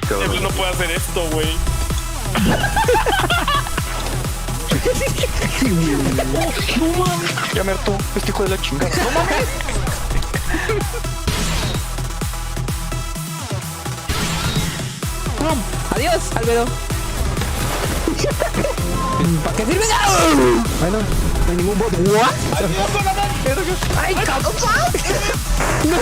cabrón. Él no puede hacer esto, güey. No mames. Ya me hartó este hijo de la chingada. No mames. Adiós, Albedo. ¿Para qué sirve? Bueno, no hay ningún bot. ¿What? ¡Ay, cabrón! ¡No!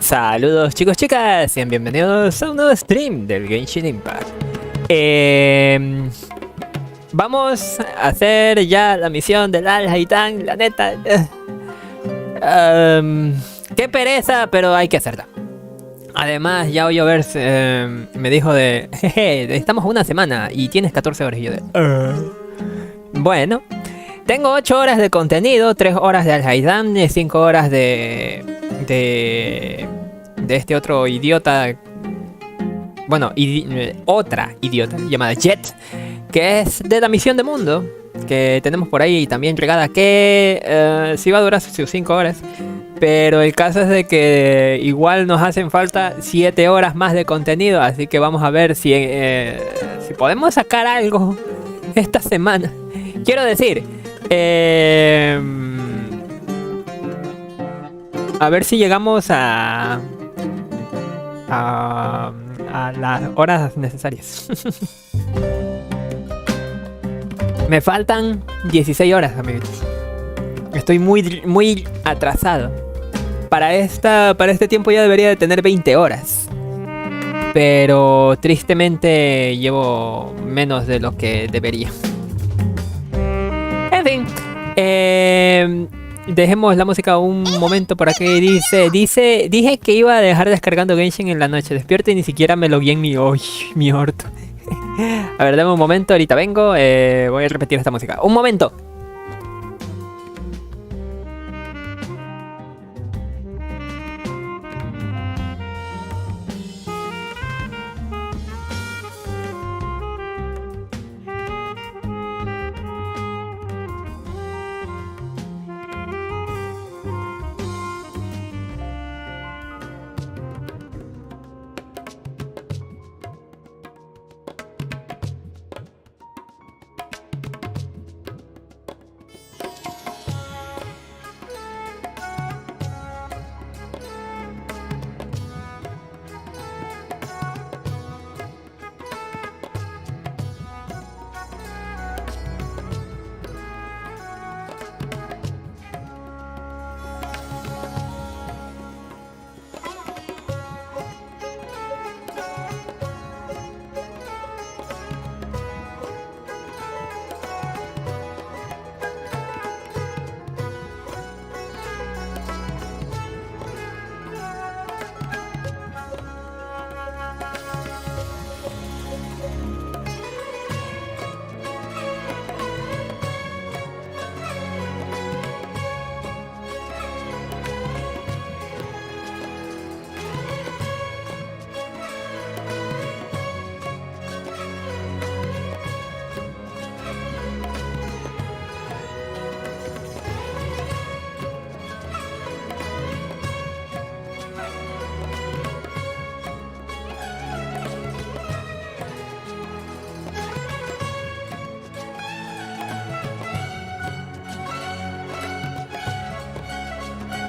Saludos chicos, chicas, sean bienvenidos a un nuevo stream del Genshin Impact. Vamos a hacer ya la misión del Alhacen, la neta. Qué pereza, pero hay que hacerla. Además, ya Oyovers me dijo de... Jeje, estamos una semana y tienes 14 horas. Y yo de... Bueno, tengo 8 horas de contenido, 3 horas de Alhacen, 5 horas de este otro idiota. Bueno, otra idiota llamada Jet, que es de la misión de mundo que tenemos por ahí también regada, que sí va a durar sus 5 horas. Pero el caso es de que igual nos hacen falta 7 horas más de contenido, así que vamos a ver si podemos sacar algo esta semana. Quiero decir, a ver si llegamos a las horas necesarias. Me faltan 16 horas, amigos. Estoy muy atrasado. Para este tiempo ya debería de tener 20 horas. Pero tristemente llevo menos de lo que debería. En fin. Dejemos la música un momento por aquí. Dije que iba a dejar descargando Genshin en la noche. Despierto y ni siquiera me logué en mi orto. A ver, dame un momento, ahorita vengo. Voy a repetir esta música. ¡Un momento!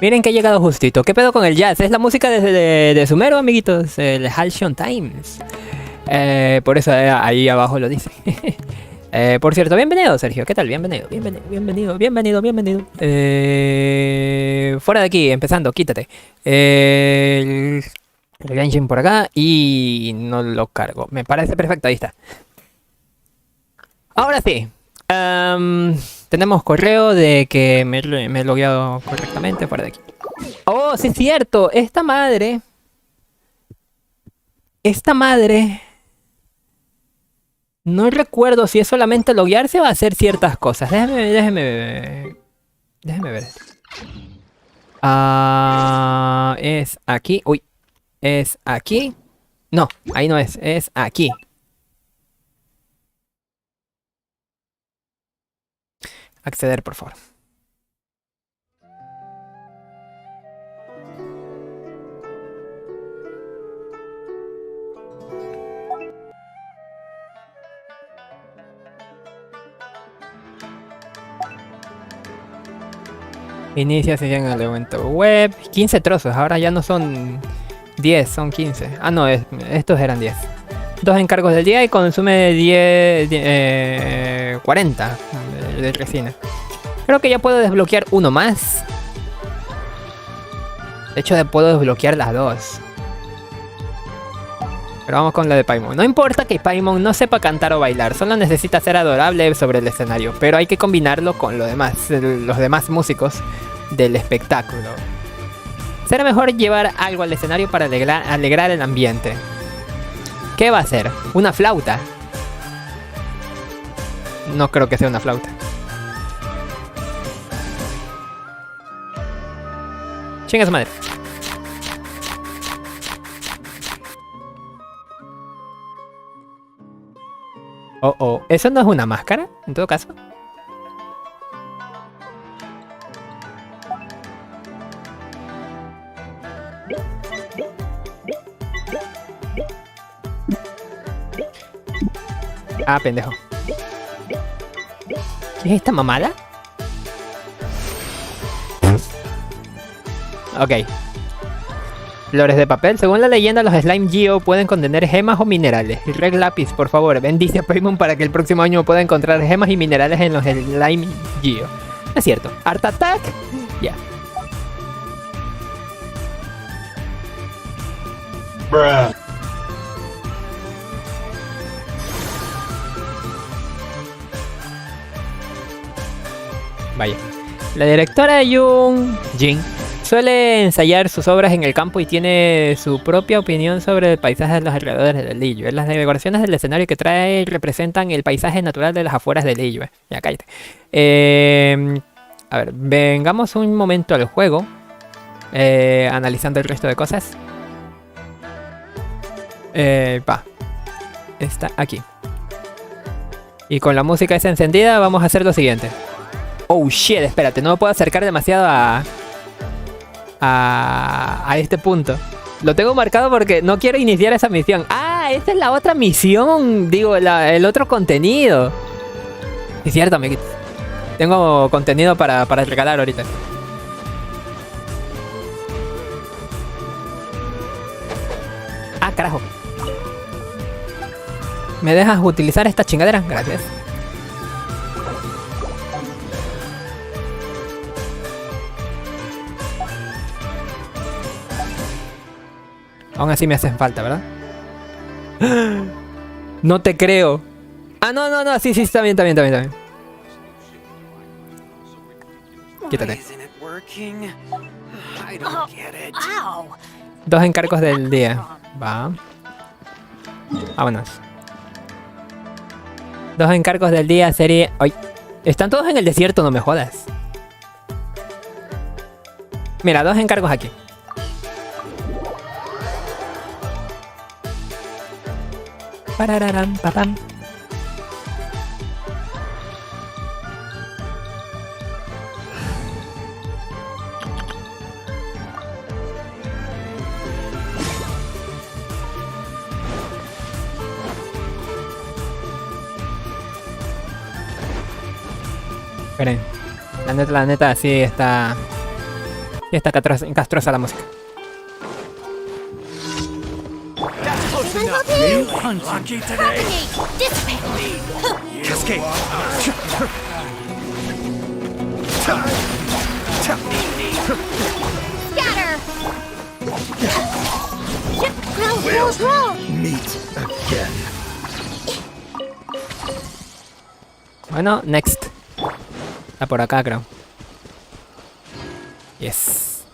Miren que ha llegado justito. ¿Qué pedo con el jazz? Es la música de Sumero, amiguitos. El Alhacen Times. Por eso ahí abajo lo dice. Por cierto, bienvenido, Sergio. ¿Qué tal? Bienvenido. Fuera de aquí, empezando, quítate. El Genshin por acá y no lo cargo. Me parece perfecto, ahí está. Ahora sí. Tenemos correo de que me he logueado correctamente fuera de aquí. Oh, sí es cierto. Esta madre. No recuerdo si es solamente loguearse o hacer ciertas cosas. Déjeme ver. Es aquí. Uy. Es aquí. No, ahí no es. Es aquí. Acceder, por favor. Inicia sesión en el evento web. 15 trozos, ahora ya no son 10, son 15. Ah, no, estos eran 10. 2 encargos del día y consume 40 de resina. Creo que ya puedo desbloquear uno más. De hecho, puedo desbloquear las 2. Pero vamos con la de Paimon. No importa que Paimon no sepa cantar o bailar, solo necesita ser adorable sobre el escenario. Pero hay que combinarlo con los demás músicos del espectáculo. Será mejor llevar algo al escenario para alegrar el ambiente. ¿Qué va a ser? ¿Una flauta? No creo que sea una flauta. Chinga su madre. Oh. ¿Eso no es una máscara? En todo caso. Ah, pendejo. ¿Qué es esta mamada? Ok. Flores de papel. Según la leyenda, los slime Geo pueden contener gemas o minerales. Red lápiz, por favor, bendice a Paimon para que el próximo año pueda encontrar gemas y minerales en los slime Geo. No es cierto. Art Attack. Ya. Bruh. Vaya. La directora Jin suele ensayar sus obras en el campo y tiene su propia opinión sobre el paisaje de los alrededores del Liyue. Las decoraciones del escenario que trae representan el paisaje natural de las afueras del Liyue. Ya, cállate. A ver, vengamos un momento al juego. Analizando el resto de cosas. Está aquí. Y con la música esa encendida vamos a hacer lo siguiente. Oh shit, espérate, no me puedo acercar demasiado a este punto. Lo tengo marcado porque no quiero iniciar esa misión. Ah, esta es la otra misión. Digo, el otro contenido. Es cierto, amiguitos. Tengo contenido para regalar ahorita. Ah, carajo. ¿Me dejas utilizar esta chingadera? Gracias. Aún así me hacen falta, ¿verdad? No te creo. Ah, no. Sí, está bien. Quítate. 2 encargos del día. Va. Vámonos. 2 encargos del día, serie... ¡Ay! Están todos en el desierto, no me jodas. Mira, 2 encargos aquí. Parararam, papam. Esperen. La neta, sí está... Y está castrosa la música. Bueno, next. Está por acá, creo. Yes.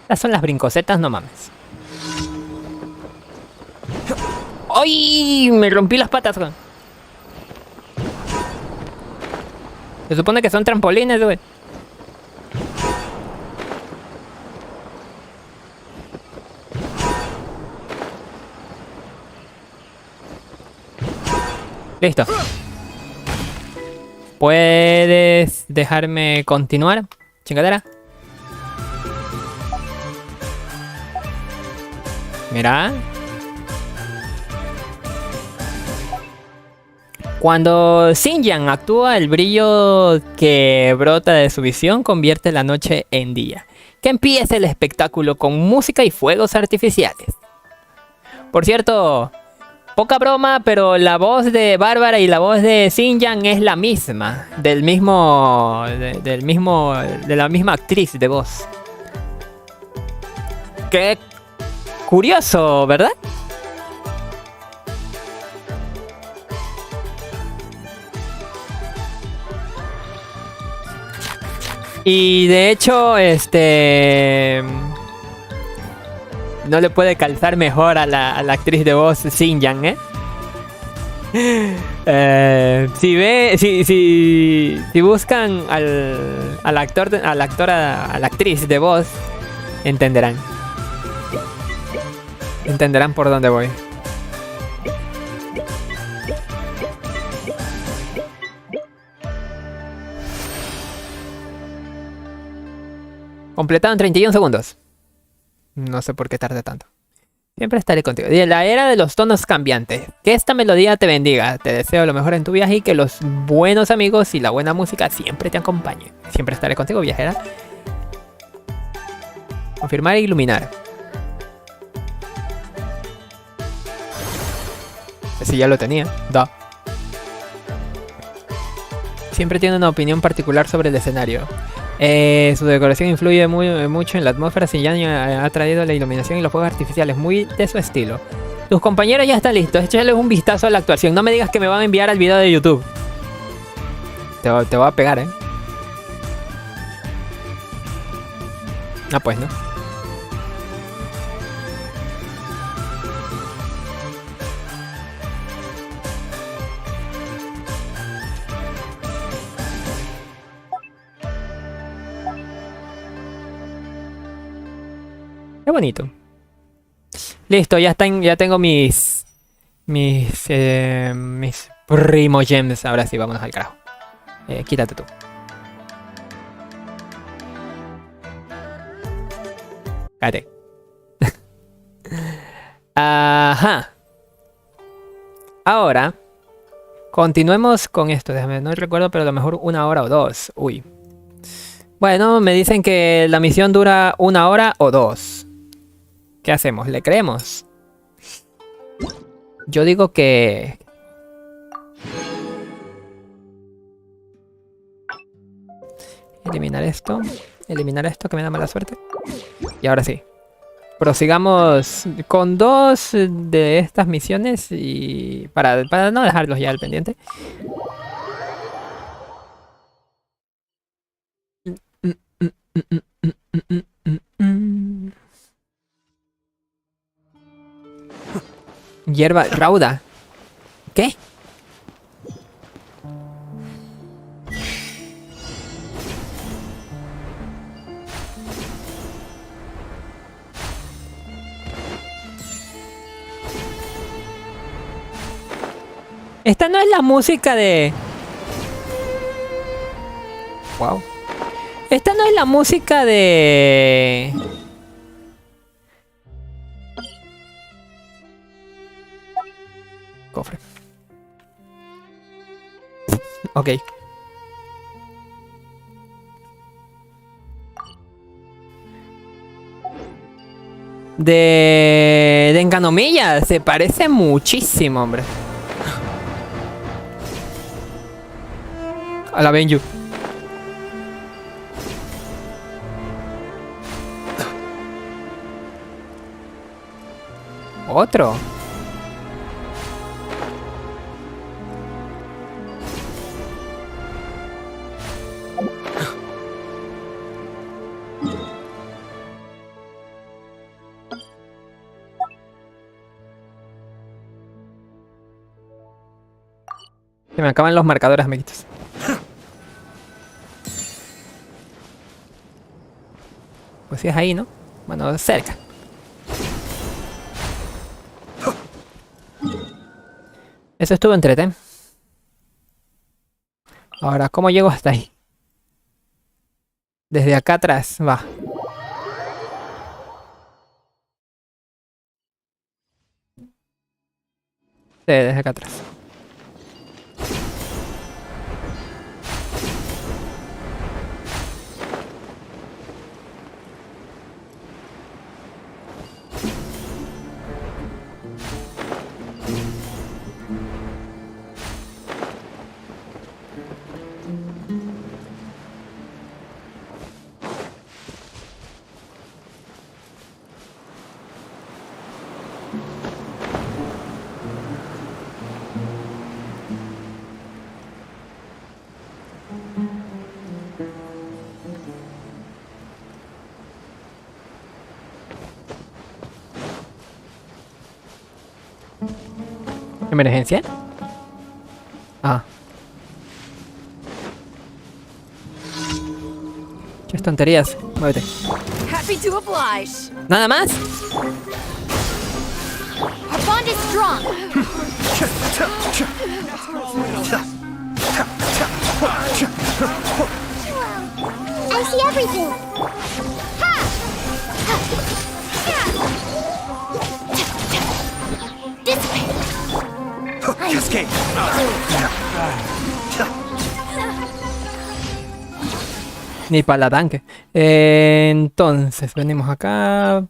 Estas son las brincosetas, no mames. ¡Ay! Me rompí las patas, güey. Se supone que son trampolines, güey. Listo. ¿Puedes dejarme continuar, chingadera? Mira. Cuando Xinjiang actúa, el brillo que brota de su visión convierte la noche en día. Que empiece el espectáculo con música y fuegos artificiales. Por cierto, poca broma, pero la voz de Bárbara y la voz de Xinjiang es la misma. De la misma actriz de voz. Qué curioso, ¿verdad? Y de hecho, no le puede calzar mejor a la actriz de voz Xinjiang, ¿eh? Si buscan a la actriz de voz, entenderán. Entenderán por dónde voy. Completado en 31 segundos. No sé por qué tarde tanto. Siempre estaré contigo. La era de los tonos cambiantes. Que esta melodía te bendiga. Te deseo lo mejor en tu viaje y que los buenos amigos y la buena música siempre te acompañen. Siempre estaré contigo, viajera. Confirmar e iluminar. Ese ya lo tenía. Da. Siempre tiene una opinión particular sobre el escenario. Su decoración influye mucho en la atmósfera. Xinjiang ha traído la iluminación y los fuegos artificiales, muy de su estilo. Tus compañeros ya están listos. Échales un vistazo a la actuación. No me digas que me van a enviar al video de YouTube. Te voy a pegar, ¿eh? Ah, pues no. Qué bonito. Listo, ya tengo mis primo gems. Ahora sí, vámonos al carajo. Quítate tú. Cállate. Ajá. Ahora, continuemos con esto. Déjame, no recuerdo, pero a lo mejor 1 hora o 2. Uy. Bueno, me dicen que la misión dura 1 hora o 2. ¿Qué hacemos? ¿Le creemos? Yo digo que... eliminar esto que me da mala suerte. Y ahora sí. Prosigamos con 2 de estas misiones y para no dejarlos ya al pendiente. Hierba rauda. ¿Qué? Esta no es la música de... Wow. Esta no es la música de... Cofre. Ok. De Enganomilla, se parece muchísimo, hombre. A la Benju. Otro. Se me acaban los marcadores, amiguitos. Pues sí es ahí, ¿no? Bueno, cerca. Eso estuvo entretenido. Ahora, ¿cómo llego hasta ahí? Desde acá atrás, va. Sí, desde acá atrás. ¿Emergencia? Ah. Qué tonterías. Muévete. Happy to oblige. ¿Nada más? Our bond is strong. I see everything. Cascade. Ni para la tanque. Entonces, venimos acá.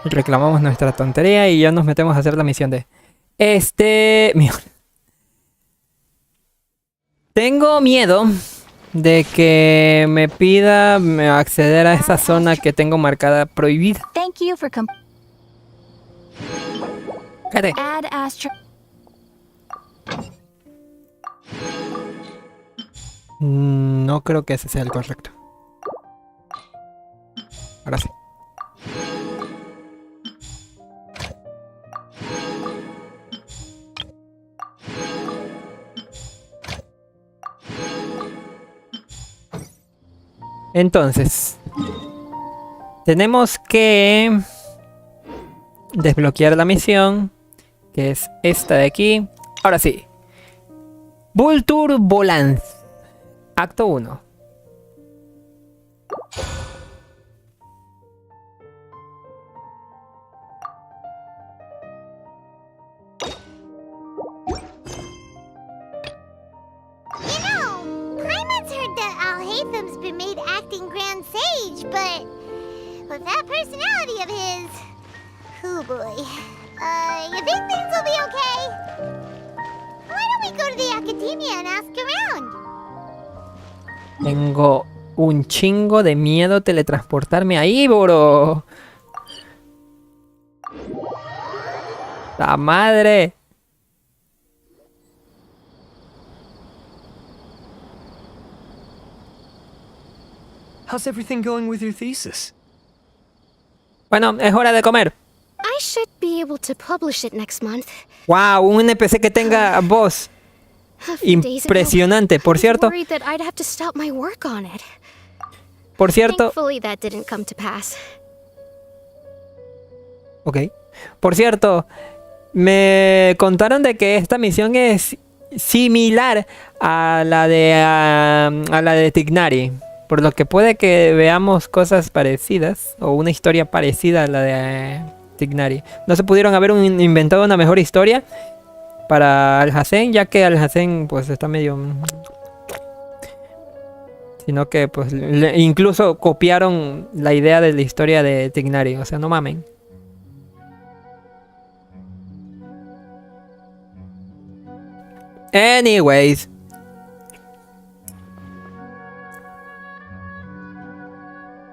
Reclamamos nuestra tontería y ya nos metemos a hacer la misión de... Mira. Tengo miedo de que me pida acceder a esa zona que tengo marcada prohibida. Thank you for Cállate. add astro. No creo que ese sea el correcto. Ahora sí. Entonces, tenemos que desbloquear la misión, que es esta de aquí. Ahora sí. Vultur Volans. Acto 1. Primate's heard that Alhacen's been made acting Grand Sage, but with that personality of his, oh boy. You think things will be okay? Why don't we go to the academia and ask around? Tengo un chingo de miedo teletransportarme ahí, bro. ¡La madre! How's everything going with your thesis? Bueno, es hora de comer. I should be able to publish it next month. ¡Wow! Un NPC que tenga voz. Impresionante. Por cierto, Worried that I'd have to stop my work on it. por cierto, Thankfully, that didn't come to pass. ok. Por cierto, me contaron de que esta misión es similar a la de Tignari. Por lo que puede que veamos cosas parecidas o una historia parecida a la de Tignari. No se pudieron haber inventado una mejor historia para Alhacen, ya que Alhacen pues está medio... Sino que pues incluso copiaron la idea de la historia de Tignari. O sea, no mamen. Anyways.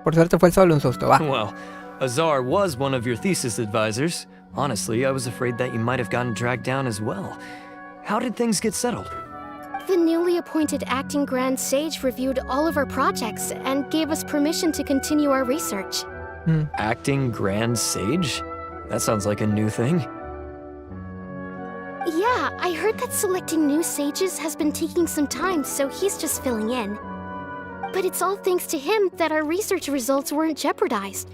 Por suerte fue solo un susto, va. Well, Azar was one of your thesis advisors. Honestly, I was afraid that you might have gotten dragged down as well. How did things get settled? The newly appointed acting Grand Sage reviewed all of our projects and gave us permission to continue our research. Acting Grand Sage? That sounds like a new thing. Yeah, I heard that selecting new sages has been taking some time, so he's just filling in. But it's all thanks to him that our research results weren't jeopardized.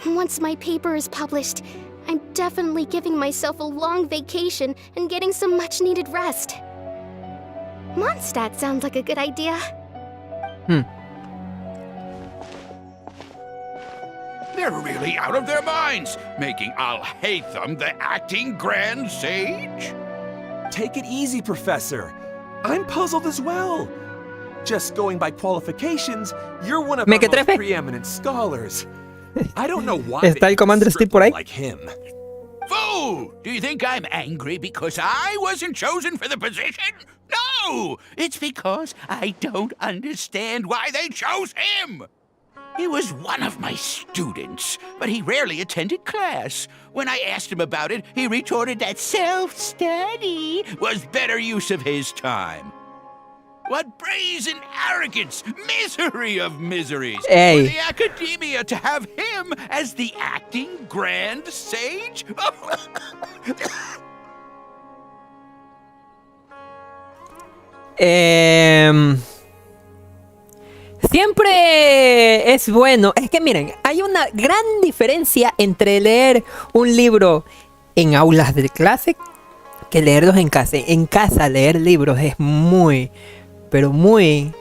Once my paper is published, I'm definitely giving myself a long vacation and getting some much-needed rest. Mondstadt sounds like a good idea. They're really out of their minds, making Alhacen the acting Grand Sage? Take it easy, Professor. I'm puzzled as well. Just going by qualifications, you're one of our most preeminent scholars. I don't know why ¿Está el Commander Steve por ahí? like him. Fool! Do you think I'm angry because I wasn't chosen for the position? No! It's because I don't understand why they chose him! He was one of my students, but he rarely attended class. When I asked him about it, he retorted that self-study was better use of his time. What brazen arrogance! Misery of miseries! Hey. For the academia to have him as the acting Grand Sage? Siempre es bueno. Es que miren, hay una gran diferencia entre leer un libro en aulas de clase que leerlos en casa. En casa leer libros es muy, pero muy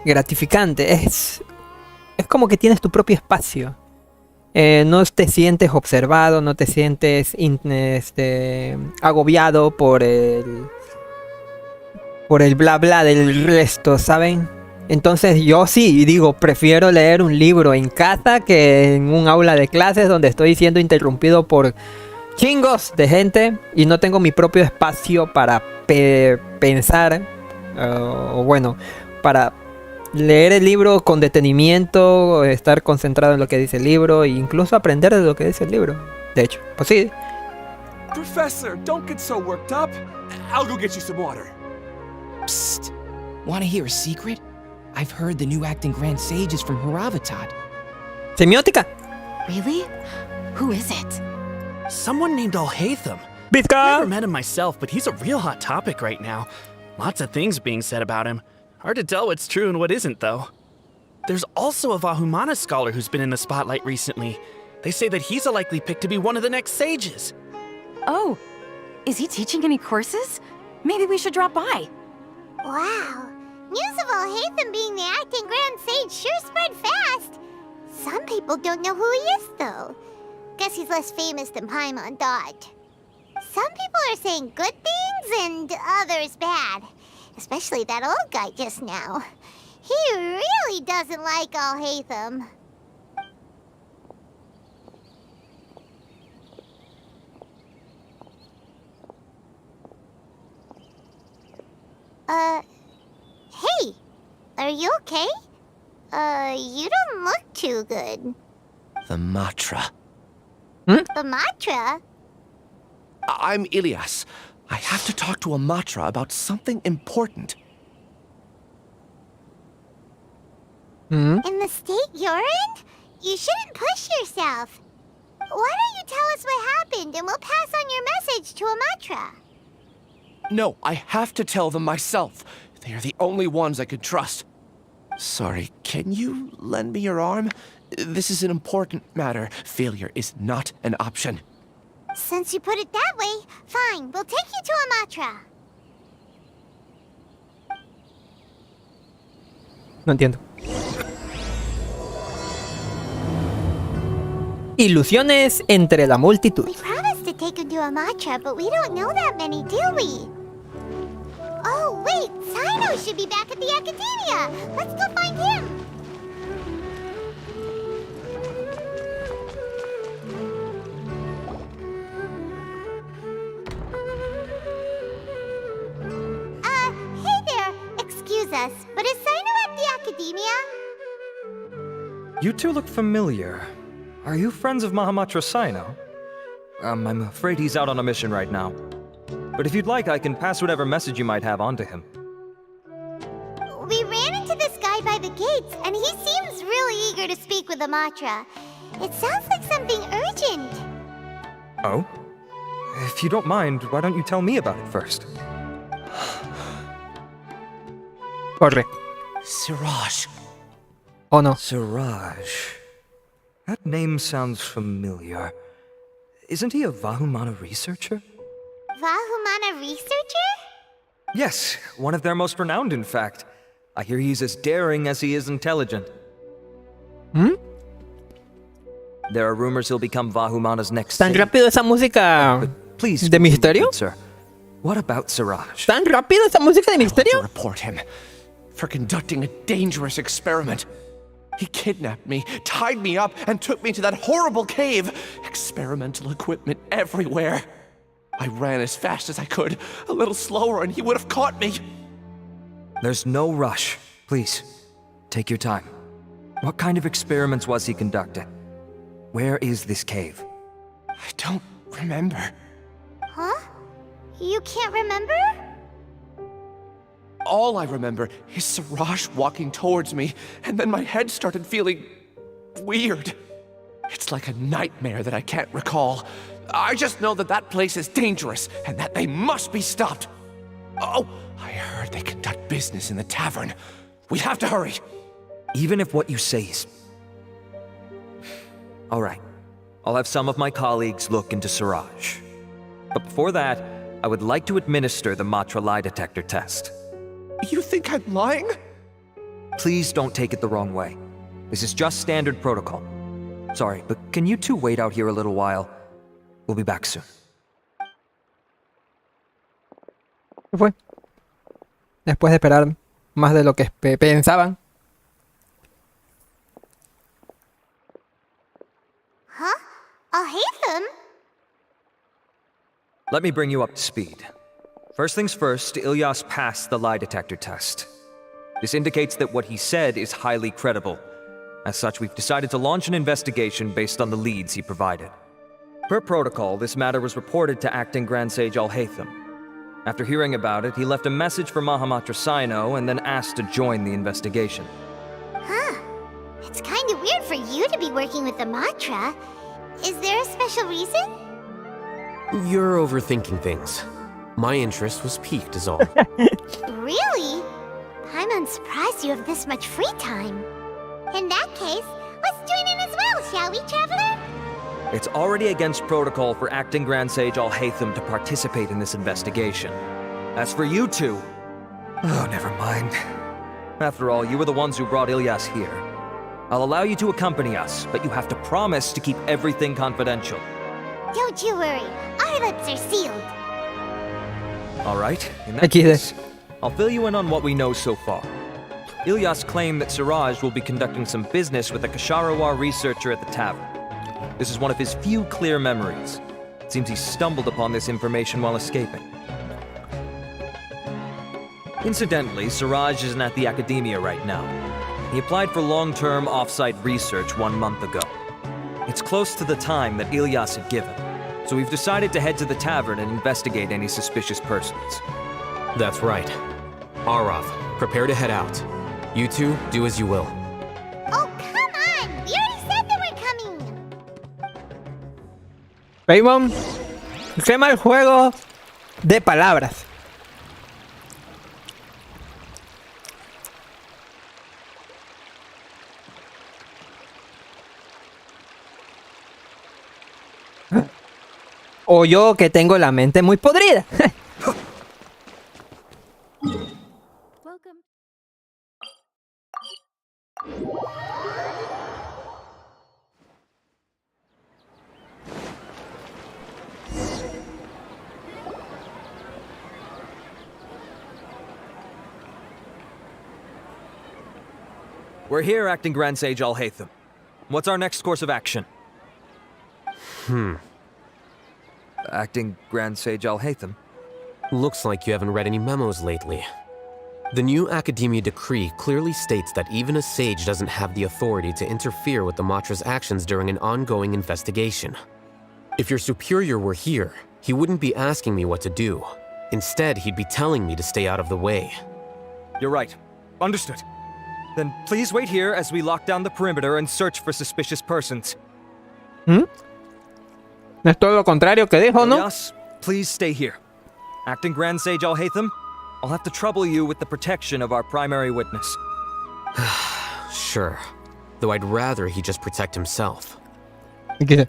gratificante. Es como que tienes tu propio espacio. No te sientes observado, no te sientes agobiado por el bla bla del resto, ¿saben? Entonces yo sí digo, prefiero leer un libro en casa que en un aula de clases donde estoy siendo interrumpido por chingos de gente y no tengo mi propio espacio para pensar, o bueno, para leer el libro con detenimiento, estar concentrado en lo que dice el libro e incluso aprender de lo que dice el libro. De hecho, pues sí. Professor, don't get so worked up. I'll go get you some water. Psst. Wanna hear a secret? I've heard the new acting Grand Sage is from Haravatat. Semiótica. Really? Who is it? Someone named Alhacen. Bizka. Never met him myself, but he's a real hot topic right now. Lots of things being said about him. Hard to tell what's true and what isn't, though. There's also a Vahumana scholar who's been in the spotlight recently. They say that he's a likely pick to be one of the next sages. Oh, is he teaching any courses? Maybe we should drop by. Wow. News of Alhacen being the acting Grand Sage sure spread fast. Some people don't know who he is, though. Guess he's less famous than Paimon thought. Some people are saying good things and others bad. Especially that old guy just now. He really doesn't like Alhacen. Hey, are you okay? You don't look too good. The Matra. The Matra? I'm Ilias. I have to talk to a Matra about something important. In the state you're in? You shouldn't push yourself. Why don't you tell us what happened and we'll pass on your message to a Matra? No, I have to tell them myself. They are the only ones I could trust. Sorry, can you lend me your arm? This is an important matter. Failure is not an option. Since you put it that way, fine, we'll take you to a Matra. No entiendo. Ilusiones entre la multitud. We promised to take him to a matcha, but we don't know that many, do we? Oh, wait, Sino should be back at the academia. Let's go find him. Hey there. Excuse us, but is Sino at the academia? You two look familiar. Are you friends of Mahamatra Sino? I'm afraid he's out on a mission right now. But if you'd like, I can pass whatever message you might have on to him. We ran into this guy by the gates, and he seems really eager to speak with the Matra. It sounds like something urgent. Oh? If you don't mind, why don't you tell me about it first? Corre. Siraj. Oh no. Siraj. That name sounds familiar. Isn't he a Vahumana researcher? Vahumana researcher? Yes, one of their most renowned, in fact. I hear he's as daring as he is intelligent. Hmm? There are rumors he'll become Vahumana's next ¿Tan sage. rápido esa música Please, de misterio? sir. What about Siraj? ¿Tan rápido esa música de I want to misterio? report him for conducting a dangerous experiment. He kidnapped me, tied me up, and took me to that horrible cave. Experimental equipment everywhere. I ran as fast as I could, a little slower, and he would have caught me. There's no rush. Please, take your time. What kind of experiments was he conducting? Where is this cave? I don't remember. Huh? You can't remember? All I remember is Siraj walking towards me, and then my head started feeling weird. It's like a nightmare that I can't recall. I just know that that place is dangerous, and that they must be stopped. Oh, I heard they conduct business in the tavern. We have to hurry. Even if what you say is... All right. I'll have some of my colleagues look into Siraj. But before that, I would like to administer the Matra lie detector test. You think I'm lying? Please don't take it the wrong way. This is just standard protocol. Sorry, but can you two wait out here a little while? We'll be back soon. ¿Qué fue? Después de esperar más de lo que pensaban. Huh? Alhacen? Let me bring you up to speed. First things first, Ilyas passed the lie detector test. This indicates that what he said is highly credible. As such, we've decided to launch an investigation based on the leads he provided. Per protocol, this matter was reported to Acting Grand Sage Alhacen. After hearing about it, he left a message for Mahamatra Sino and then asked to join the investigation. Huh. It's kind of weird for you to be working with the Matra. Is there a special reason? You're overthinking things. My interest was piqued is all. Really? I'm unsurprised you have this much free time. In that case, let's join in as well, shall we, Traveler? It's already against protocol for Acting Grand Sage Alhacen to participate in this investigation. As for you two... Oh, never mind. After all, you were the ones who brought Ilyas here. I'll allow you to accompany us, but you have to promise to keep everything confidential. Don't you worry. Our lips are sealed. All right, in that case, I'll fill you in on what we know so far. Ilyas claimed that Siraj will be conducting some business with a Kasharawar researcher at the tavern. This is one of his few clear memories. It seems he stumbled upon this information while escaping. Incidentally, Siraj isn't at the academia right now. He applied for long-term off-site research 1 month ago. It's close to the time that Ilyas had given, so we've decided to head to the tavern and investigate any suspicious persons. That's right. Arav, prepare to head out. You two, do as you will. Oh, come on! We already said that we're coming! Paimon, qué mal juego de palabras. O yo que tengo la mente muy podrida. We're here, Acting Grand Sage Alhacen. What's our next course of action? Acting Grand Sage Alhacen? Looks like you haven't read any memos lately. The new Academia decree clearly states that even a sage doesn't have the authority to interfere with the Matra's actions during an ongoing investigation. If your superior were here, he wouldn't be asking me what to do. Instead, he'd be telling me to stay out of the way. You're right. Understood. Then please wait here as we lock down the perimeter and search for suspicious persons. Es todo lo contrario que dijo, ¿no? Yes, please stay here. Acting Grand Sage Alhacen, I'll have to trouble you with the protection of our primary witness. Sure. Though I'd rather he just protect himself. ¿Y qué?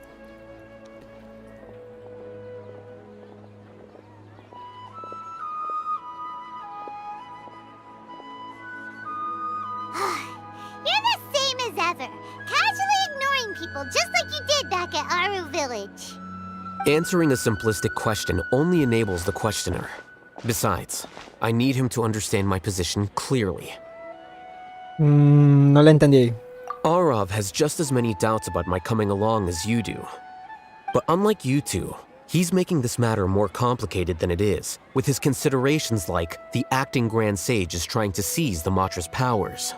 You're the same as ever, casually ignoring people just like you did back at Aru Village. Answering a simplistic question only enables the questioner. Besides, I need him to understand my position clearly. No le entendí. Arav has just as many doubts about my coming along as you do. But unlike you two, he's making this matter more complicated than it is, with his considerations like the acting Grand Sage is trying to seize the Matra's powers.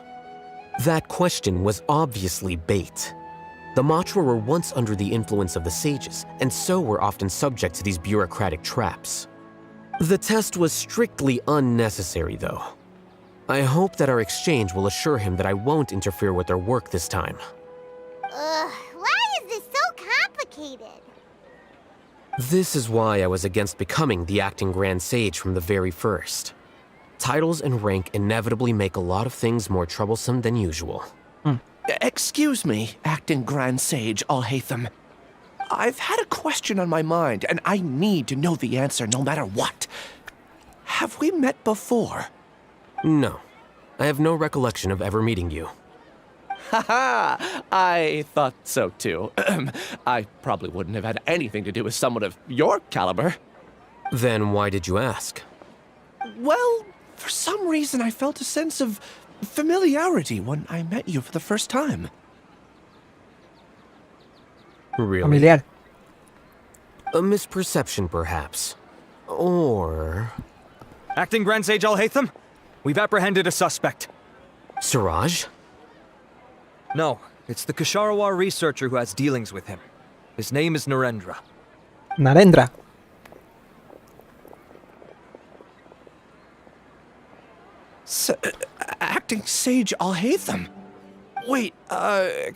That question was obviously bait. The Matra were once under the influence of the sages, and so were often subject to these bureaucratic traps. The test was strictly unnecessary, though. I hope that our exchange will assure him that I won't interfere with their work this time. Why is this so complicated? This is why I was against becoming the acting Grand Sage from the very first. Titles and rank inevitably make a lot of things more troublesome than usual. Excuse me, Acting Grand Sage Alhacen. I've had a question on my mind, and I need to know the answer no matter what. Have we met before? No. I have no recollection of ever meeting you. Haha, I thought so too. I probably wouldn't have had anything to do with someone of your caliber. Then why did you ask? Well, for some reason I felt a sense of familiarity when I met you for the first time. Really? Familiar. A misperception, perhaps. Or... Acting Grand Sage Alhacen, we've apprehended a suspect. Siraj? No, it's the Ksharawar researcher who has dealings with him. His name is Narendra. Narendra. Acting Sage Alhacen? Wait,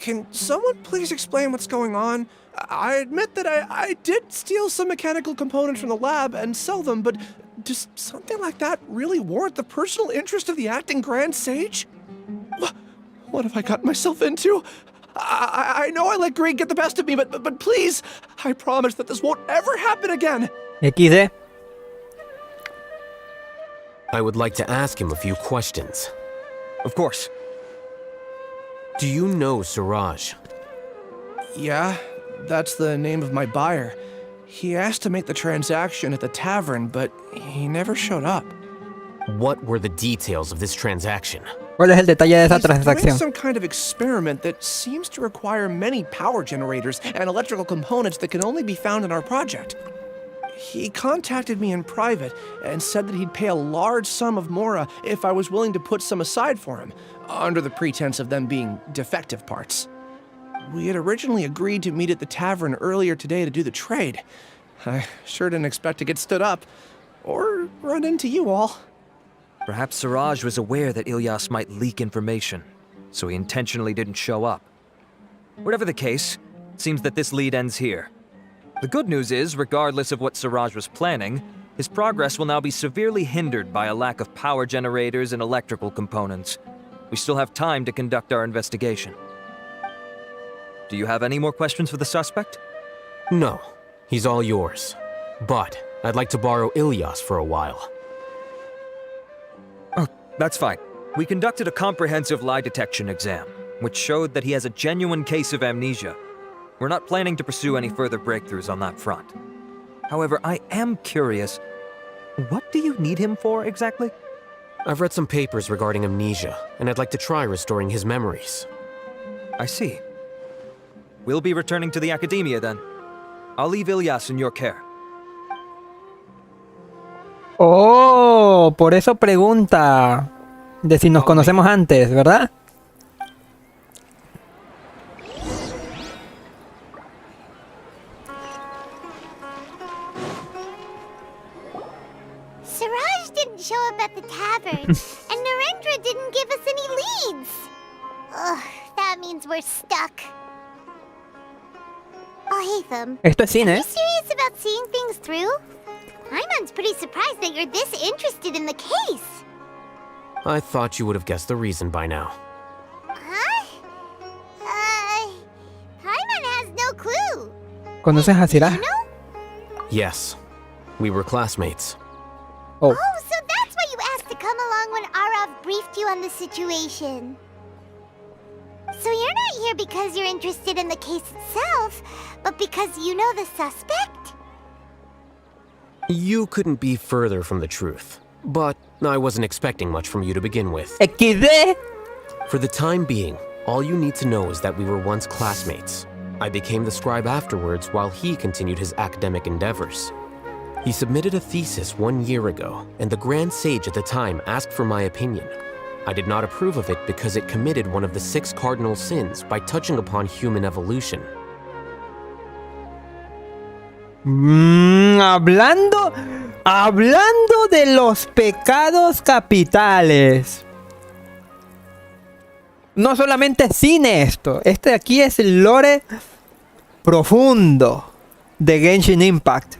can someone please explain what's going on? I admit that I did steal some mechanical components from the lab and sell them, but does something like that really warrant the personal interest of the Acting Grand Sage? What have I gotten myself into? I know I let greed get the best of me, but please, I promise that this won't ever happen again. XD. I would like to ask him a few questions. Of course. Do you know Siraj? Yeah, that's the name of my buyer. He asked to make the transaction at the tavern, but he never showed up. What were the details of this transaction? ¿Cuál es el detalle de esa He's doing transacción? some kind of experiment that seems to require many power generators and electrical components that can only be found in our project. He contacted me in private and said that he'd pay a large sum of Mora if I was willing to put some aside for him, under the pretense of them being defective parts. We had originally agreed to meet at the tavern earlier today to do the trade. I sure didn't expect to get stood up, or run into you all. Perhaps Siraj was aware that Ilyas might leak information, so he intentionally didn't show up. Whatever the case, it seems that this lead ends here. The good news is, regardless of what Siraj was planning, his progress will now be severely hindered by a lack of power generators and electrical components. We still have time to conduct our investigation. Do you have any more questions for the suspect? No. He's all yours. But I'd like to borrow Ilyas for a while. Oh, that's fine. We conducted a comprehensive lie detection exam, which showed that he has a genuine case of amnesia. We're not planning to pursue any further breakthroughs on that front. However, I am curious, what do you need him for exactly? I've read some papers regarding amnesia, and I'd like to try restoring his memories. I see. We'll be returning to the academia then. I'll leave Ilyas in your care. Oh, por eso pregunta de si nos conocemos antes, ¿verdad? Siraj didn't show up at the tavern, and Narendra didn't give us any leads. Ugh, that means we're stuck. Alhacen, Esto es cine, are you serious about seeing things through? Paimon's pretty surprised that you're this interested in the case. I thought you would have guessed the reason by now. Huh? Paimon has no clue. ¿Conoces a Siraj? You know? Yes, we were classmates. Oh, Oh, so that's why you asked to come along when Arav briefed you on the situation. So you're not here because you're interested in the case itself, but because you know the suspect? You couldn't be further from the truth, but I wasn't expecting much from you to begin with. XD. For the time being, all you need to know is that we were once classmates. I became the scribe afterwards while he continued his academic endeavors. He submitted a thesis 1 year ago, and the Grand Sage at the time asked for my opinion. I did not approve of it because it committed one of the 6 cardinal sins by touching upon human evolution. Hablando de los pecados capitales. No solamente es cine esto. Este de aquí es el lore profundo de Genshin Impact.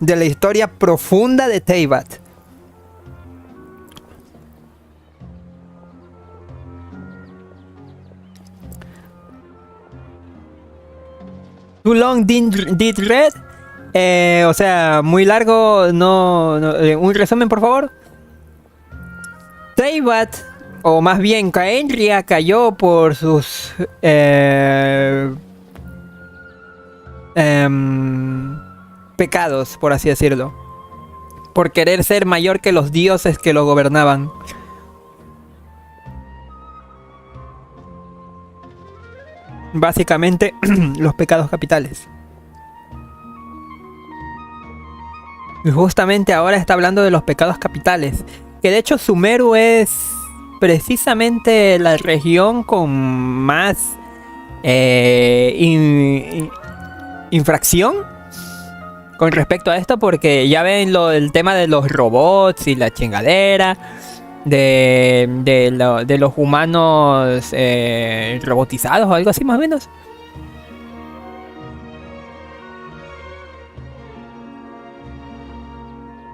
De la historia profunda de Teyvat. Too long did read. O sea, muy largo. Un resumen, por favor. Teyvat, o más bien Kaenria, cayó por sus pecados, por así decirlo. Por querer ser mayor que los dioses que lo gobernaban. Básicamente, los pecados capitales. Y justamente ahora está hablando de los pecados capitales. Que de hecho Sumeru es precisamente la región con más infracción con respecto a esto. Porque ya ven el tema de los robots y la chingadera. De los humanos robotizados o algo así más o menos.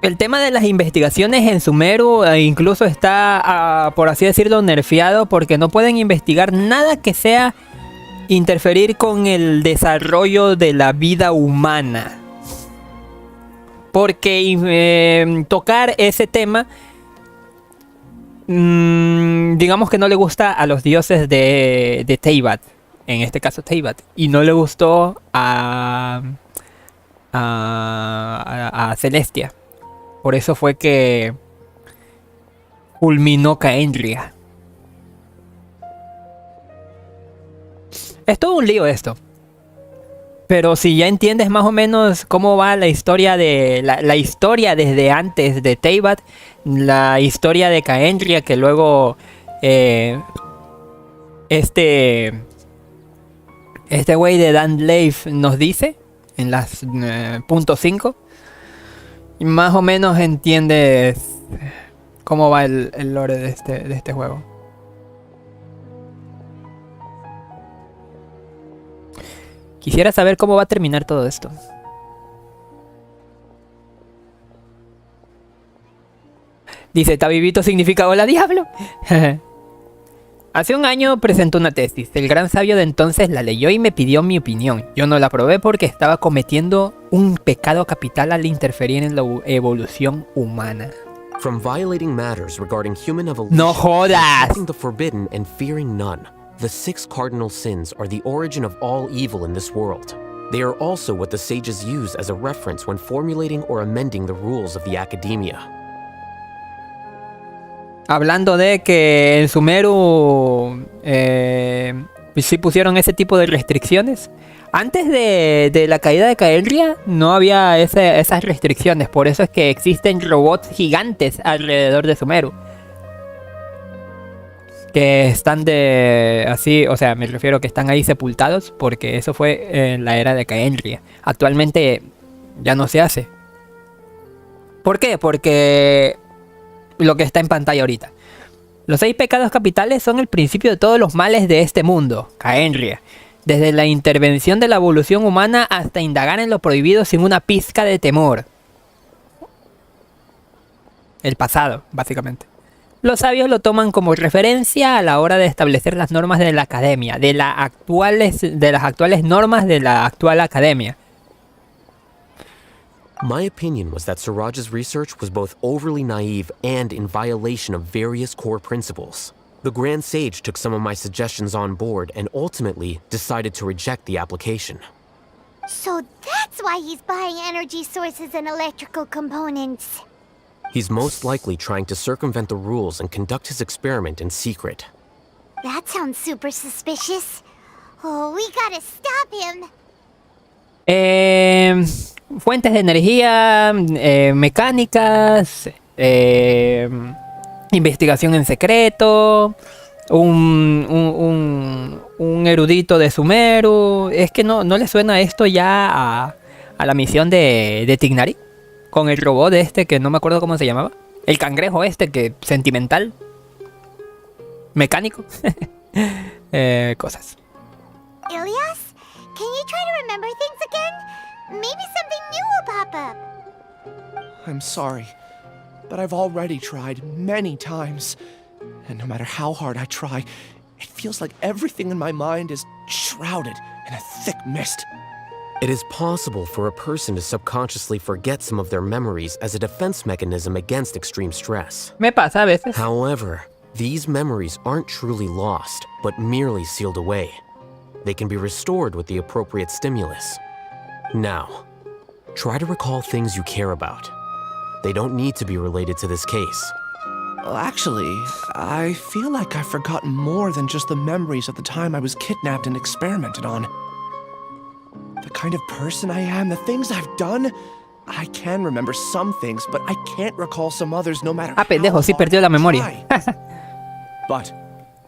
El tema de las investigaciones en Sumeru incluso está, por así decirlo, nerfeado porque no pueden investigar nada que sea interferir con el desarrollo de la vida humana. Porque tocar ese tema, digamos que no le gusta a los dioses de Teyvat, en este caso Teyvat, y no le gustó a Celestia. Por eso fue que culminó Kaenria. Es todo un lío esto. Pero si ya entiendes más o menos cómo va la historia de la historia desde antes de Teyvat, la historia de Kaenria, que luego este güey de Dan Leif nos dice en las punto 5, más o menos entiendes cómo va el lore de este juego. Quisiera saber cómo va a terminar todo esto. Dice, Tabibito significa hola diablo. Hace un año presentó una tesis. El gran sabio de entonces la leyó y me pidió mi opinión. Yo no la aprobé porque estaba cometiendo un pecado capital al interferir en la evolución humana. From violating matters regarding human evolution, ¡No jodas! the forbidden and fearing none. The 6 cardinal sins are the origin of all evil in this world. They are also what the sages use as a reference when formulating or amending the rules of the academia. hablando de que en Sumeru sí pusieron ese tipo de restricciones. Antes de la caída de Caelria no había esas restricciones. Por eso es que existen robots gigantes alrededor de Sumeru. Que están o sea, me refiero que están ahí sepultados. Porque eso fue en la era de Caelria. Actualmente ya no se hace. ¿Por qué? Porque lo que está en pantalla ahorita. Los 6 pecados capitales son el principio de todos los males de este mundo, Caelria. Desde la intervención de la evolución humana hasta indagar en lo prohibido sin una pizca de temor. El pasado, básicamente. Los sabios lo toman como referencia a la hora de establecer las normas de la academia, de las actuales normas de la actual academia. My opinion was that Siraj's research was both overly naive and in violation of various core principles. The Grand Sage took some of my suggestions on board and ultimately decided to reject the application. So that's why he's buying energy sources and electrical components. He's most likely trying to circumvent the rules and conduct his experiment in secret. That sounds super suspicious. Oh, we gotta stop him. Fuentes de energía, mecánicas, investigación en secreto, un erudito de Sumeru. Es que no le suena esto ya a la misión de Tignari, con el robot este que no me acuerdo cómo se llamaba, el cangrejo este que sentimental, mecánico. Cosas. Ilias, can you try to remember things again? Maybe something new will pop up. I'm sorry, but I've already tried many times. And no matter how hard I try, it feels like everything in my mind is shrouded in a thick mist. It is possible for a person to subconsciously forget some of their memories as a defense mechanism against extreme stress. Me pasa a veces. However, these memories aren't truly lost, but merely sealed away. They can be restored with the appropriate stimulus. Now, try to recall things you care about. They don't need to be related to this case. Well, actually, I feel like I've forgotten more than just the memories of the time I was kidnapped and experimented on. The kind of person I am, the things I've done, I can remember some things, but I can't recall some others no matter how pendejo, sí perdió la memoria. But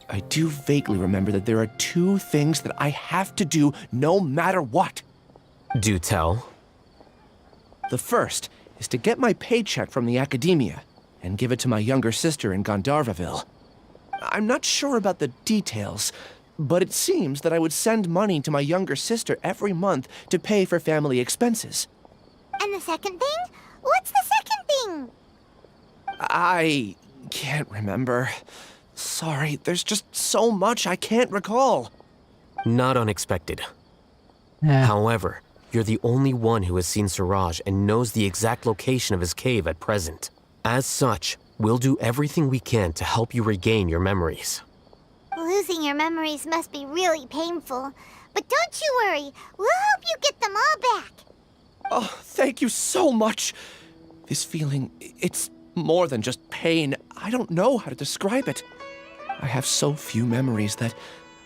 I do vaguely remember that there are 2 things that I have to do no matter what. Do tell. The first is to get my paycheck from the academia and give it to my younger sister in Gandharvaville. I'm not sure about the details, but it seems that I would send money to my younger sister every month to pay for family expenses. And the second thing? What's the second thing? I can't remember. Sorry, there's just so much I can't recall. Not unexpected. However, you're the only one who has seen Siraj and knows the exact location of his cave at present. As such, we'll do everything we can to help you regain your memories. Losing your memories must be really painful. But don't you worry, we'll help you get them all back. Oh, thank you so much. This feeling, it's more than just pain. I don't know how to describe it. I have so few memories that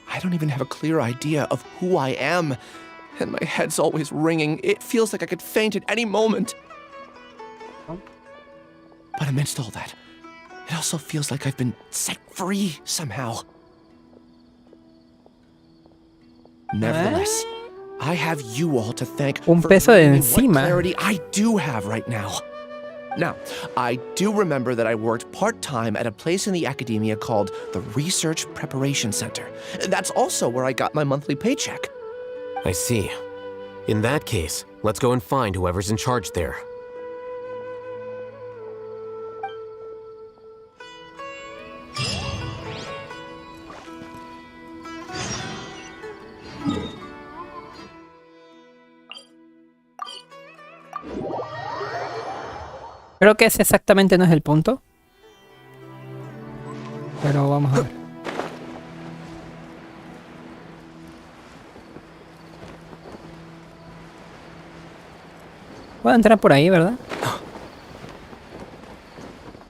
I don't even have a clear idea of who I am. And my head's always ringing. It feels like I could faint at any moment. But amidst all that, it also feels like I've been set free somehow. Nevertheless, I have you all to thank Un for peso de giving me encima. what clarity I do have right now. Now, I do remember that I worked part-time at a place in the academia called the Research Preparation Center. That's also where I got my monthly paycheck. I see. In that case, let's go and find whoever's in charge there. Creo que ese exactamente no es el punto. Pero vamos a ver. Puedo entrar por ahí, ¿verdad?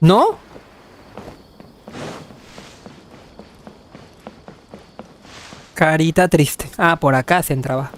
¿No? Carita triste. Ah, por acá se entraba.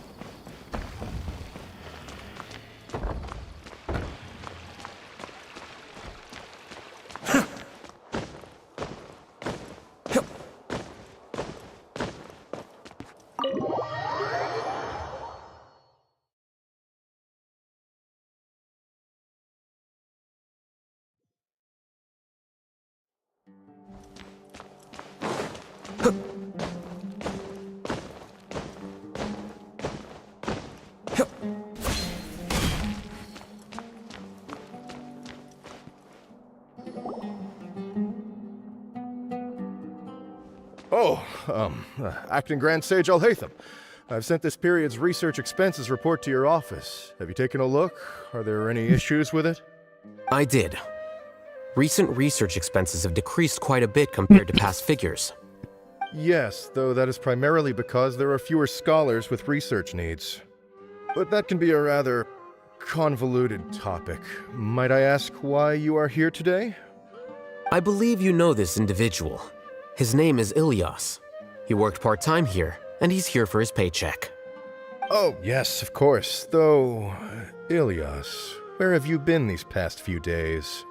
Acting Grand Sage Alhacen. I've sent this period's research expenses report to your office. Have you taken a look? Are there any issues with it? I did. Recent research expenses have decreased quite a bit compared to past figures. Yes, though that is primarily because there are fewer scholars with research needs. But that can be a rather convoluted topic. Might I ask why you are here today? I believe you know this individual. His name is Ilyas. He worked part-time here, and he's here for his paycheck. Oh, yes, of course. Though, Ilyas, where have you been these past few days?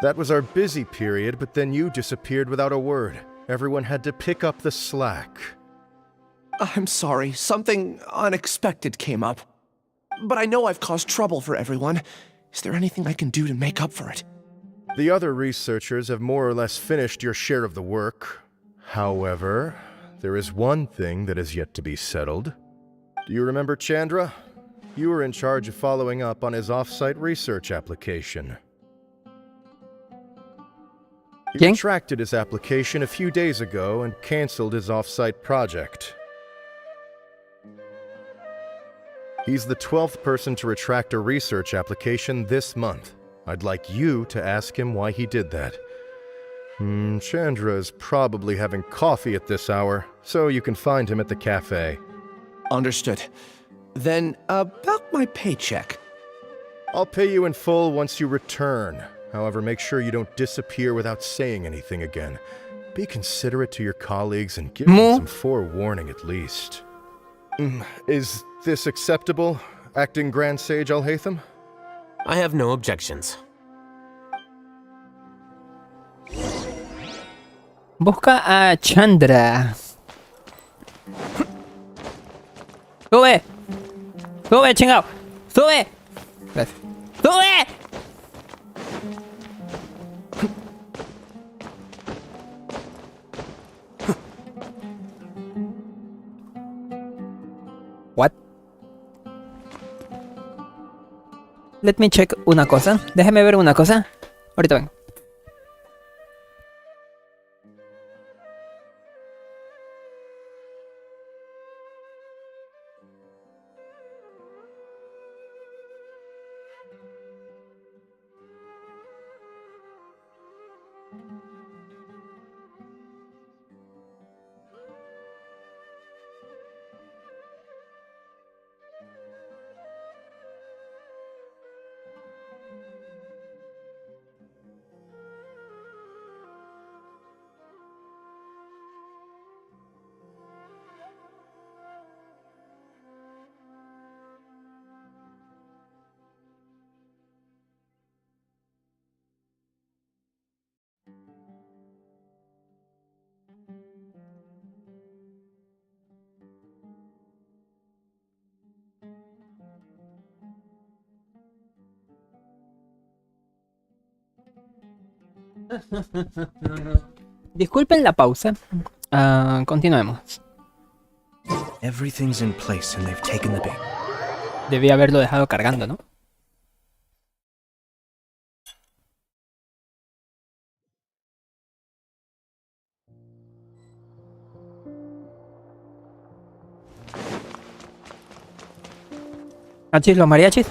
That was our busy period, but then you disappeared without a word. Everyone had to pick up the slack. I'm sorry, something unexpected came up. But I know I've caused trouble for everyone. Is there anything I can do to make up for it? The other researchers have more or less finished your share of the work. However, there is one thing that is yet to be settled. Do you remember Chandra? You were in charge of following up on his off-site research application. He retracted his application a few days ago and canceled his off-site project. He's the 12th person to retract a research application this month. I'd like you to ask him why he did that. Chandra is probably having coffee at this hour, so you can find him at the cafe. Understood. Then, about my paycheck. I'll pay you in full once you return. However, make sure you don't disappear without saying anything again. Be considerate to your colleagues and give them some forewarning at least. Is this acceptable, Acting Grand Sage Alhacen? I have no objections. Busca a Chandra. ¡Sube! ¡Sube, chingao! ¡Sube! Gracias. ¡Sube! What? Let me check una cosa. Déjeme ver una cosa. Ahorita vengo. Disculpen la pausa. Continuemos. Everything's in place and they've taken the bait. Debí haberlo dejado cargando, ¿no? ¿Achis los mariachis?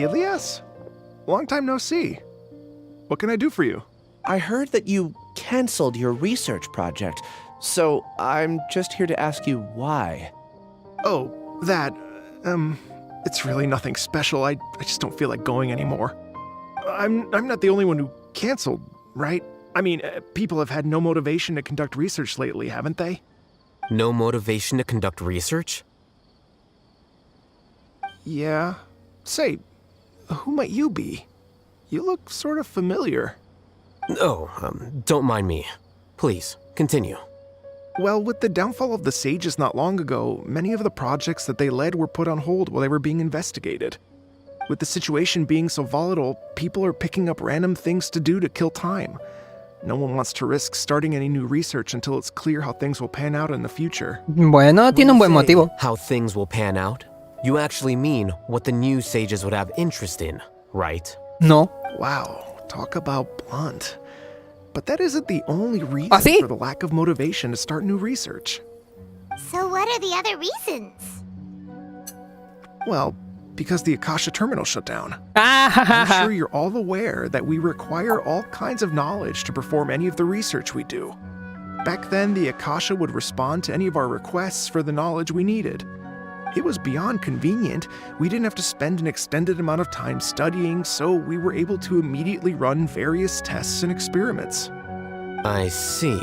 Elias? Long time no see. What can I do for you? I heard that you canceled your research project, so I'm just here to ask you why. Oh, that, it's really nothing special. I just don't feel like going anymore. I'm not the only one who canceled, right? I mean, people have had no motivation to conduct research lately, haven't they? No motivation to conduct research? Yeah. Say, who might you be? You look sort of familiar. Oh, don't mind me. Please, continue. Well, with the downfall of the Sages not long ago, many of the projects that they led were put on hold while they were being investigated. With the situation being so volatile, people are picking up random things to do to kill time. No one wants to risk starting any new research until it's clear how things will pan out in the future. Bueno, tiene un buen motivo. How things will pan out? You actually mean what the new Sages would have interest in, right? No. Wow, talk about blunt. But that isn't the only reason for the lack of motivation to start new research. So what are the other reasons? Well, because the Akasha terminal shut down. I'm sure you're all aware that we require all kinds of knowledge to perform any of the research we do. Back then, the Akasha would respond to any of our requests for the knowledge we needed. It was beyond convenient. We didn't have to spend an extended amount of time studying, so we were able to immediately run various tests and experiments. I see.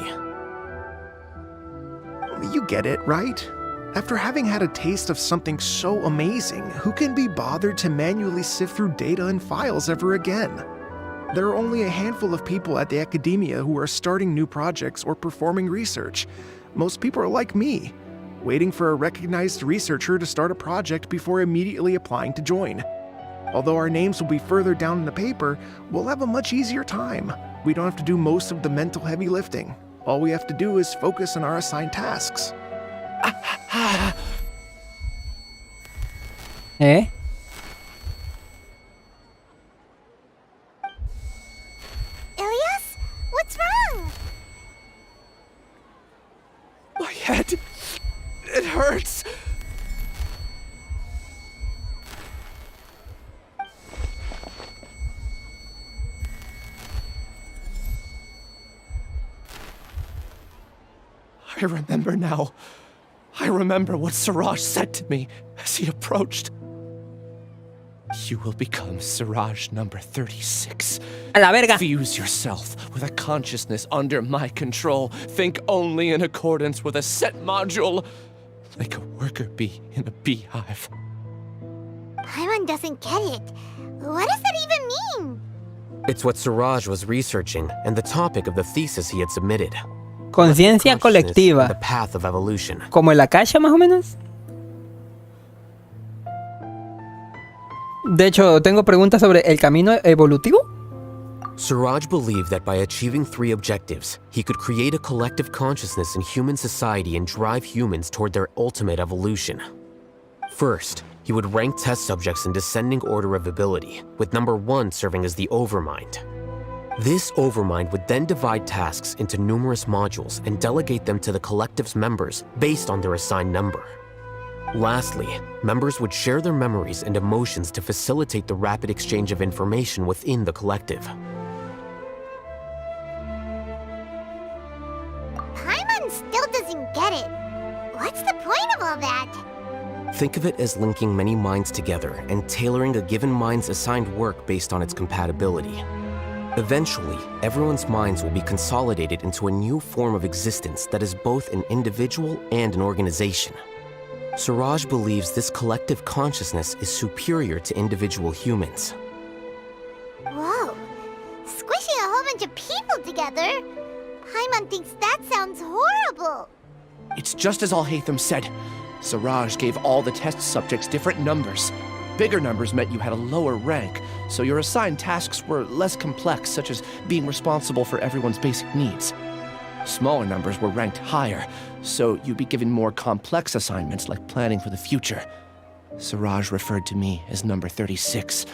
You get it, right? After having had a taste of something so amazing, who can be bothered to manually sift through data and files ever again? There are only a handful of people at the academia who are starting new projects or performing research. Most people are like me, waiting for a recognized researcher to start a project before immediately applying to join. Although our names will be further down in the paper, we'll have a much easier time. We don't have to do most of the mental heavy lifting. All we have to do is focus on our assigned tasks. ¿Eh? Elias, what's wrong? My head, it hurts. I remember now. I remember what Siraj said to me as he approached. You will become Siraj number 36. A la verga. Fuse yourself with a consciousness under my control. Think only in accordance with a set module, like a worker bee in a beehive. Paimon doesn't get it. What does that even mean? It's what Siraj was researching and the topic of the thesis he had submitted. Conciencia colectiva. The path of evolution. Como el Akasha, más o menos. De hecho, tengo preguntas sobre el camino evolutivo. Siraj believed that by achieving 3 objectives, he could create a collective consciousness in human society and drive humans toward their ultimate evolution. First, he would rank test subjects in descending order of ability, with number 1 serving as the overmind. This overmind would then divide tasks into numerous modules and delegate them to the collective's members based on their assigned number. Lastly, members would share their memories and emotions to facilitate the rapid exchange of information within the collective. Paimon still doesn't get it. What's the point of all that? Think of it as linking many minds together and tailoring a given mind's assigned work based on its compatibility. Eventually, everyone's minds will be consolidated into a new form of existence that is both an individual and an organization. Siraj believes this collective consciousness is superior to individual humans. Whoa. Squishing a whole bunch of people together? Paimon thinks that sounds horrible. It's just as Alhacen said. Siraj gave all the test subjects different numbers. Bigger numbers meant you had a lower rank, so your assigned tasks were less complex, such as being responsible for everyone's basic needs. Smaller numbers were ranked higher, so you'd be given more complex assignments like planning for the future. Siraj referred to me as number 36,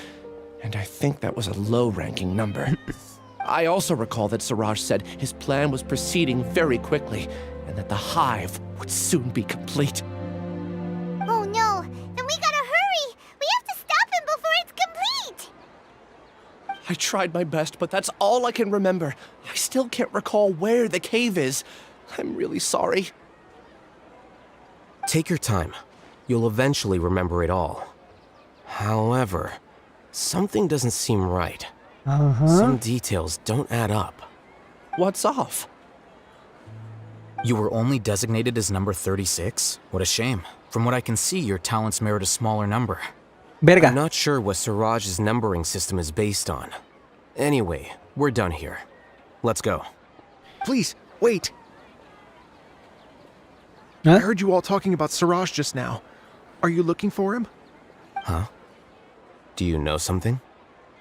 and I think that was a low-ranking number. I also recall that Siraj said his plan was proceeding very quickly, and that the hive would soon be complete. Oh no, then we gotta hurry! We have to stop him before it's complete! I tried my best, but that's all I can remember. I still can't recall where the cave is. I'm really sorry. Take your time. You'll eventually remember it all. However, something doesn't seem right. Some details don't add up. What's off? You were only designated as number 36? What a shame. From what I can see, your talents merit a smaller number. I'm not sure what Siraj's numbering system is based on. Anyway, we're done here. Let's go. Please, wait. I heard you all talking about Siraj just now. Are you looking for him? Huh? Do you know something?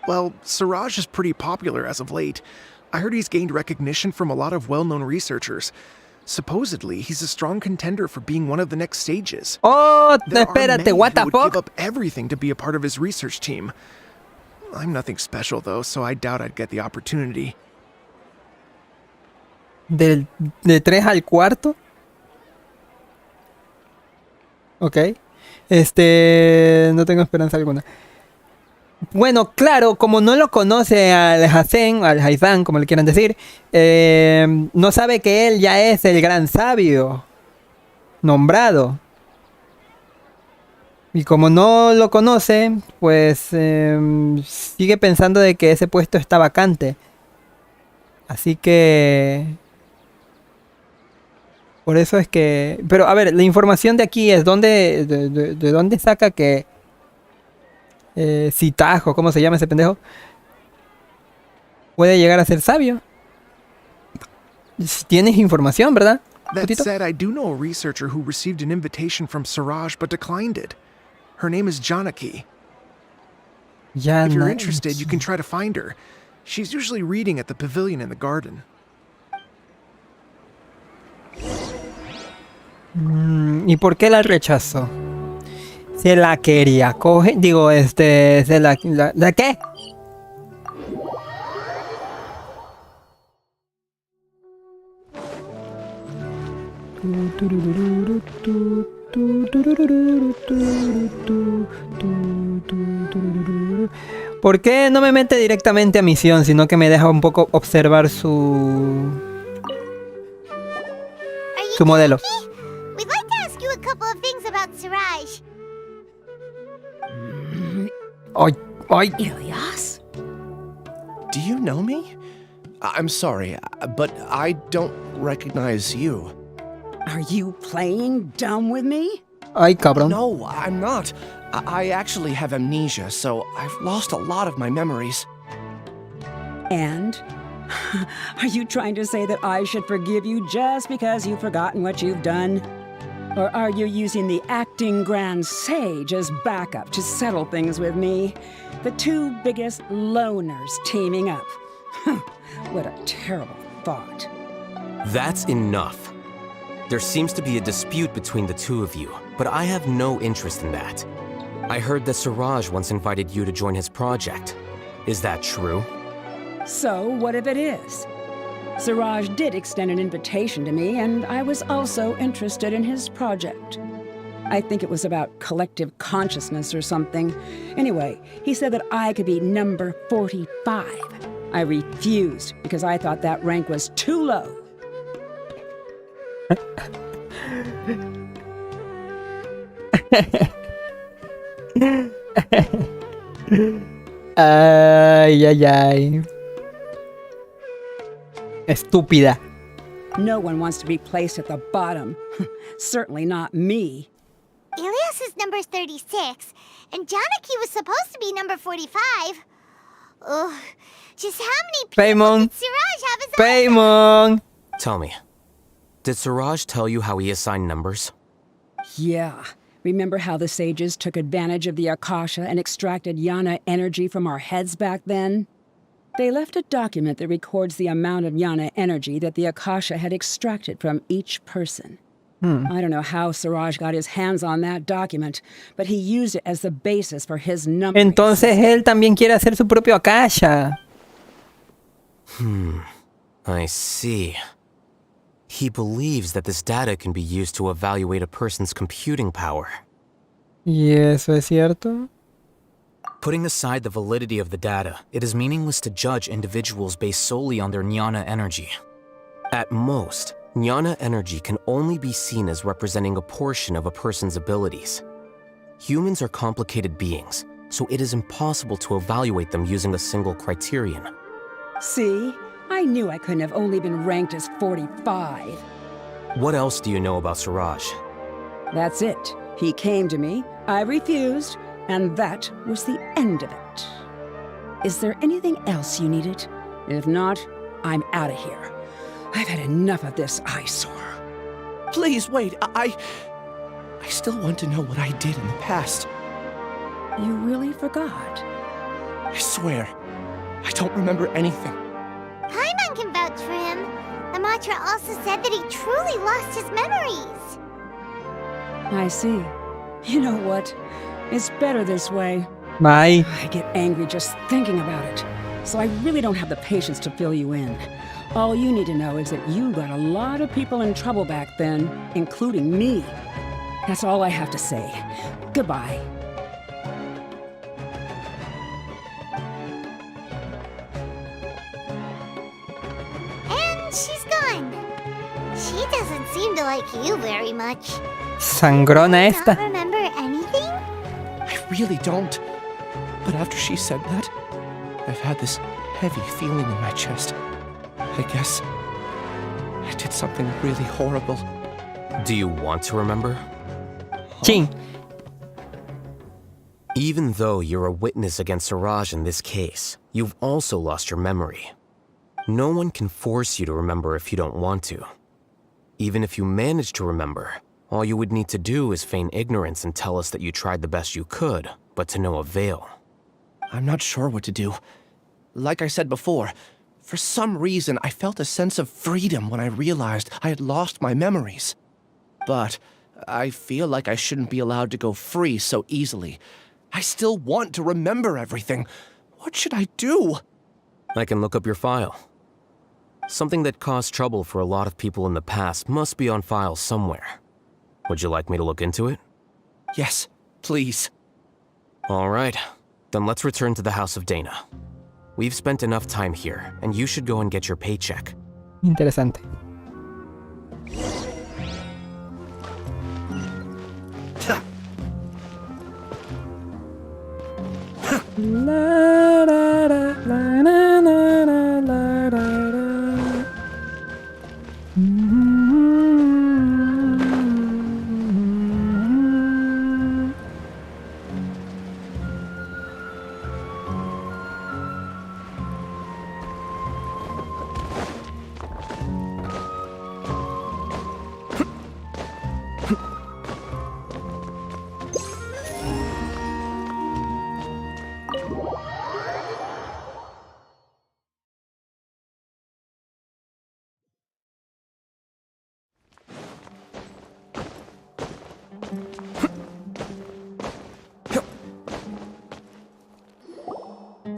Well, Siraj is pretty popular as of late. I heard he's gained recognition from a lot of well-known researchers. Supposedly, he's a strong contender for being one of the next sages. Oh, there espérate, are many what the who would fuck? give up everything to be a part of his research team. I'm nothing special though, so I doubt I'd get the opportunity. De 3 al cuarto. Ok. No tengo esperanza alguna. Bueno, claro, como no lo conoce al Alhacen, como le quieran decir, no sabe que él ya es el gran sabio nombrado. Y como no lo conoce, pues sigue pensando de que ese puesto está vacante. Así que... Por eso es que... Pero a ver, la información de aquí es de dónde saca que... Citajo, ¿cómo se llama ese pendejo? Puede llegar a ser sabio. Tienes información, ¿verdad? That said, I do know a researcher who received an invitation from Siraj but declined it. Her name is Janaki. If you're interested, you can try to find her. She's usually reading at the pavilion in the garden. ¿Y por qué la rechazó? Se la quería coger. Digo, se la ¿qué? ¿Por qué no me mete directamente a misión, sino que me deja un poco observar su modelo? We'd like to ask you a couple of things about Siraj. Ay. Ilyas? Do you know me? I'm sorry, but I don't recognize you. Are you playing dumb with me? Ay, cabrón. No, I'm not. I actually have amnesia, so I've lost a lot of my memories. And? Are you trying to say that I should forgive you just because you've forgotten what you've done? Or are you using the acting grand sage as backup to settle things with me? The two biggest loners teaming up. What a terrible thought. That's enough. There seems to be a dispute between the two of you, but I have no interest in that. I heard that Siraj once invited you to join his project. Is that true? So, what if it is? Siraj did extend an invitation to me, and I was also interested in his project. I think it was about collective consciousness or something. Anyway, he said that I could be number 45. I refused because I thought that rank was too low. Ay. Estúpida. No one wants to be placed at the bottom. Certainly not me. Ilyas is number 36, and Janaki was supposed to be number 45. Ugh, just how many people did Siraj have as Paimon! Tell me, did Siraj tell you how he assigned numbers? Yeah. Remember how the sages took advantage of the Akasha and extracted Yana energy from our heads back then? They left a document that records the amount of Yana energy that the Akasha had extracted from each person. I don't know how Siraj got his hands on that document, but he used it as the basis for his numbering. Entonces él también quiere hacer su propio Akasha. I see. He believes that this data can be used to evaluate a person's computing power. ¿Y eso es cierto? Putting aside the validity of the data, it is meaningless to judge individuals based solely on their jnana energy. At most, jnana energy can only be seen as representing a portion of a person's abilities. Humans are complicated beings, so it is impossible to evaluate them using a single criterion. See? I knew I couldn't have only been ranked as 45. What else do you know about Suraj? That's it. He came to me, I refused, and that was the end of it. Is there anything else you needed? If not, I'm out of here. I've had enough of this eyesore. Please, wait. I still want to know what I did in the past. You really forgot? I swear, I don't remember anything. Paimon can vouch for him. The mantra also said that he truly lost his memories. I see. You know what? It's better this way. Bye. I get angry just thinking about it. So I really don't have the patience to fill you in. All you need to know is that you got a lot of people in trouble back then, including me. That's all I have to say. Goodbye. And she's gone. She doesn't seem to like you very much. Sangrona Don't esta. remember anything? I really don't. But after she said that, I've had this heavy feeling in my chest. I guess I did something really horrible. Do you want to remember? Ching. Even though you're a witness against Suraj in this case, you've also lost your memory. No one can force you to remember if you don't want to. Even if you manage to remember, all you would need to do is feign ignorance and tell us that you tried the best you could, but to no avail. I'm not sure what to do. Like I said before, for some reason I felt a sense of freedom when I realized I had lost my memories. But I feel like I shouldn't be allowed to go free so easily. I still want to remember everything. What should I do? I can look up your file. Something that caused trouble for a lot of people in the past must be on file somewhere. Would you like me to look into it? Yes, please. All right, then let's return to the House of Dana. We've spent enough time here, and you should go and get your paycheck. Interesante.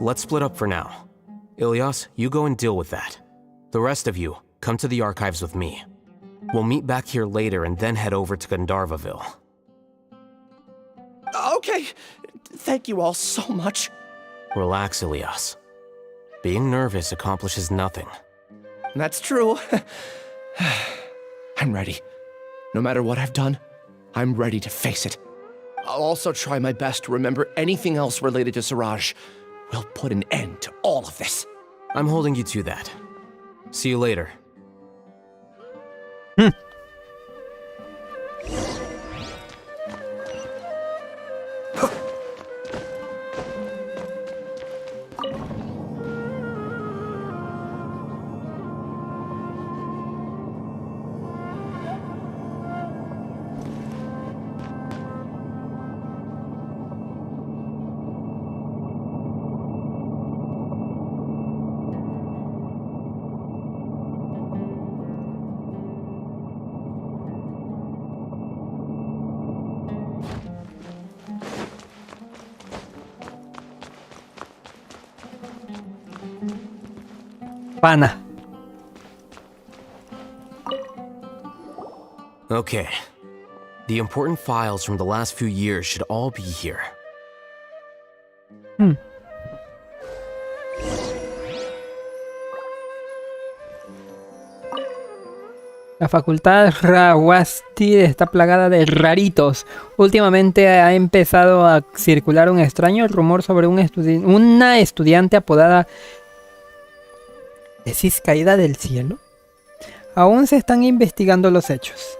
Let's split up for now. Ilyas, you go and deal with that. The rest of you, come to the archives with me. We'll meet back here later and then head over to Gandharvaville. Okay. Thank you all so much. Relax, Ilyas. Being nervous accomplishes nothing. That's true. I'm ready. No matter what I've done, I'm ready to face it. I'll also try my best to remember anything else related to Suraj. We'll put an end to all of this. I'm holding you to that. See you later. Pana. Okay. The important files from the last few years should all be here. La facultad Rawasti está plagada de raritos. Últimamente ha empezado a circular un extraño rumor sobre una estudiante apodada... ¿Decís caída del cielo? Aún se están investigando los hechos.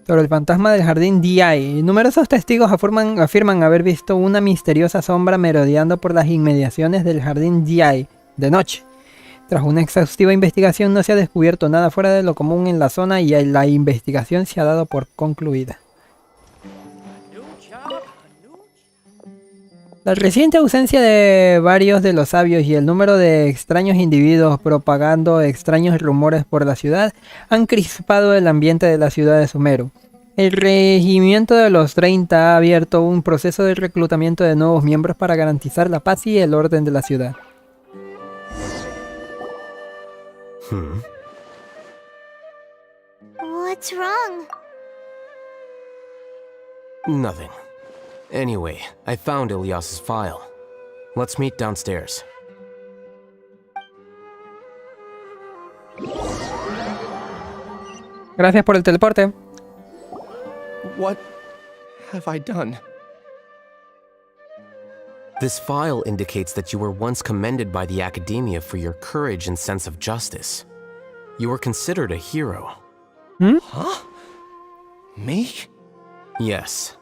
Sobre el fantasma del jardín DI, numerosos testigos afirman haber visto una misteriosa sombra merodeando por las inmediaciones del jardín DI de noche. Tras una exhaustiva investigación no se ha descubierto nada fuera de lo común en la zona y la investigación se ha dado por concluida. La reciente ausencia de varios de los sabios y el número de extraños individuos propagando extraños rumores por la ciudad han crispado el ambiente de la ciudad de Sumeru. El regimiento de los 30 ha abierto un proceso de reclutamiento de nuevos miembros para garantizar la paz y el orden de la ciudad. What's wrong? Nothing. Anyway, I found Ilyas's file. Let's meet downstairs. Gracias por el teleporte. What have I done? This file indicates that you were once commended by the academia for your courage and sense of justice. You were considered a hero. Huh? Me? Yes.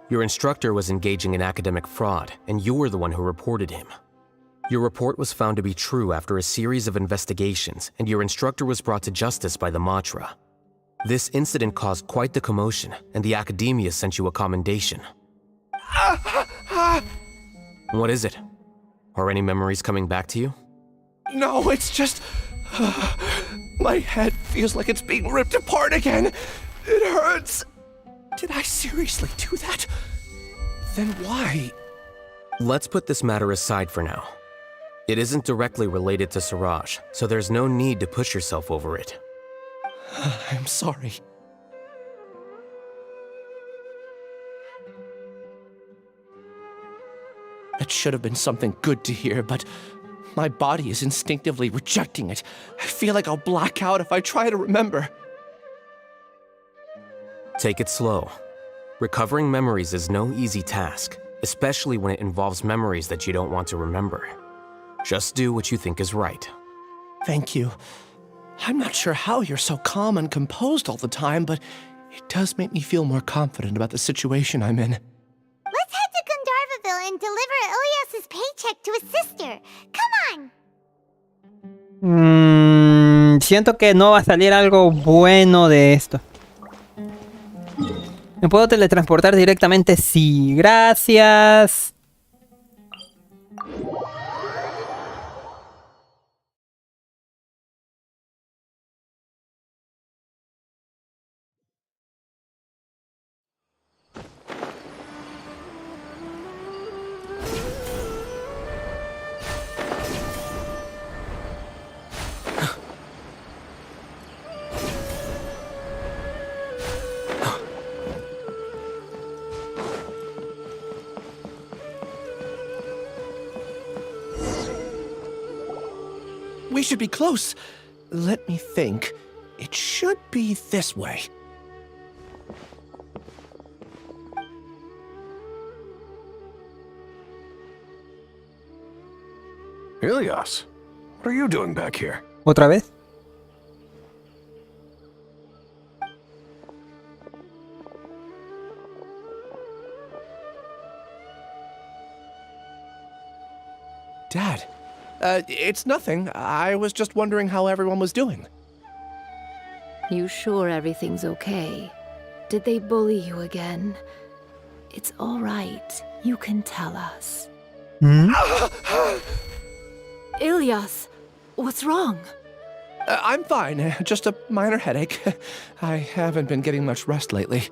Your instructor was engaging in academic fraud, and you were the one who reported him. Your report was found to be true after a series of investigations, and your instructor was brought to justice by the Matra. This incident caused quite the commotion, and the academia sent you a commendation. What is it? Are any memories coming back to you? No, it's just... my head feels like it's being ripped apart again. It hurts. Did I seriously do that? Then why? Let's put this matter aside for now. It isn't directly related to Siraj, so there's no need to push yourself over it. I'm sorry. It should have been something good to hear, but my body is instinctively rejecting it. I feel like I'll black out if I try to remember. Take it slow. Recovering memories is no easy task, especially when it involves memories that you don't want to remember. Just do what you think is right. Thank you. I'm not sure how you're so calm and composed all the time, but it does make me feel more confident about the situation I'm in. Let's head to Gandharvaville and deliver Ilyas's paycheck to his sister. Come on! Siento que no va a salir algo bueno de esto. ¿Me puedo teletransportar directamente? Sí, gracias. We should be close. Let me think. It should be this way. Ilyas, what are you doing back here? ¿Otra vez? Dad, it's nothing. I was just wondering how everyone was doing. You sure everything's okay? Did they bully you again? It's all right. You can tell us. Ilyas, what's wrong? I'm fine. Just a minor headache. I haven't been getting much rest lately.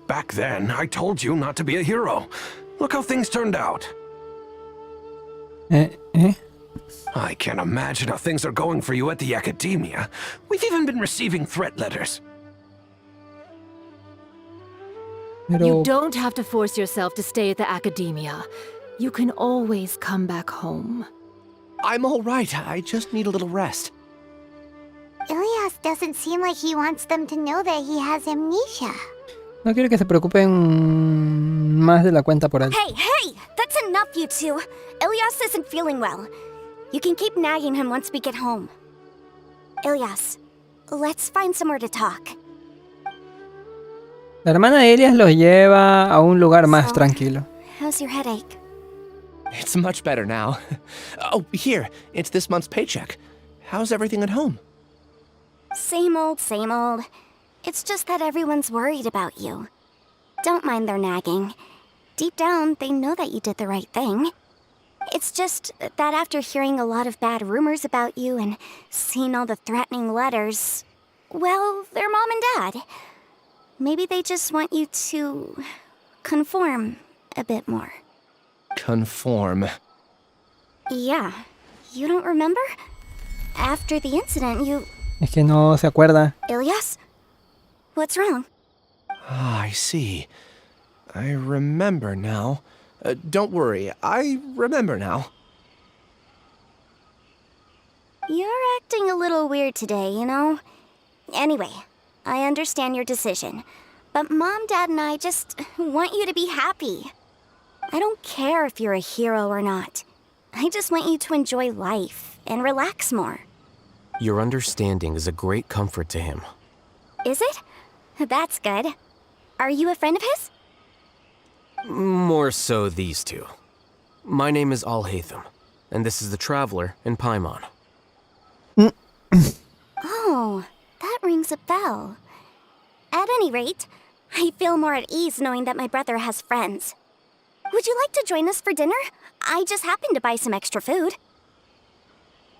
Back then, I told you not to be a hero. Look how things turned out. I can't imagine how things are going for you at the academia. We've even been receiving threat letters. You don't have to force yourself to stay at the academia. You can always come back home. I'm all right. I just need a little rest. Ilias doesn't seem like he wants them to know that he has amnesia. No quiero que se preocupen más de la cuenta por él. Hey! That's enough, you two. Ilias isn't feeling well. You can keep nagging him once we get home. Ilias, let's find somewhere to talk. La hermana de Ilias los lleva a un lugar más tranquilo. How's your headache? It's much better now. Oh, here. It's this month's paycheck. How's everything at home? Same old, same old. It's just that everyone's worried about you. Don't mind their nagging. Deep down, they know that you did the right thing. It's just that after hearing a lot of bad rumors about you and seeing all the threatening letters, well, they're mom and dad. Maybe they just want you to conform a bit more. Conform. Yeah. You don't remember? After the incident, you... Es que no se acuerda. Ilias? What's wrong? Ah, I see. I remember now. Don't worry, I remember now. You're acting a little weird today, you know? Anyway, I understand your decision. But Mom, Dad, and I just want you to be happy. I don't care if you're a hero or not. I just want you to enjoy life and relax more. Your understanding is a great comfort to him. Is it? That's good. Are you a friend of his? More so these two. My name is Alhacen, and this is the Traveler in Paimon. Oh, that rings a bell. At any rate, I feel more at ease knowing that my brother has friends. Would you like to join us for dinner? I just happened to buy some extra food.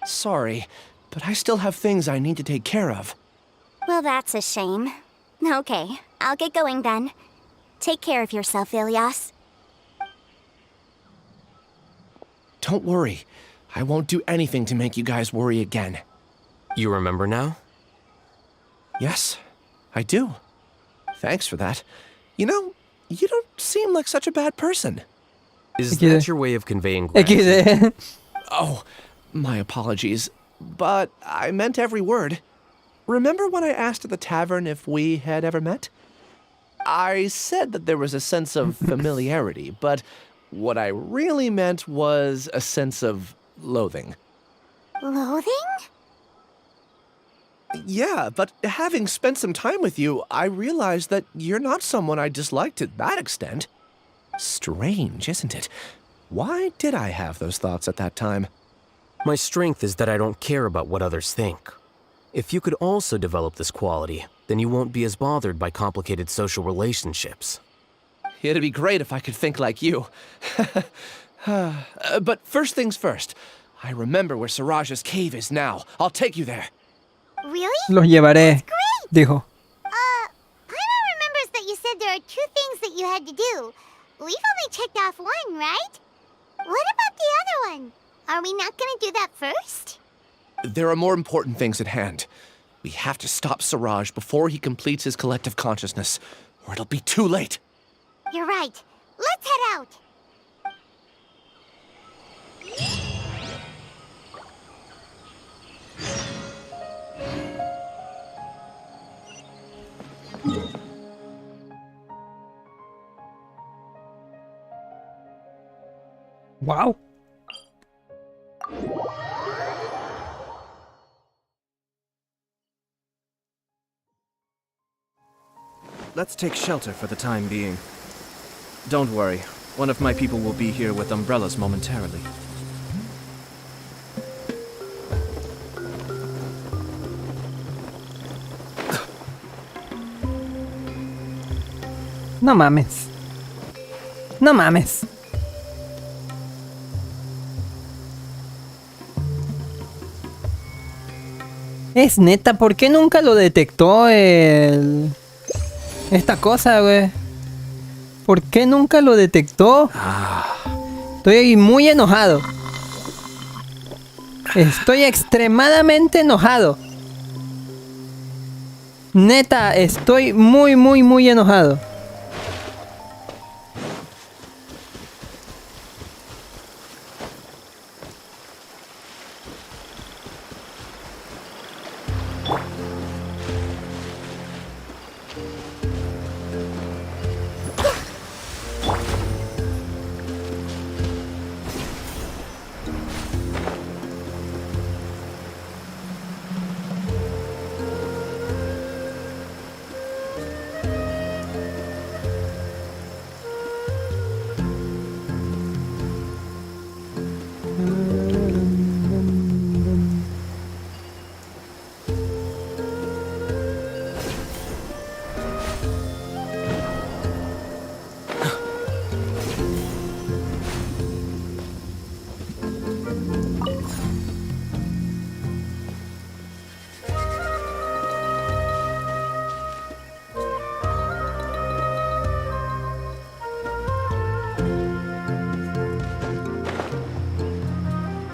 Sorry, but I still have things I need to take care of. Well, that's a shame. Okay, I'll get going then. Take care of yourself, Ilias. Don't worry. I won't do anything to make you guys worry again. You remember now? Yes, I do. Thanks for that. You know, you don't seem like such a bad person. Is that your way of conveying gratitude? Oh, my apologies. But I meant every word. Remember when I asked at the tavern if we had ever met? I said that there was a sense of familiarity, but what I really meant was a sense of loathing. Loathing? Yeah, but having spent some time with you, I realized that you're not someone I dislike to that extent. Strange, isn't it? Why did I have those thoughts at that time? My strength is that I don't care about what others think. If you could also develop this quality, then you won't be as bothered by complicated social relationships. It'd be great if I could think like you. But first things first. I remember where Siraj's cave is now. I'll take you there. Really? Los llevaré, dijo. Paimon remembers that you said there are 2 things that you had to do. We've only checked off 1, right? What about the other one? Are we not gonna do that first? There are more important things at hand. We have to stop Siraj before he completes his collective consciousness, or it'll be too late. You're right. Let's head out. Wow. Let's take shelter for the time being. Don't worry, one of my people will be here with umbrellas momentarily. No mames. No mames. Es neta, ¿por qué nunca lo detectó esta cosa, güey? ¿Por qué nunca lo detectó? Estoy muy enojado. Estoy extremadamente enojado. Neta, estoy muy enojado.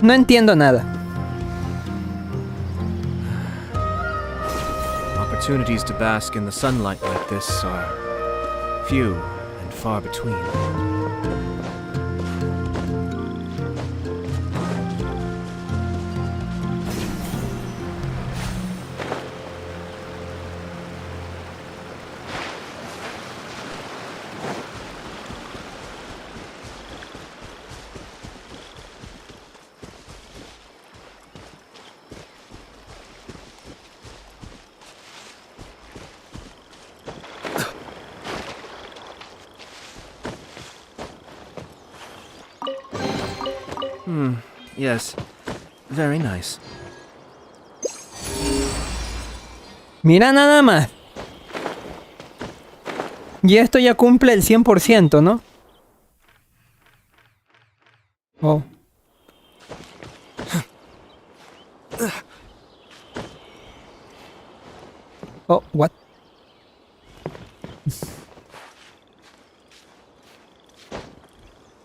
No entiendo nada. Opportunities to bask in the sunlight like this are few and far between. Yes. Very nice. Mira nada más. Y esto ya cumple el 100%, ¿no? Oh. Oh, what?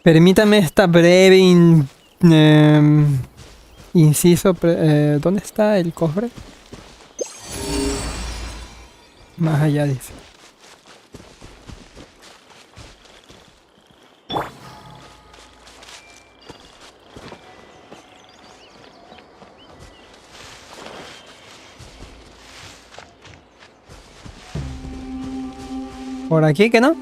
Permítame esta breve inciso. ¿Dónde está el cofre? Más allá, dice. ¿Por aquí que no?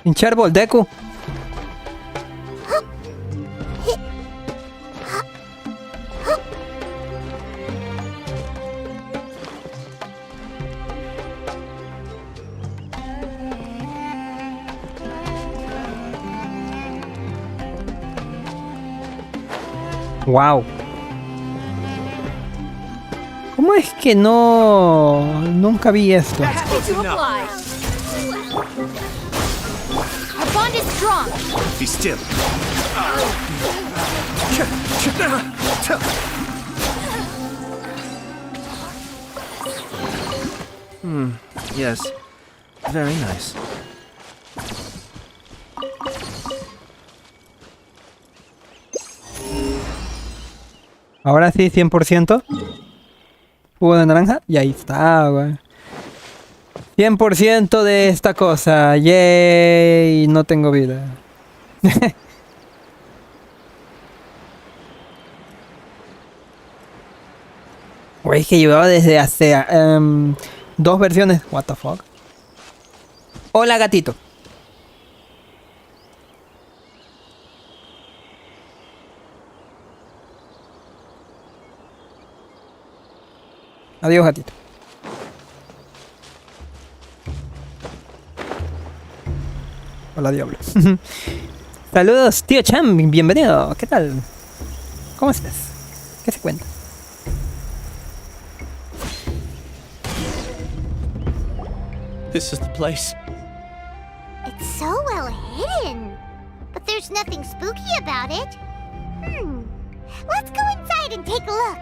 Pinchar Deku. Wow. ¿Cómo es que nunca vi esto? Bond is strong. Be still. Yes. Very nice. Ahora sí, 100%. Jugo de naranja. Y ahí está, güey. 100% de esta cosa. Yay. No tengo vida. Güey, que llevaba desde hace 2 versiones. What the fuck. Hola, gatito. Adiós, gatito. Hola, diablo. Saludos, tío Cham, bienvenido. ¿Qué tal? ¿Cómo estás? ¿Qué se cuenta? This is the place. It's so well hidden. But there's nothing spooky about it. Let's go inside and take a look.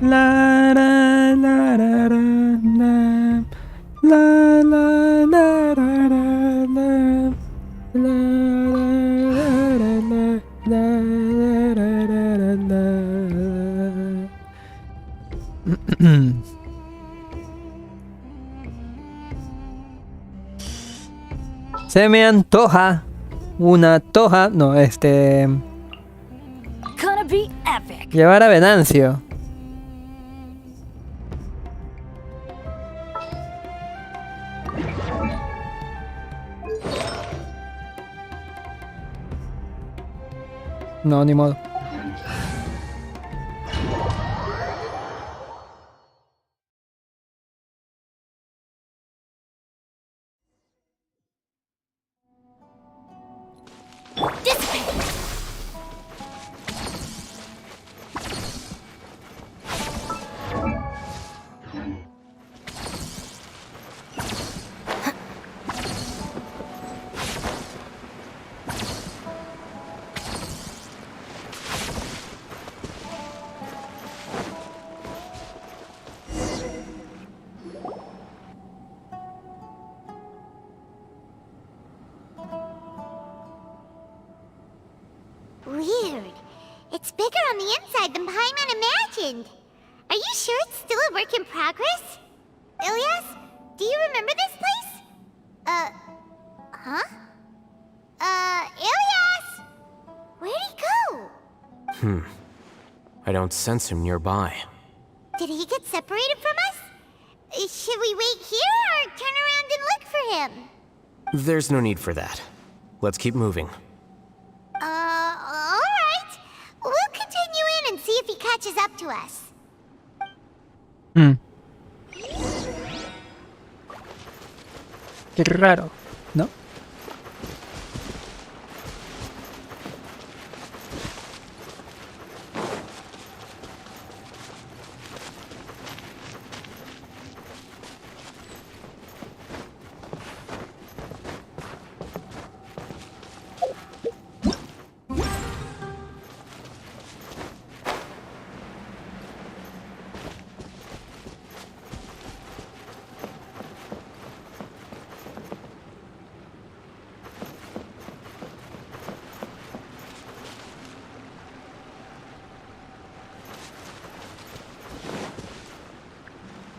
La la la la la la la la la Se me antoja una toja, no, Gonna be epic. llevar a Venancio. No, ni modo. on the inside than Paimon imagined. Are you sure it's still a work in progress? Ilyas, do you remember this place? Huh? Ilyas! Where'd he go? I don't sense him nearby. Did he get separated from us? Should we wait here or turn around and look for him? There's no need for that. Let's keep moving. Alright. We'll continue in and see if he catches up to us. Qué raro, ¿no?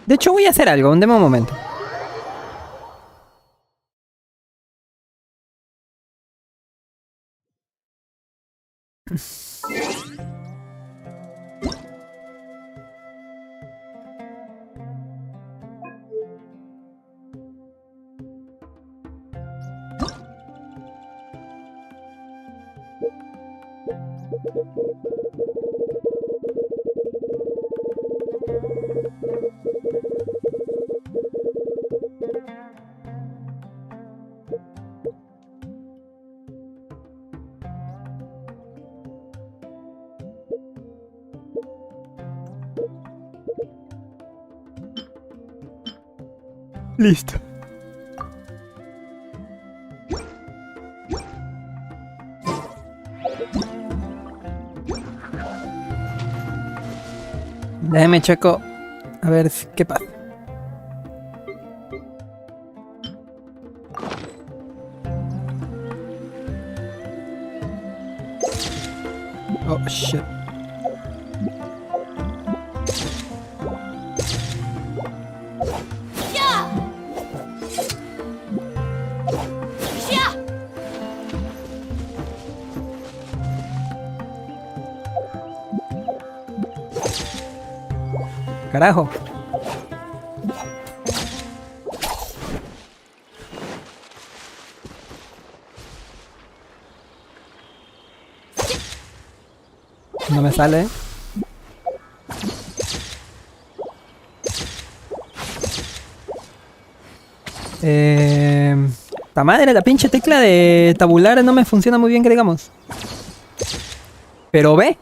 De hecho, voy a hacer algo, deme un momento. Listo. Déjeme checo a ver qué pasa. Oh shit. Carajo. No me sale. La madre, la pinche tecla de tabular no me funciona muy bien, que digamos. Pero ve.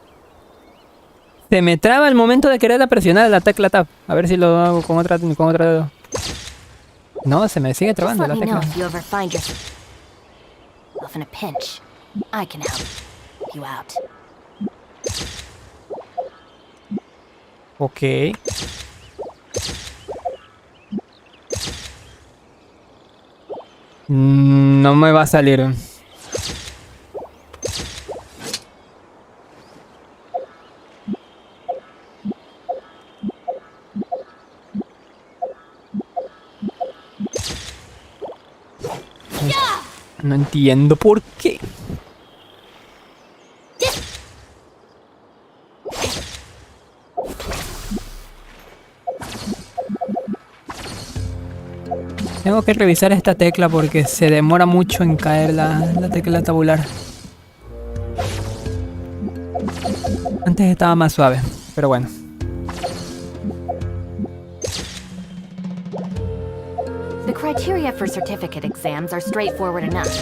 Se me traba el momento de querer presionar la tecla tab. A ver si lo hago con otra dedo. No, se me sigue trabando la tecla. Ok. No me va a salir. No entiendo por qué. Tengo que revisar esta tecla porque se demora mucho en caer la tecla tabular. Antes estaba más suave, pero bueno. The criteria for certificate exams are straightforward enough.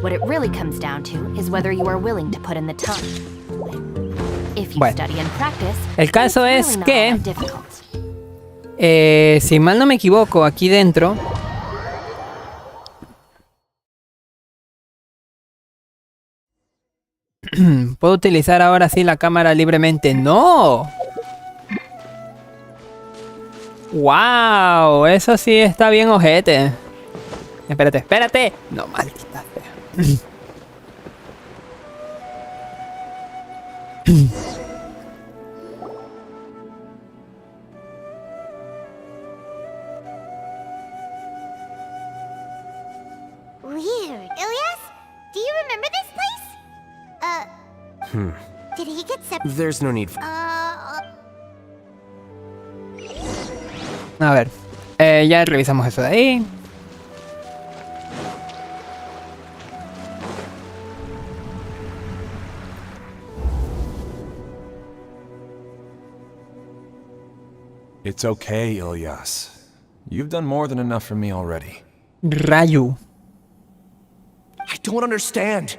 What it really comes down to is whether you are willing to put in the time. If you study and practice, el caso es que si mal no me equivoco, aquí dentro puedo utilizar ahora sí la cámara libremente. ¡No! ¡Wow! Eso sí está bien ojete. Espérate. No, maldita sea. Weird. Ilias, do you remember this place? Did he get separated? There's no need for... A ver, ya revisamos eso de ahí. It's okay, Ilias. You've done more than enough for me already. Rayo. I don't understand.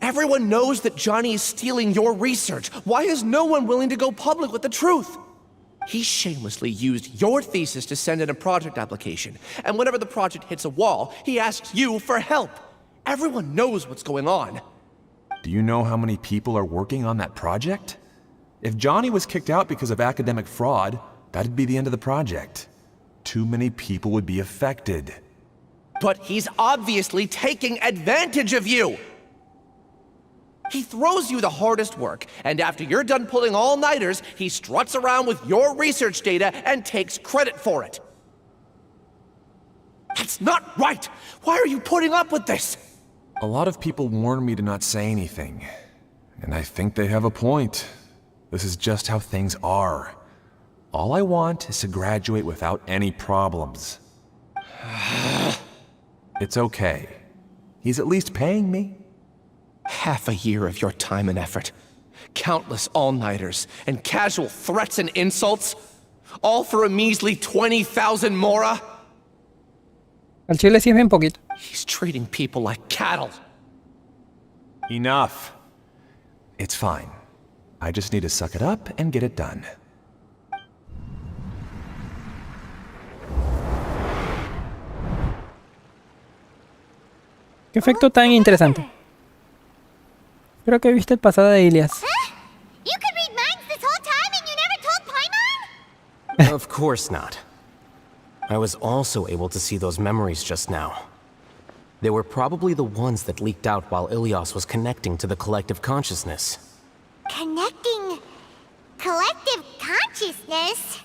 Everyone knows that Johnny is stealing your research. Why is no one willing to go public with the truth? He shamelessly used your thesis to send in a project application, and whenever the project hits a wall, he asks you for help. Everyone knows what's going on. Do you know how many people are working on that project? If Johnny was kicked out because of academic fraud, that'd be the end of the project. Too many people would be affected. But he's obviously taking advantage of you! He throws you the hardest work, and after you're done pulling all-nighters, he struts around with your research data and takes credit for it. That's not right! Why are you putting up with this? A lot of people warn me to not say anything, and I think they have a point. This is just how things are. All I want is to graduate without any problems. It's okay. He's at least paying me. Half a year of your time and effort. Countless all-nighters and casual threats and insults. All for a measly 20,000 mora? Al chile sí es bien poquito. He's treating people like cattle. Enough. It's fine. I just need to suck it up and get it done. Qué efecto tan interesante. Creo que viste el pasado de Ilias. You could read minds this whole time and you never told Paimon? Of course not. I was also able to see those memories just now. They were probably the ones that leaked out while Ilias was connecting to the collective consciousness. Connecting... collective consciousness?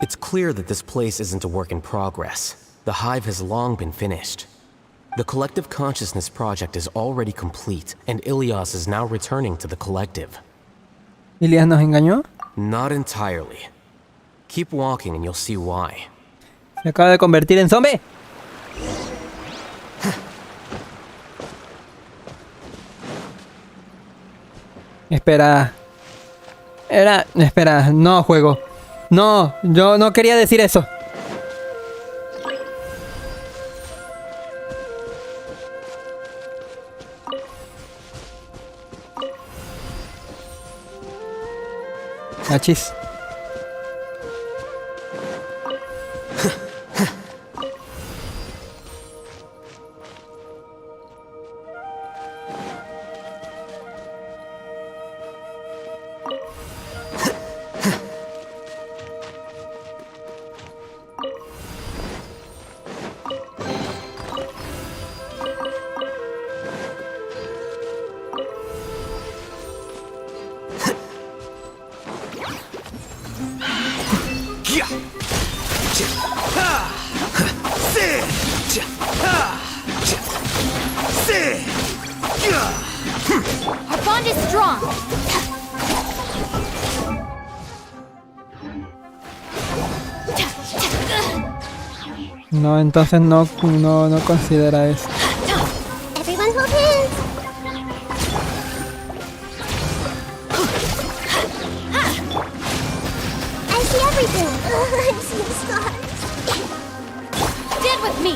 It's clear that this place isn't a work in progress. The hive has long been finished. The collective consciousness project is already complete, and Ilias is now returning to the collective. ¿Ilias nos engañó? Not entirely. Keep walking and you'll see why. Se acaba de convertir en zombie. Espera. Espera, no juego. No, yo no quería decir eso. Achis. Our bond is strong. No, entonces no considera eso. Everyone hold hands. I see everything. I see the scars. Stand with me.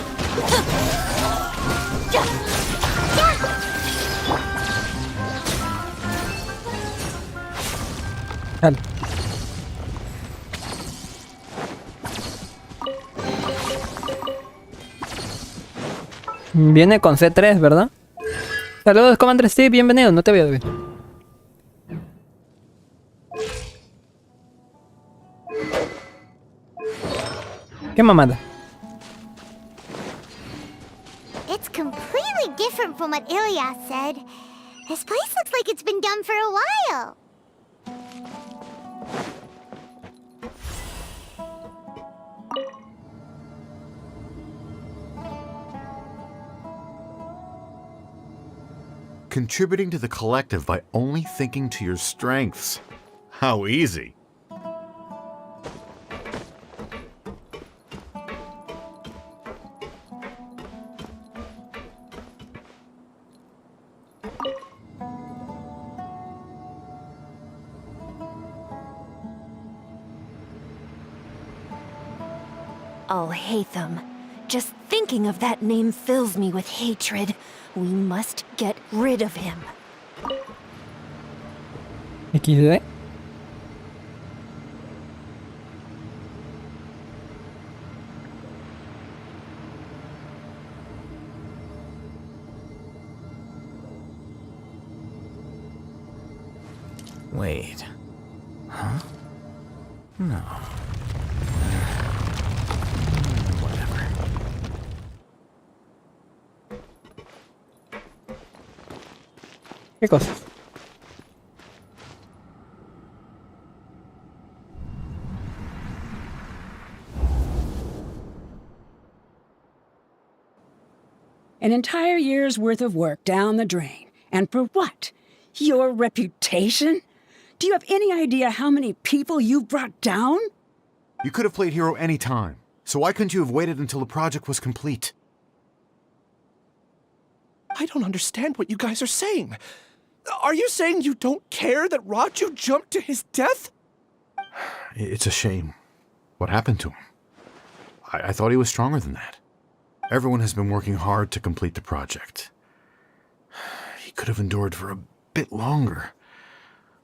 Dale. Viene con C3, ¿verdad? Saludos, Commander Steve, bienvenido, no te veo bien. ¿Qué mamada? It's completely different from what Ilias said. This place looks like it's been done for a while. contributing to the collective by only thinking to your strengths. How easy. Alhacen. Just thinking of that name fills me with hatred. We must get rid of him. XD. Wait. Huh? No. Whatever. ¿Qué cosas? An entire year's worth of work down the drain. And for what? Your reputation? Do you have any idea how many people you've brought down? You could have played hero any time, so why couldn't you have waited until the project was complete? I don't understand what you guys are saying. Are you saying you don't care that Raju jumped to his death? It's a shame. What happened to him? I thought he was stronger than that. Everyone has been working hard to complete the project. He could have endured for a bit longer.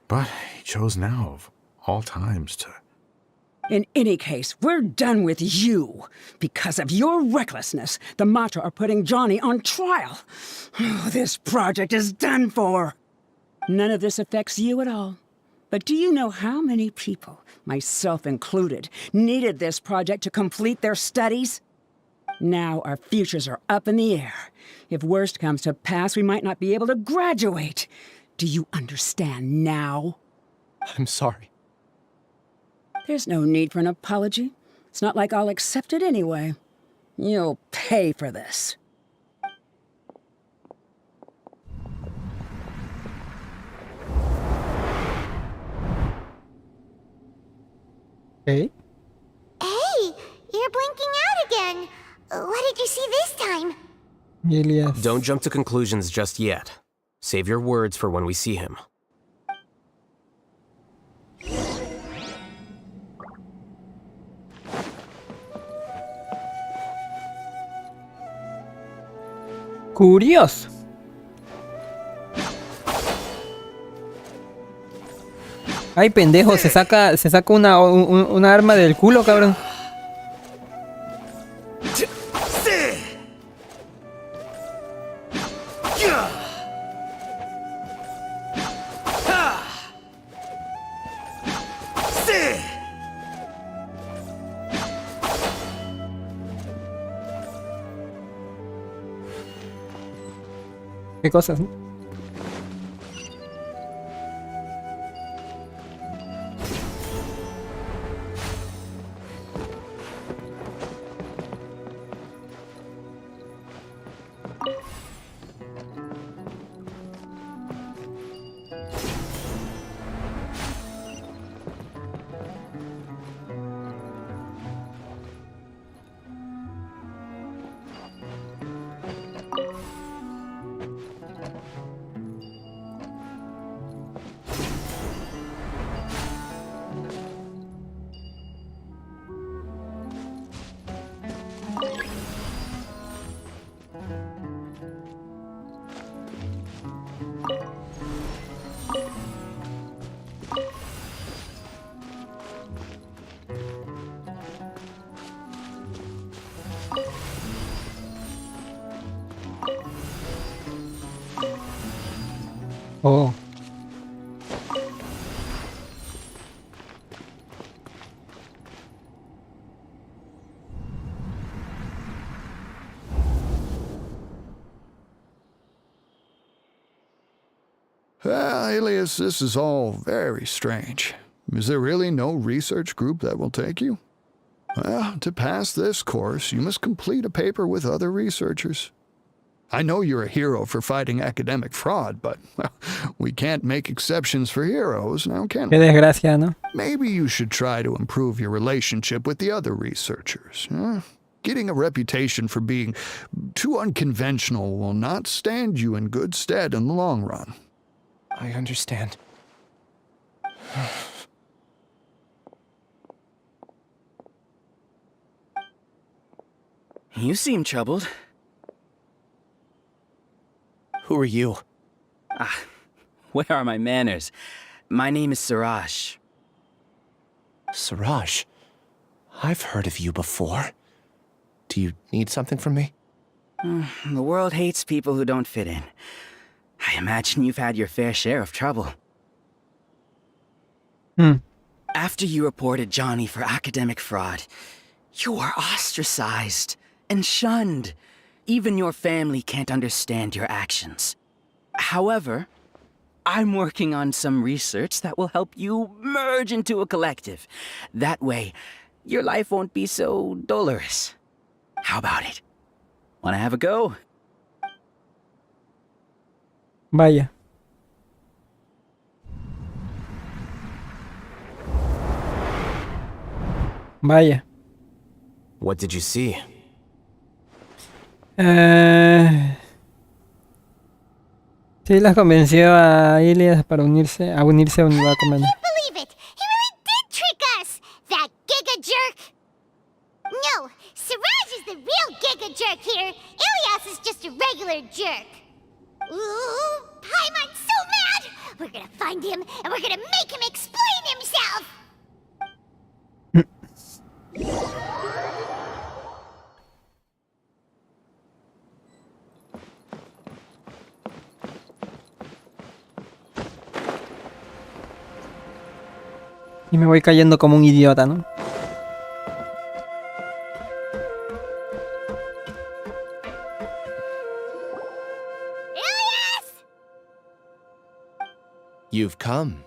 But he chose now, of all times, to... In any case, we're done with you. Because of your recklessness, the Matra are putting Johnny on trial. This project is done for. None of this affects you at all. But do you know how many people, myself included, needed this project to complete their studies? Now our futures are up in the air. If worst comes to pass, we might not be able to graduate. Do you understand now? I'm sorry. There's no need for an apology. It's not like I'll accept it anyway. You'll pay for this. Hey? Hey, you're blinking out again. What did you see this time? Elias. Don't jump to conclusions just yet. Save your words for when we see him. Curioso. Ay, pendejo, se saca una arma del culo, cabrón. ¿Qué cosas? Oh. Alias, this is all very strange. Is there really no research group that will take you? Well, to pass this course, you must complete a paper with other researchers. I know you're a hero for fighting academic fraud, but well, we can't make exceptions for heroes, now can Qué we? desgracia, ¿no? Maybe you should try to improve your relationship with the other researchers. Getting a reputation for being too unconventional will not stand you in good stead in the long run. I understand. You seem troubled. Who are you? Where are my manners? My name is Suraj. Suraj? I've heard of you before. Do you need something from me? The world hates people who don't fit in. I imagine you've had your fair share of trouble. After you reported Johnny for academic fraud, you were ostracized and shunned. Even your family can't understand your actions. However, I'm working on some research that will help you merge into a collective. That way, your life won't be so dolorous. How about it? Wanna have a go? Vaya. Vaya. What did you see? Sí, las convenció a Ilias para unirse a un lugar común. Believe it! He really did trick us! That giga jerk! No, Suraj is the real giga jerk here. Ilias is just a regular jerk. Ooh, Paimon's so mad! We're gonna find him and we're gonna make him explain himself! Y me voy cayendo como un idiota, ¿no? You've come.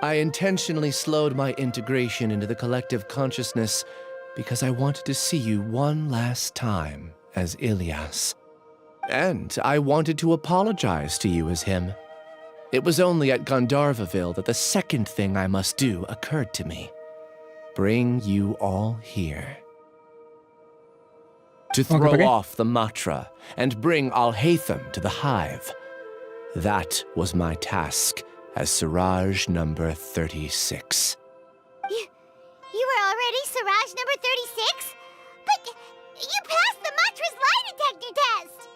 I intentionally slowed my integration into the collective consciousness because I wanted to see you one last time as Ilias. And I wanted to apologize to you as him. It was only at Gandharvaville that the second thing I must do occurred to me. Bring you all here. To throw off the Matra and bring Alhacen to the hive. That was my task as Suraj number 36. You were already Suraj number 36? But you passed the Matra's lie detector test!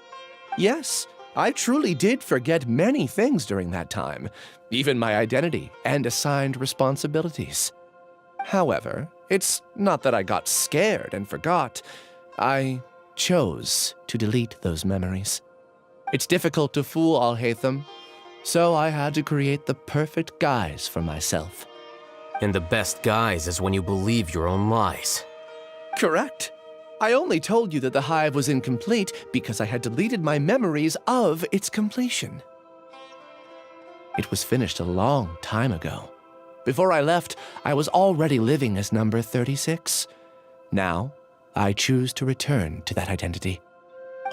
Yes, I truly did forget many things during that time, even my identity and assigned responsibilities. However, it's not that I got scared and forgot. I chose to delete those memories. It's difficult to fool Alhacen, so I had to create the perfect guise for myself. And the best guise is when you believe your own lies. Correct. I only told you that the hive was incomplete because I had deleted my memories of its completion. It was finished a long time ago. Before I left, I was already living as number 36. Now, I choose to return to that identity.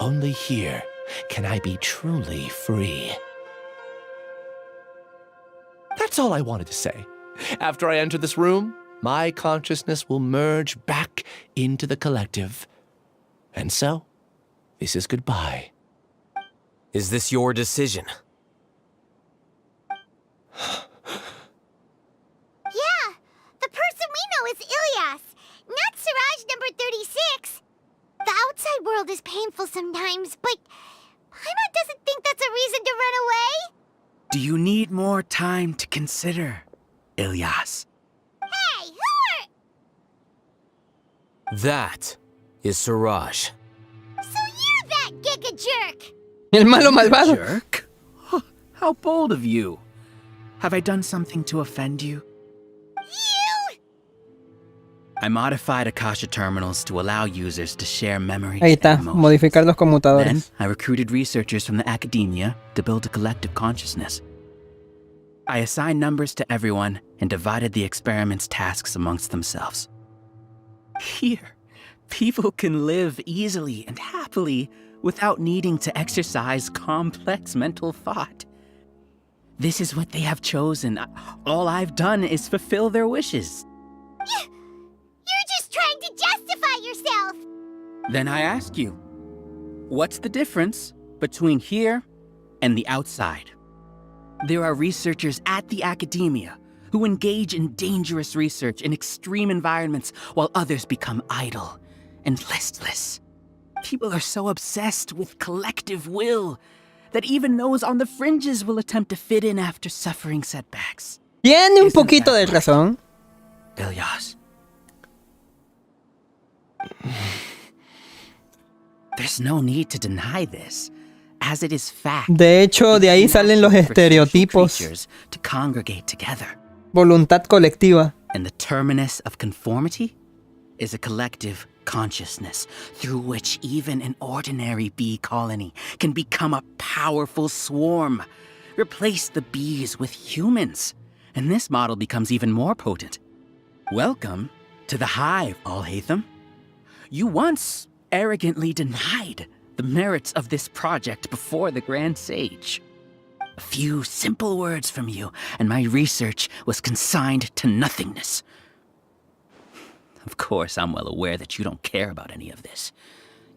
Only here can I be truly free. That's all I wanted to say. After I enter this room, my consciousness will merge back into the collective. And so, this is goodbye. Is this your decision? Yeah, the person we know is Ilias, not Suraj number 36. The outside world is painful sometimes, but Paimon doesn't think that's a reason to run away. Do you need more time to consider, Ilias? Hey, who are... That is Suraj. So you're that giga jerk! El malo malvado. Jerk? Oh, how bold of you. Have I done something to offend you? You! I modified Akasha terminals to allow users to share memories. Ahí está, modificar los conmutadores. Then, I recruited researchers from the academia to build a collective consciousness. I assigned numbers to everyone and divided the experiment's tasks amongst themselves. Here, People can live easily and happily without needing to exercise complex mental thought. This is what they have chosen. All I've done is fulfill their wishes. You're just trying to justify yourself! Then I ask you, what's the difference between here and the outside? There are researchers at the academia who engage in dangerous research in extreme environments while others become idle and listless. People are so obsessed with collective will that even those on the fringes will attempt to fit in after suffering setbacks. Tiene un poquito de razón. Ilyas. There's no need to deny this, as it is fact. De hecho, de ahí salen los estereotipos. To congregate together. Voluntad colectiva. And the terminus of conformity is a collective consciousness through which even an ordinary bee colony can become a powerful swarm. Replace the bees with humans, and this model becomes even more potent. Welcome to the hive, Alhacen. You once arrogantly denied the merits of this project before the Grand Sage. A few simple words from you, and my research was consigned to nothingness. Of course, I'm well aware that you don't care about any of this.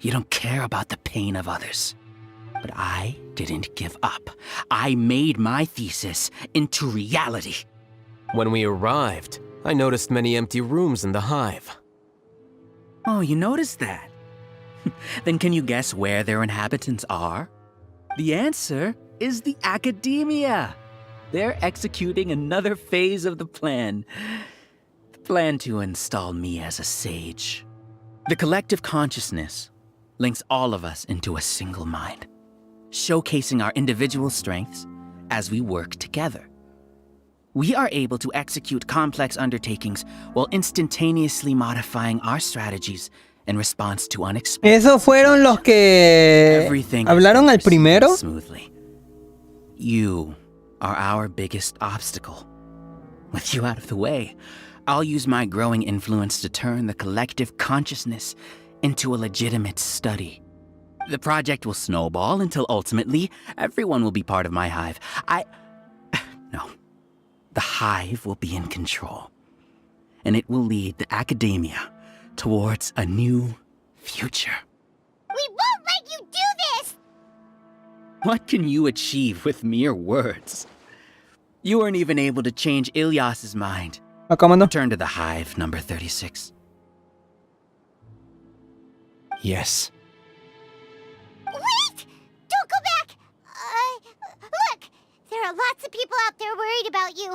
You don't care about the pain of others. But I didn't give up. I made my thesis into reality. When we arrived, I noticed many empty rooms in the hive. Oh, you noticed that? Then can you guess where their inhabitants are? The answer is the academia. They're executing another phase of the plan. The plan to install me as a sage. The collective consciousness links all of us into a single mind, showcasing our individual strengths as we work together. We are able to execute complex undertakings while instantaneously modifying our strategies in response to unexpected. Esos fueron los que hablaron al primero. Smoothly. You are our biggest obstacle. With you out of the way, I'll use my growing influence to turn the collective consciousness into a legitimate study. The project will snowball until ultimately everyone will be part of my hive. No. The hive will be in control. And it will lead the academia towards a new future. We won't let you do this! What can you achieve with mere words? You weren't even able to change Ilyas's mind. Return to the hive, number 36. Yes. Wait! Don't go back! Look! There are lots of people out there worried about you.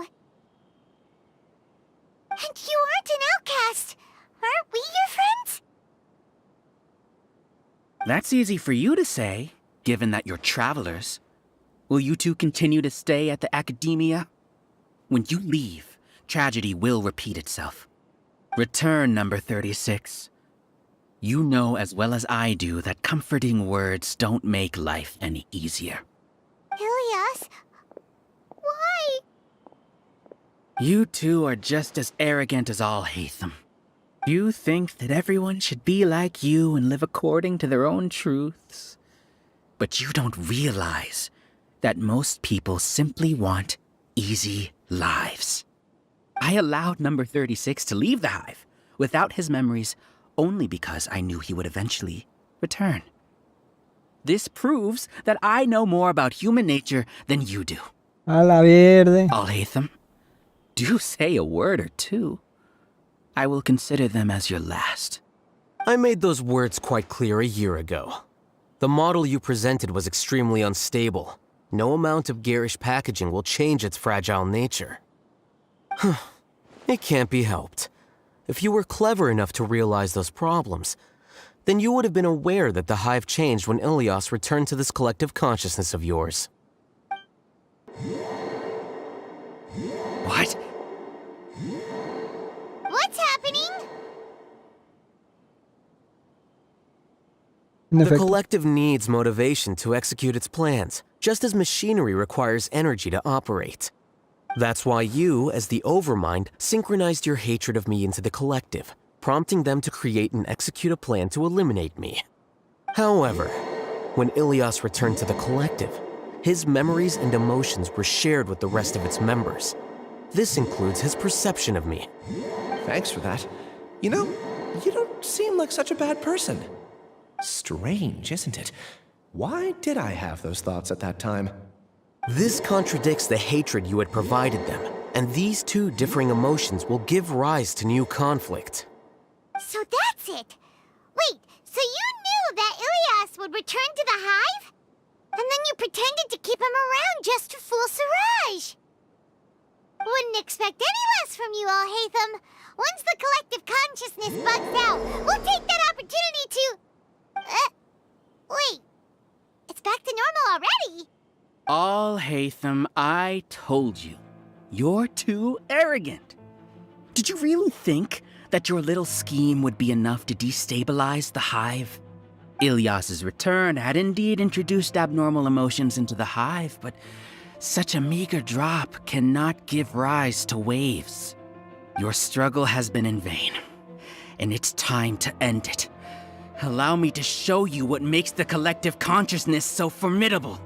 And you aren't an outcast. Aren't we your friends? That's easy for you to say, given that you're travelers. Will you two continue to stay at the academia? When you leave, tragedy will repeat itself. Return, number 36. You know as well as I do that comforting words don't make life any easier. Ilyas? Why? You two are just as arrogant as Alhacen. You think that everyone should be like you and live according to their own truths. But you don't realize that most people simply want easy lives. I allowed number 36 to leave the hive without his memories only because I knew he would eventually return. This proves that I know more about human nature than you do. A la verde. Alhacen, do say a word or two. I will consider them as your last. I made those words quite clear a year ago. The model you presented was extremely unstable. No amount of garish packaging will change its fragile nature. It can't be helped. If you were clever enough to realize those problems, then you would have been aware that the hive changed when Ilyas returned to this collective consciousness of yours. What? What's happening? The collective needs motivation to execute its plans, just as machinery requires energy to operate. That's why you, as the Overmind, synchronized your hatred of me into the collective, prompting them to create and execute a plan to eliminate me. However, when Ilias returned to the collective, his memories and emotions were shared with the rest of its members. This includes his perception of me. Thanks for that. You know, you don't seem like such a bad person. Strange, isn't it? Why did I have those thoughts at that time? This contradicts the hatred you had provided them, and these two differing emotions will give rise to new conflict. So that's it. Wait, so you knew that Ilias would return to the hive? And then you pretended to keep him around just to fool Siraj. Wouldn't expect any less from you, Alhacen. Once the collective consciousness bugs out, we'll take that opportunity to... wait. It's back to normal already. Alhacen, I told you. You're too arrogant. Did you really think that your little scheme would be enough to destabilize the hive? Ilias's return had indeed introduced abnormal emotions into the hive, but such a meager drop cannot give rise to waves. Your struggle has been in vain, and it's time to end it. Allow me to show you what makes the collective consciousness so formidable.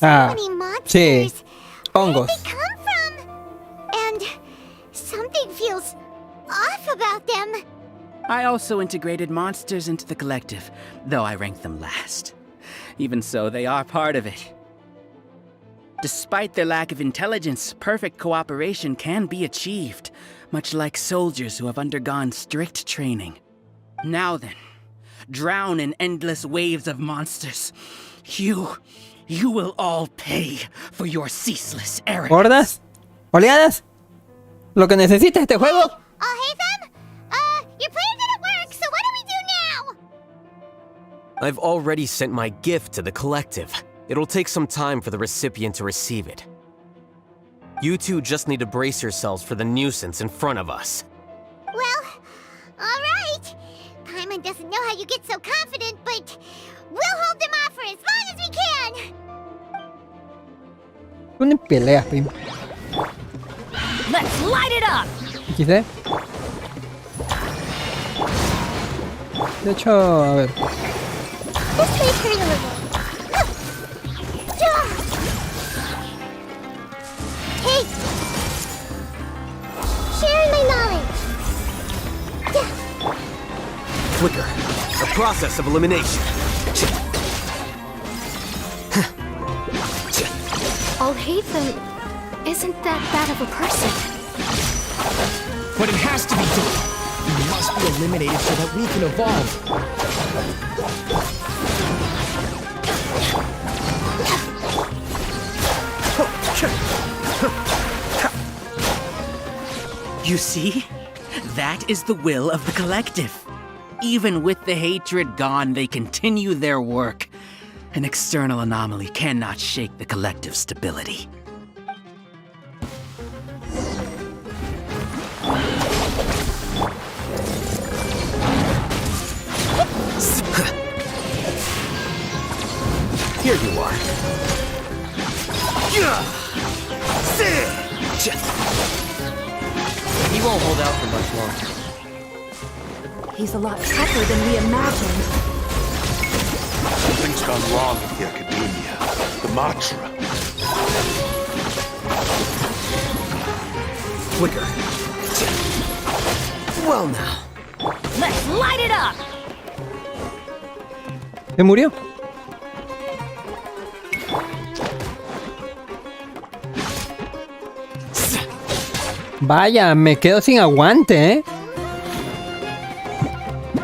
Many monsters. Sí. Hongos. Where did they come from? And something feels off about them. I also integrated monsters into the collective, though I ranked them last. Even so, they are part of it. Despite their lack of intelligence, perfect cooperation can be achieved, much like soldiers who have undergone strict training. Now then, drown in endless waves of monsters. You will all pay for your ceaseless arrogance. ¿Hordas? ¿Oleadas? ¿Lo que necesita este juego? Alhacen? Your plan didn't work, so what do we do now? I've already sent my gift to the collective. It'll take some time for the recipient to receive it. You two just need to brace yourselves for the nuisance in front of us. Well, alright. Paimon doesn't know how you get so confident, but we'll hold them off for as long as we can. Tú ni peleas, primo. Let's light it up! XD. De hecho, a ver. This may hurt a little. Hey! Sharing my knowledge. Flicker. The process of elimination. Alhacen isn't that bad of a person. But it has to be done. He must be eliminated so that we can evolve. You see? That is the will of the collective. Even with the hatred gone, they continue their work. An external anomaly cannot shake the collective's stability. Here you are. He won't hold out for much longer. He's a lot tougher than we imagined. Something's gone wrong in the academia. The mantra. Flicker. Well now. Let's light it up! ¿Se murió? Vaya, me quedo sin aguante, ¿eh?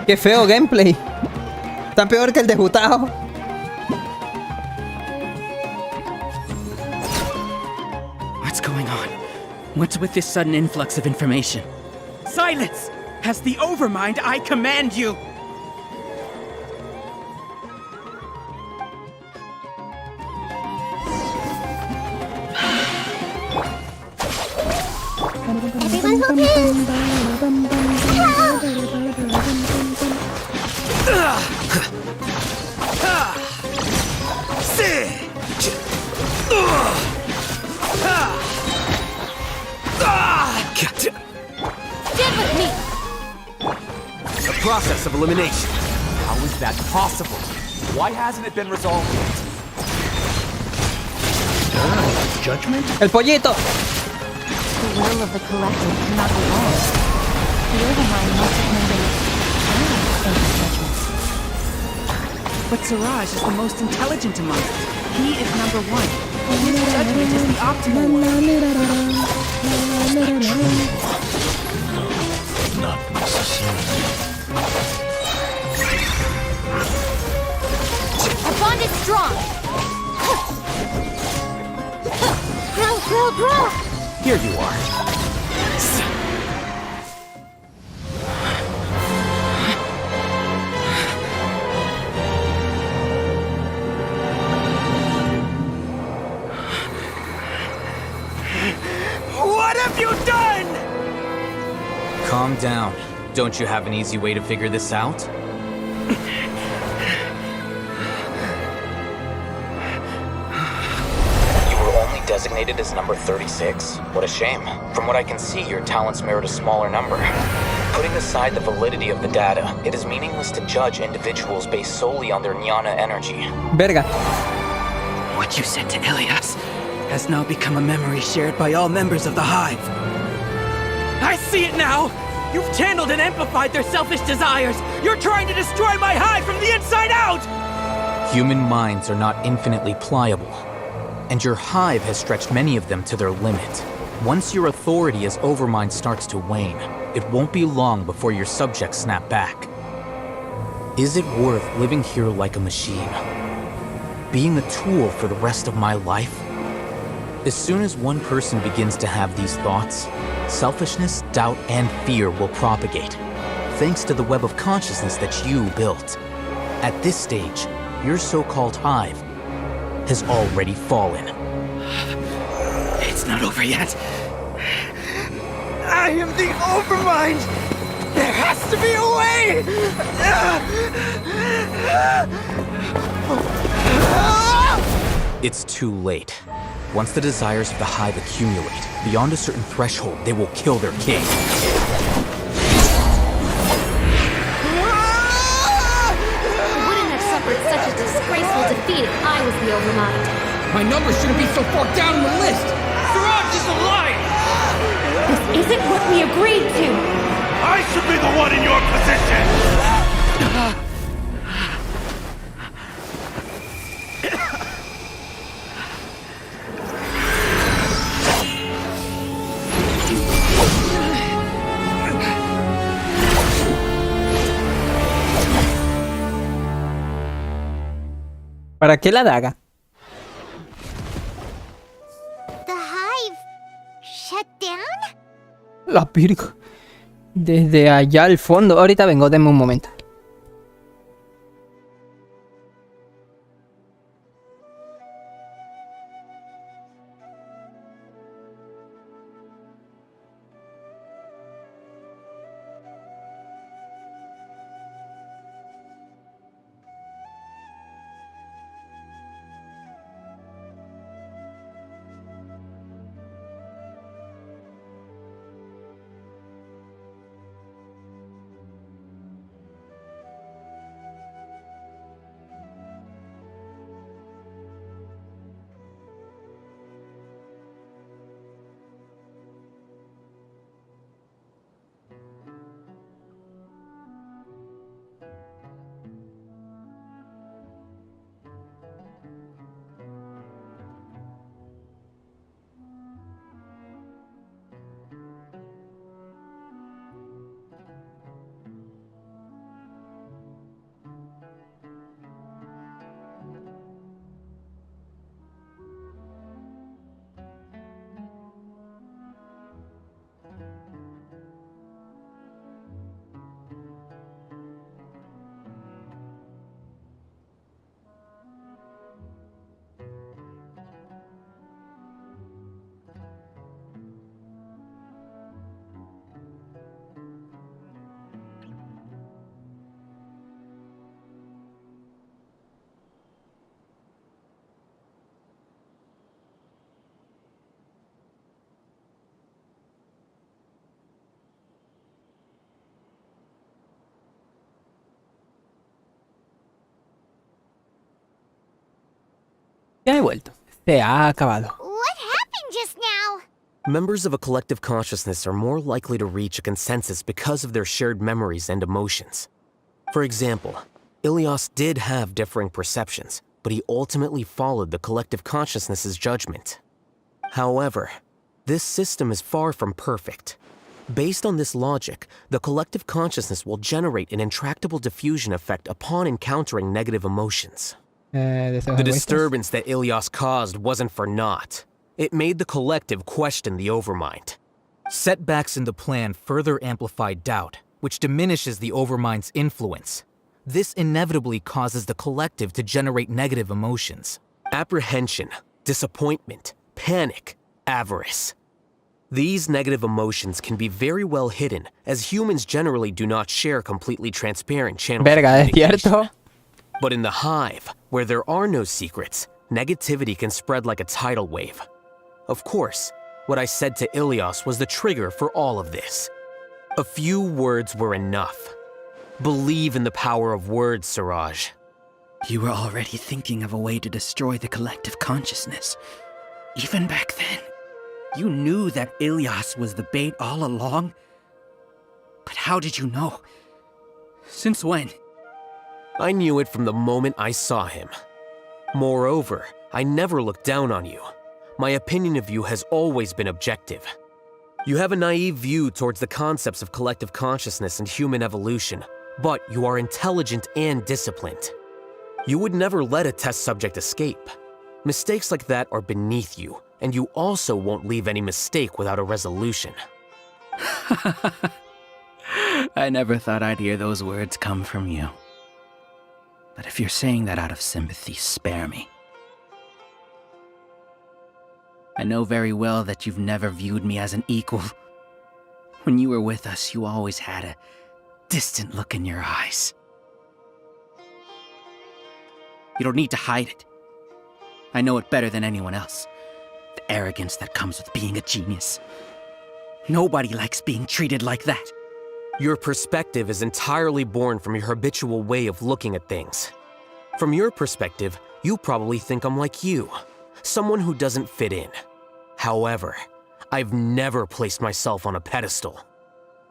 Qué feo gameplay. Está peor que el de Jutao. What's going on? What's with this sudden influx of information? Silence! As the Overmind, I command you! Everyone focus! process of elimination. How is that possible? Why hasn't it been resolved yet? Judgment? El pollito. The will of the collective cannot be lost. The Overmind must have made an judgment. But Siraj is the most intelligent among us. He is number one. His judgment is the optimal one. Not necessarily. Our bond is strong. Grow. Here you are. What have you done? Calm down. Don't you have an easy way to figure this out? You were only designated as number 36. What a shame. From what I can see, your talents merit a smaller number. Putting aside the validity of the data, it is meaningless to judge individuals based solely on their jnana energy. Verga. What you said to Ilias has now become a memory shared by all members of the Hive. I see it now! You've channeled and amplified their selfish desires! You're trying to destroy my Hive from the inside out! Human minds are not infinitely pliable, and your Hive has stretched many of them to their limit. Once your authority as Overmind starts to wane, it won't be long before your subjects snap back. Is it worth living here like a machine? Being a tool for the rest of my life? As soon as one person begins to have these thoughts, selfishness, doubt, and fear will propagate, thanks to the web of consciousness that you built. At this stage, your so-called Hive has already fallen. It's not over yet. I am the Overmind! There has to be a way! It's too late. Once the desires of the Hive accumulate, beyond a certain threshold, they will kill their king. I wouldn't have suffered such a disgraceful defeat if I was the Overmind. My number shouldn't be so far down the list! Siraj is a liar! This isn't what we agreed to! I should be the one in your position! ¿Para qué la daga? The Hive shut down? La Virgo. Desde allá al fondo. Ahorita vengo, denme un momento. Ya he vuelto. Se ha acabado. What happened just now? Members of a collective consciousness are more likely to reach a consensus because of their shared memories and emotions. For example, Ilias did have differing perceptions, but he ultimately followed the collective consciousness's judgment. However, this system is far from perfect. Based on this logic, the collective consciousness will generate an intractable diffusion effect upon encountering negative emotions. The disturbance that Ilias caused wasn't for naught. It made the collective question the overmind. Setbacks in the plan further amplify doubt, which diminishes the overmind's influence. This inevitably causes the collective to generate negative emotions. Apprehension, disappointment, panic, avarice. These negative emotions can be very well hidden, as humans generally do not share completely transparent channels of communication. But in the hive, where there are no secrets, negativity can spread like a tidal wave. Of course, what I said to Ilias was the trigger for all of this. A few words were enough. Believe in the power of words, Siraj. You were already thinking of a way to destroy the collective consciousness. Even back then, you knew that Ilias was the bait all along. But how did you know? Since when? I knew it from the moment I saw him. Moreover, I never looked down on you. My opinion of you has always been objective. You have a naive view towards the concepts of collective consciousness and human evolution, but you are intelligent and disciplined. You would never let a test subject escape. Mistakes like that are beneath you, and you also won't leave any mistake without a resolution. I never thought I'd hear those words come from you. But if you're saying that out of sympathy, spare me. I know very well that you've never viewed me as an equal. When you were with us, you always had a distant look in your eyes. You don't need to hide it. I know it better than anyone else. The arrogance that comes with being a genius. Nobody likes being treated like that. Your perspective is entirely born from your habitual way of looking at things. From your perspective, you probably think I'm like you, someone who doesn't fit in. However, I've never placed myself on a pedestal.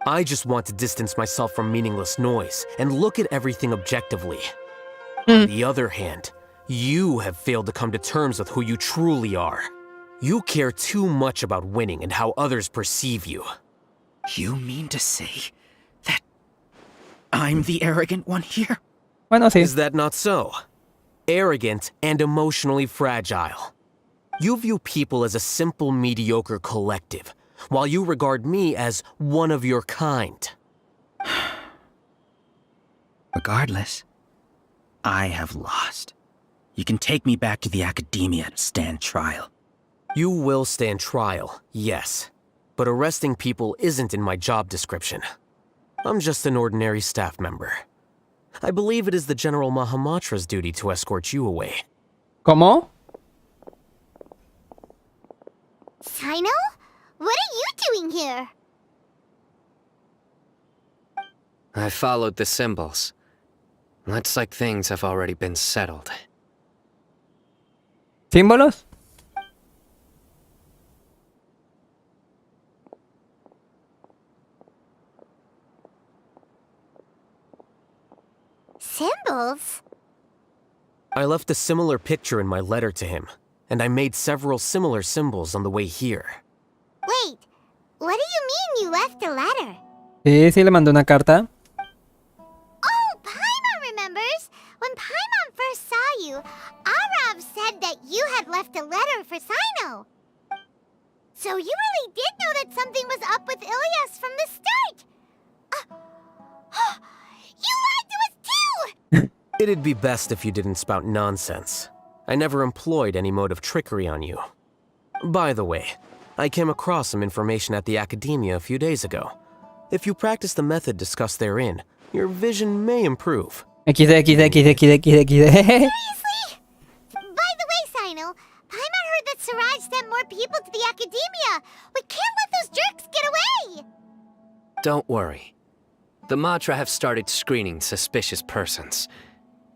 I just want to distance myself from meaningless noise and look at everything objectively. On the other hand, you have failed to come to terms with who you truly are. You care too much about winning and how others perceive you. You mean to say that I'm the arrogant one here? Is that not so? Arrogant and emotionally fragile. You view people as a simple, mediocre collective, while you regard me as one of your kind. Regardless, I have lost. You can take me back to the academia to stand trial. You will stand trial, yes. But arresting people isn't in my job description. I'm just an ordinary staff member. I believe it is the General Mahamatra's duty to escort you away. ¿Cómo? Sino? What are you doing here? I followed the symbols. Looks like things have already been settled. ¿Símbolos? Symbols? I left a similar picture in my letter to him, and I made several similar symbols on the way here. Wait, what do you mean you left a letter? Sí, le mandó una carta. Oh, Paimon remembers! When Paimon first saw you, Arav said that you had left a letter for Sino. So you really did know that something was up with Ilias from the start! You lied to us too! It'd be best if you didn't spout nonsense. I never employed any mode of trickery on you. By the way, I came across some information at the academia a few days ago. If you practice the method discussed therein, your vision may improve. XD. Seriously? By the way, Sino, Paimon heard that Siraj sent more people to the academia. We can't let those jerks get away! Don't worry. The Matra have started screening suspicious persons,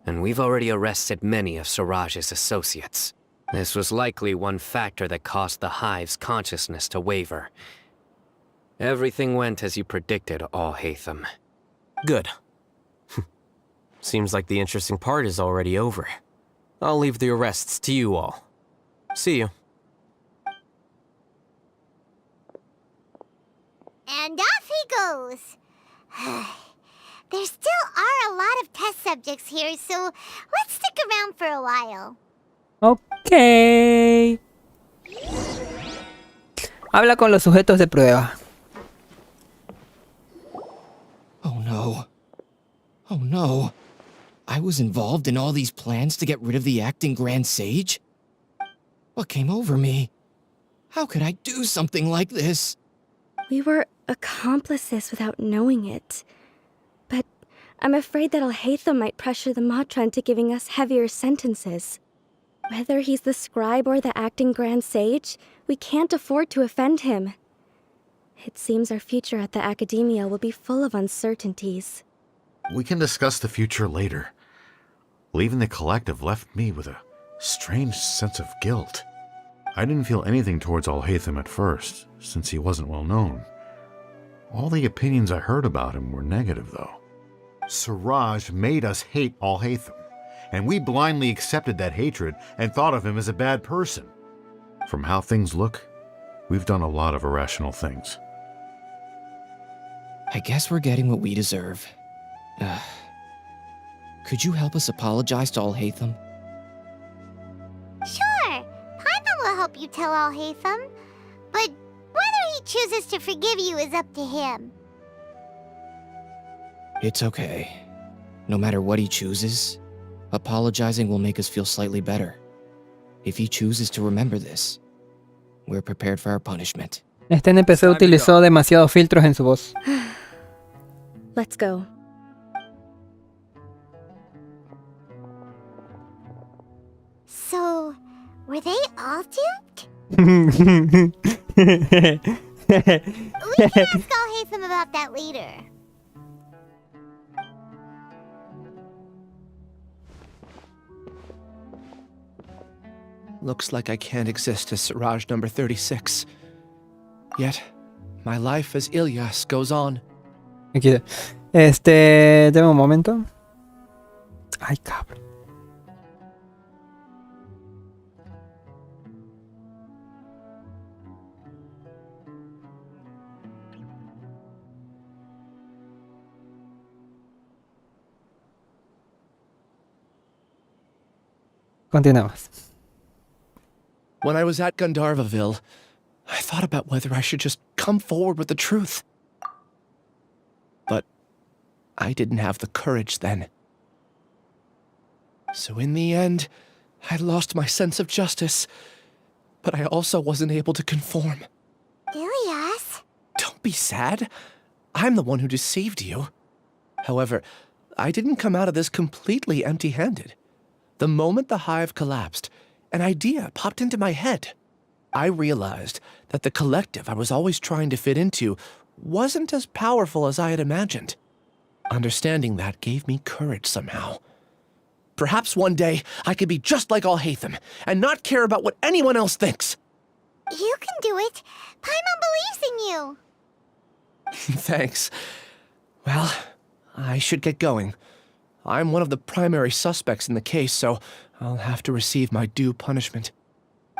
and we've already arrested many of Siraj's associates. This was likely one factor that caused the Hive's consciousness to waver. Everything went as you predicted, Alhacen. Good. Seems like the interesting part is already over. I'll leave the arrests to you all. See you. And off he goes. There still are a lot of test subjects here, so let's stick around for a while. Ok. Habla con los sujetos de prueba. Oh no. Oh no. I was involved in all these plans to get rid of the acting Grand Sage? What came over me? How could I do something like this? We were accomplices without knowing it. But I'm afraid that Alhacen might pressure the Matra into giving us heavier sentences. Whether he's the scribe or the acting Grand Sage, we can't afford to offend him. It seems our future at the Academia will be full of uncertainties. We can discuss the future later. Leaving the collective left me with a strange sense of guilt. I didn't feel anything towards Alhacen at first, since he wasn't well known. All the opinions I heard about him were negative, though. Siraj made us hate Alhacen, and we blindly accepted that hatred and thought of him as a bad person. From how things look, we've done a lot of irrational things. I guess we're getting what we deserve. Could you help us apologize to Alhacen? Sure, Paimon will help you tell Alhacen, but whether he chooses to forgive you is up to him. It's okay. No matter what he chooses, apologizing will make us feel slightly better. If he chooses to remember this, we're prepared for our punishment. Este NPC utilizó demasiados filtros en su voz. Let's go. So, were they all duped? We can ask Alhacen about that later. Looks like I can't exist as Siraj number 36. Yet, my life as Ilyas goes on. Aquí. Deme un momento. Ay, cabrón. Continuamos. When I was at Gandharvaville, I thought about whether I should just come forward with the truth. But I didn't have the courage then. So in the end, I lost my sense of justice, but I also wasn't able to conform. Ilyas? Don't be sad. I'm the one who deceived you. However, I didn't come out of this completely empty-handed. The moment the hive collapsed, an idea popped into my head. I realized that the collective I was always trying to fit into wasn't as powerful as I had imagined. Understanding that gave me courage somehow. Perhaps one day I could be just like Alhacen and not care about what anyone else thinks. You can do it. Paimon believes in you. Thanks. Well, I should get going. I'm one of the primary suspects in the case, so I'll have to receive my due punishment.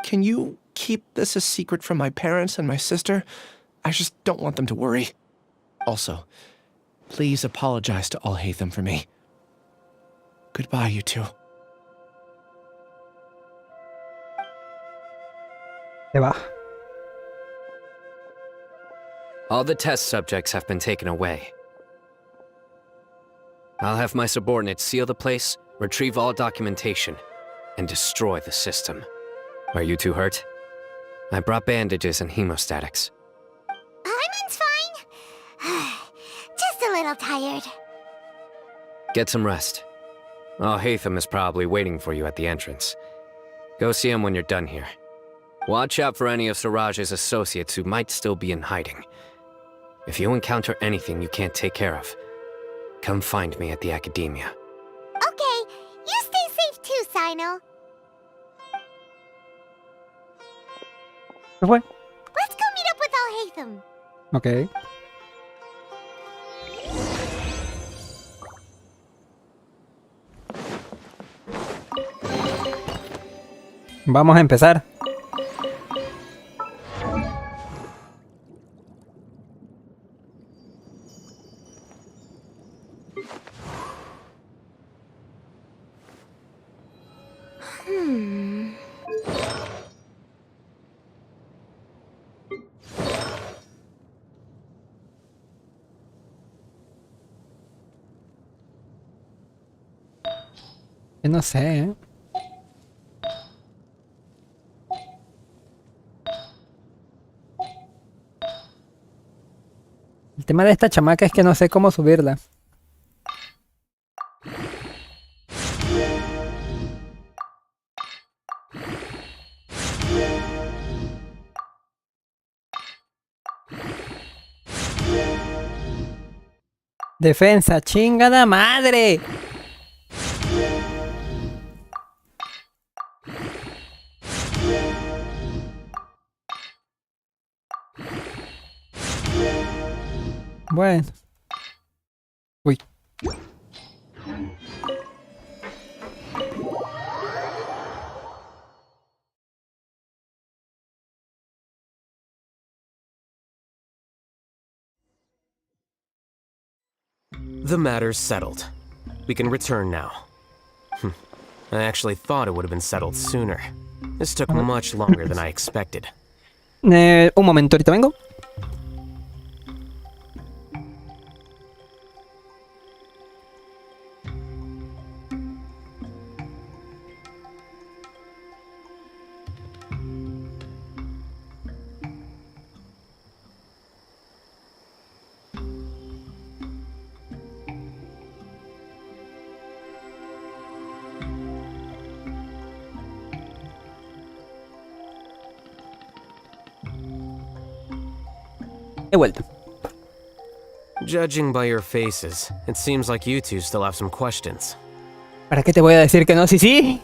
Can you keep this a secret from my parents and my sister? I just don't want them to worry. Also, please apologize to Alhacen for me. Goodbye, you two. Se va. All the test subjects have been taken away. I'll have my subordinates seal the place, retrieve all documentation, and destroy the system. Are you two hurt? I brought bandages and hemostatics. Paimon's fine. Just a little tired. Get some rest. Alhacen is probably waiting for you at the entrance. Go see him when you're done here. Watch out for any of Siraj's associates who might still be in hiding. If you encounter anything you can't take care of, come find me at the Academia. Okay, you stay safe too, Sino. ¿Qué fue? Let's go meet up with Alhacen. Ok. Vamos a empezar. Yo no sé, ¿eh? El tema de esta chamaca es que no sé cómo subirla. Defensa, chingada madre. Bueno. Uy. The matter's settled. We can return now. I actually thought it would have been settled sooner. This took much longer than I expected. Un momento, ahorita vengo. He vuelto. Judging by your faces, it seems like you two still have some questions. ¿Para qué te voy a decir que no? Sí, sí.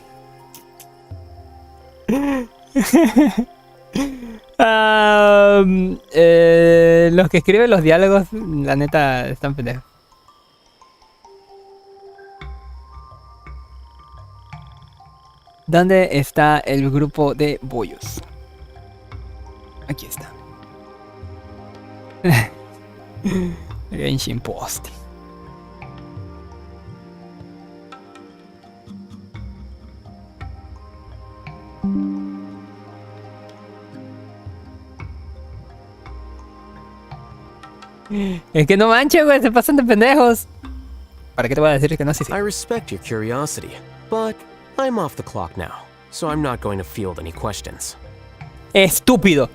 Los que escriben los diálogos, la neta, están pendejos. ¿Dónde está el grupo de bollos? Aquí está. Genshin Post. Es que no manches, güey, se pasan de pendejos. ¿Para qué te voy a decir que no? Sí, sí. I respect your curiosity, but I'm off the clock now, so I'm not going to field any questions. Estúpido.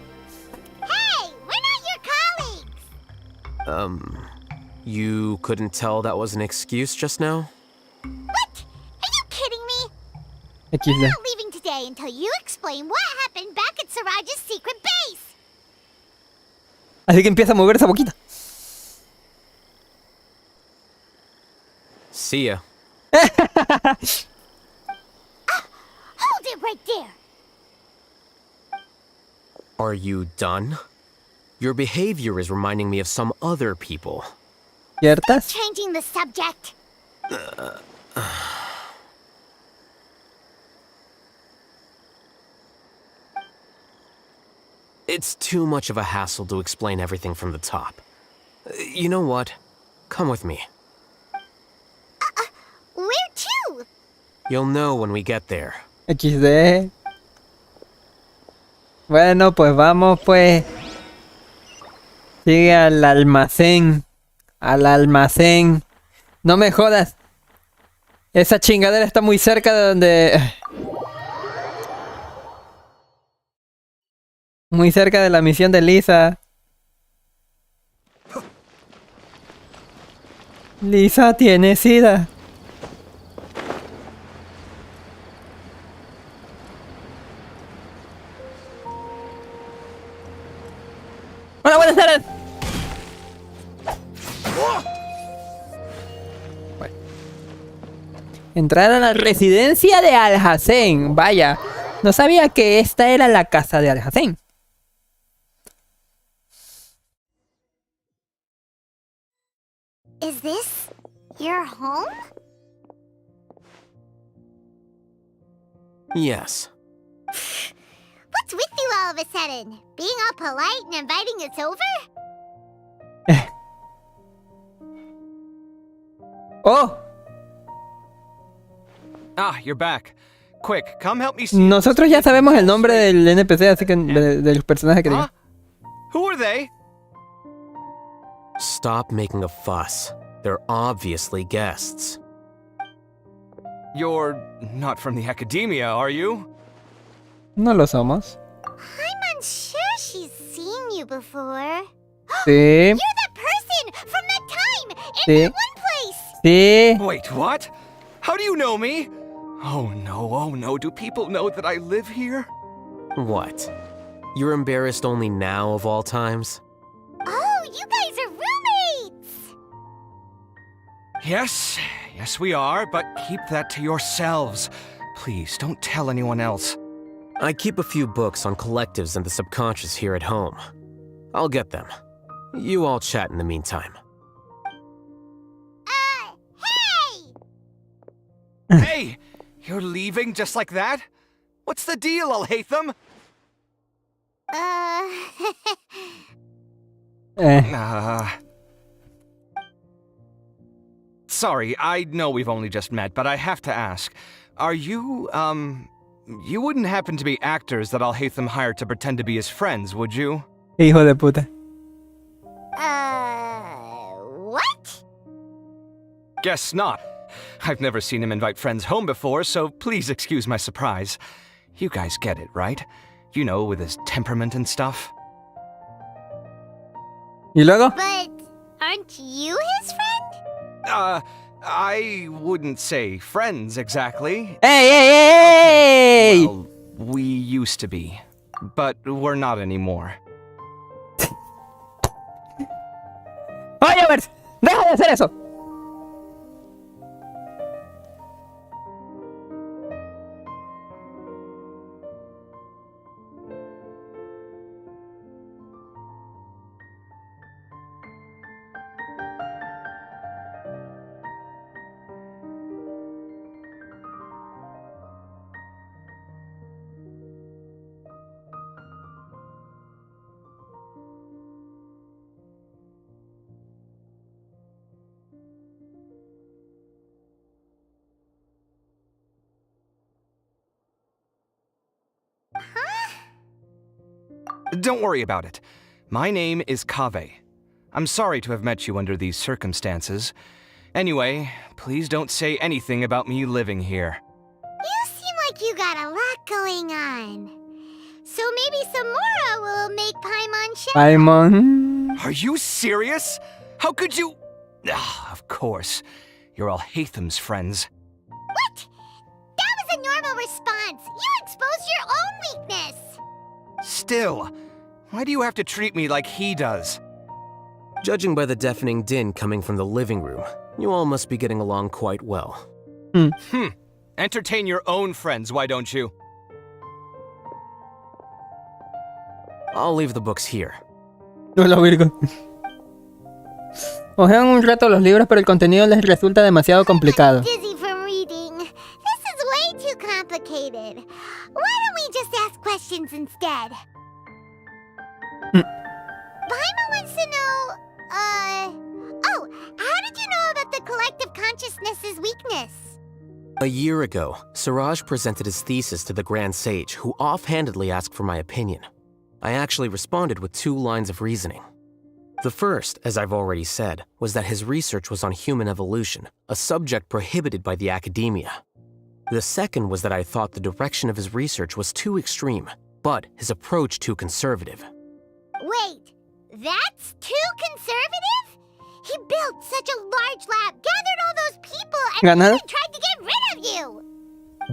Hey, we're not your colleagues. You couldn't tell that was an excuse just now? What? Are you kidding me? XD. We're not leaving today until you explain what happened back at Siraj's secret base. Así que empieza a mover esa boquita. See ya. Hold it right there. Are you done? Your behavior is reminding me of some other people. ¿Ciertas? Changing the subject. It's too much of a hassle to explain everything from the top. You know what? Come with me. Where to? You'll know when we get there. XD. Bueno, pues vamos, pues. Sigue al almacén. Al almacén. No me jodas. Esa chingadera está muy cerca de donde... Muy cerca de la misión de Lisa. Lisa tiene sida. Hola, buenas tardes. Bueno. Entrar a la residencia de Alhacen. Vaya, no sabía que esta era la casa de Alhacen. Is this your home? Yes. What's with you all of a sudden? Being all polite and inviting us over? ¡Oh! Ah, you're back. Quick, come help me see. Nosotros ya sabemos el nombre del NPC, así que del personaje que diga. Who are they? Stop making a fuss. They're obviously guests. You're not from the academia, are you? No lo somos. I'm unsure she's seen you before. Sí. You're that person from that time in Sí. that one place. Sí. Wait, what? How do you know me? Oh no, do people know that I live here? What? You're embarrassed only now of all times? Oh, you guys are roommates! Yes, we are, but keep that to yourselves. Please, don't tell anyone else. I keep a few books on collectives and the subconscious here at home. I'll get them. You all chat in the meantime. Hey! You're leaving just like that? What's the deal, Alhacen? Sorry, I know we've only just met, but I have to ask. Are you, you wouldn't happen to be actors that Alhacen hired to pretend to be his friends, would you? Hijo de puta. What? Guess not. I've never seen him invite friends home before, so please excuse my surprise. You guys get it, right? You know, with his temperament and stuff. ¿Y luego? But aren't you his friend? I wouldn't say friends exactly. ¡Ey! Well, we used to be, but we're not anymore. ¡Oye, Vers! ¡Deja de hacer eso! Don't worry about it. My name is Kaveh. I'm sorry to have met you under these circumstances. Anyway, please don't say anything about me living here. You seem like you got a lot going on. So maybe Samora will make Paimon share. Paimon. Are you serious? How could you? Of course. You're Alhacen's friends. What? That was a normal response. You exposed your own weakness. Still, why do you have to treat me like he does? Judging by the deafening din coming from the living room, you all must be getting along quite well. Entertain your own friends, why don't you? I'll leave the books here. Hola, Virgo. Ojean un rato los libros, pero el contenido les resulta demasiado complicado. Dizzy from reading. This is way too complicated. Why don't we just ask questions instead? Paimon wants to know, oh, how did you know about the collective consciousness's weakness? A year ago, Siraj presented his thesis to the Grand Sage, who offhandedly asked for my opinion. I actually responded with 2 lines of reasoning. The first, as I've already said, was that his research was on human evolution, a subject prohibited by the academia. The second was that I thought the direction of his research was too extreme, but his approach too conservative. Wait, that's too conservative? He built such a large lab, gathered all those people, and even tried to get rid of you!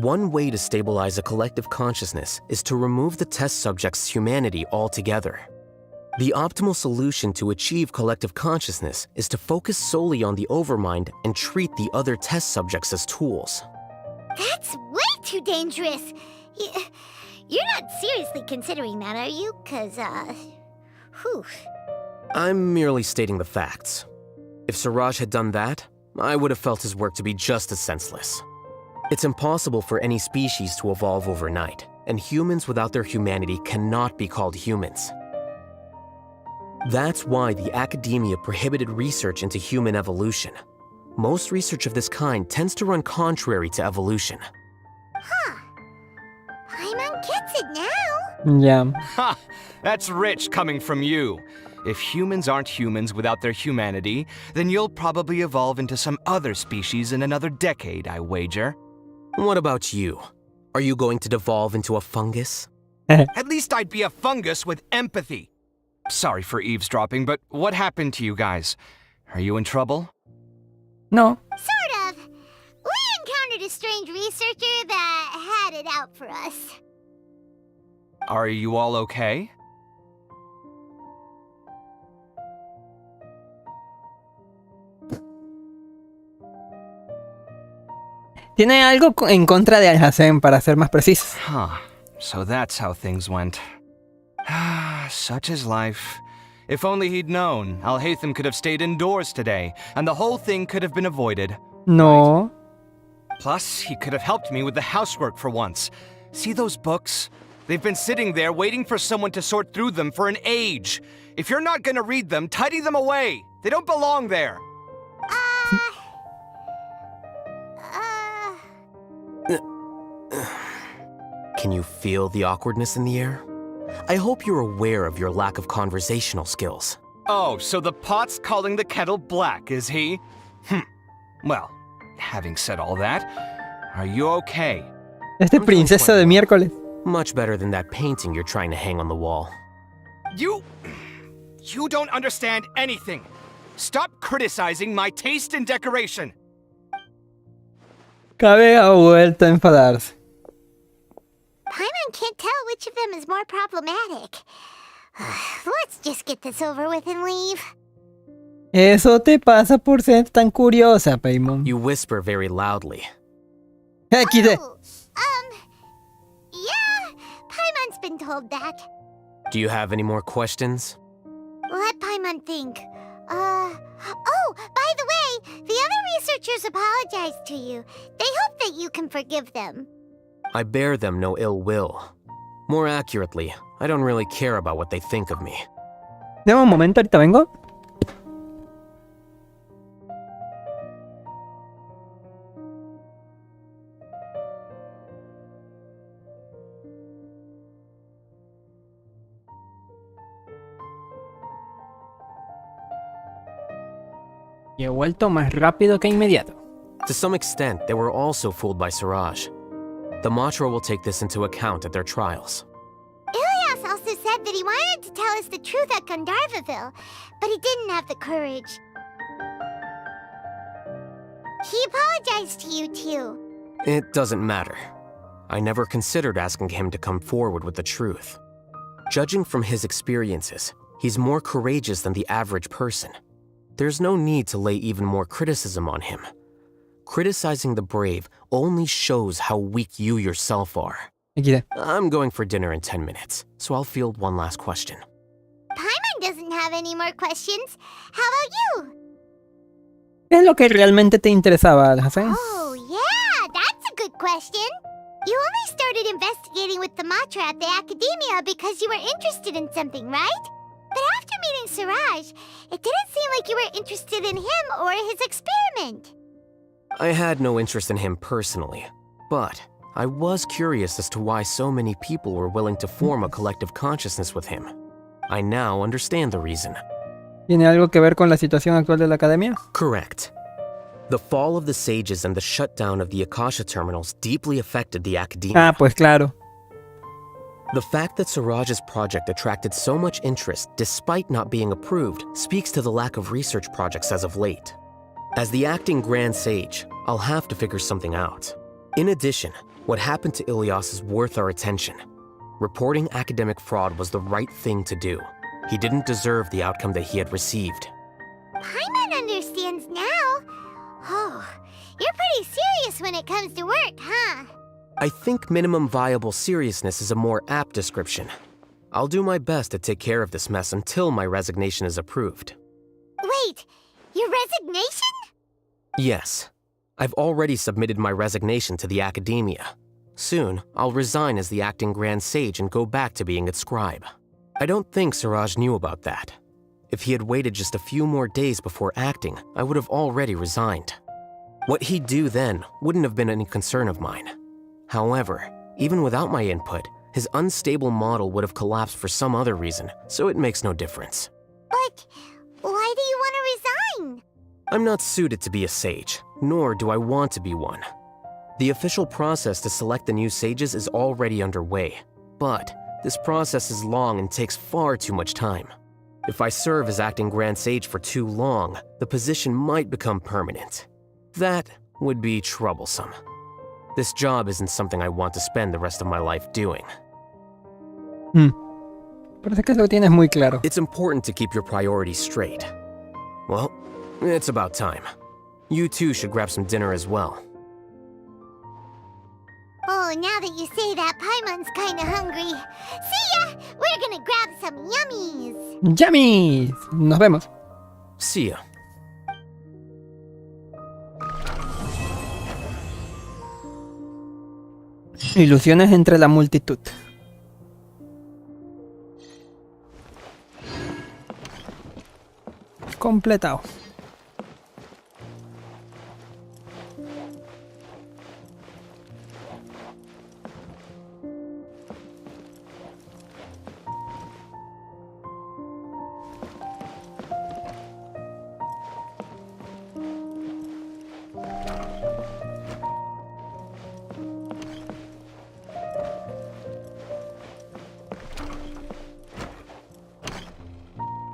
One way to stabilize a collective consciousness is to remove the test subject's humanity altogether. The optimal solution to achieve collective consciousness is to focus solely on the overmind and treat the other test subjects as tools. That's way too dangerous. You're not seriously considering that, are you? 'Cause, whew. I'm merely stating the facts. If Siraj had done that, I would have felt his work to be just as senseless. It's impossible for any species to evolve overnight, and humans without their humanity cannot be called humans. That's why the academia prohibited research into human evolution. Most research of this kind tends to run contrary to evolution. Paimon gets it now. Ya. Ha! That's rich coming from you. If humans aren't humans without their humanity, then you'll probably evolve into some other species in another decade, I wager. What about you? Are you going to devolve into a fungus? At least I'd be a fungus with empathy. Sorry for eavesdropping, but what happened to you guys? Are you in trouble? No. Sort of. We encountered a strange researcher that had it out for us. Are you all okay? Tiene algo en contra de Alhacen, para ser más precisos. Huh. So that's how things went. Such is life. If only he'd known, Alhacen could have stayed indoors today, and the whole thing could have been avoided. No. Plus, he could have helped me with the housework for once. See those books? They've been sitting there waiting for someone to sort through them for an age. If you're not gonna read them, tidy them away. They don't belong there. Can you feel the awkwardness in the air? I hope you're aware of your lack of conversational skills. Oh, so the pot's calling the kettle black, is he? Well, having said all that, are you okay? Este princesa de miércoles. Much better than that painting you're trying to hang on the wall. You don't understand anything. Stop criticizing my taste in decoration. Cabe ha vuelto a enfadarse. Paimon can't tell which of them is more problematic. Let's just get this over with and leave. Eso te pasa por ser tan curiosa, Paimon. You whisper very loudly. XD. Yeah, Paimon's been told that. Do you have any more questions? Let Paimon think. Oh, by the way, the other researchers apologized to you. They hope that you can forgive them. I bear them no ill will. More accurately, I don't really care about what they think of me. Deme un momento, ahorita vengo. Y he vuelto más rápido que inmediato. To some extent, they were also fooled by Siraj. The Matra will take this into account at their trials. Ilias also said that he wanted to tell us the truth at Gandharvaville, but he didn't have the courage. He apologized to you too. It doesn't matter. I never considered asking him to come forward with the truth. Judging from his experiences, he's more courageous than the average person. There's no need to lay even more criticism on him. Criticizing the brave only shows how weak you yourself are. I'm going for dinner in 10 minutes, so I'll field one last question. Paimon doesn't have any more questions. How about you? ¿Qué es lo que realmente te interesaba, Alhacen? Oh, yeah, that's a good question. You only started investigating with the Matra at the Academia because you were interested in something, right? But after meeting Siraj, it didn't seem like you were interested in him or his experiment. I had no interest in him personally, but I was curious as to why so many people were willing to form a collective consciousness with him. I now understand the reason. ¿Tiene algo que ver con la situación actual de la academia? Correct. The fall of the sages and the shutdown of the Akasha terminals deeply affected the academia. Pues claro. The fact that Siraj's project attracted so much interest despite not being approved speaks to the lack of research projects as of late. As the acting Grand Sage, I'll have to figure something out. In addition, what happened to Ilias is worth our attention. Reporting academic fraud was the right thing to do. He didn't deserve the outcome that he had received. Paimon understands now. Oh, you're pretty serious when it comes to work, huh? I think minimum viable seriousness is a more apt description. I'll do my best to take care of this mess until my resignation is approved. Wait, Your resignation? Yes. I've already submitted my resignation to the Academia. Soon, I'll resign as the acting Grand Sage and go back to being its scribe. I don't think Siraj knew about that. If he had waited just a few more days before acting, I would have already resigned. What he'd do then wouldn't have been any concern of mine. However, even without my input, his unstable model would have collapsed for some other reason, so it makes no difference. But why do you want to resign? I'm not suited to be a sage, nor do I want to be one. The official process to select the new sages is already underway, but this process is long and takes far too much time. If I serve as acting Grand Sage for too long, the position might become permanent. That would be troublesome. This job isn't something I want to spend the rest of my life doing. Parece que lo tienes muy claro. It's important to keep your priorities straight. Well, it's about time. You too should grab some dinner as well. Oh, now that you say that, Paimon's kinda hungry. See ya! We're gonna grab some yummies! ¡Yummies! Nos vemos. See ya. Ilusiones entre la multitud. Completado.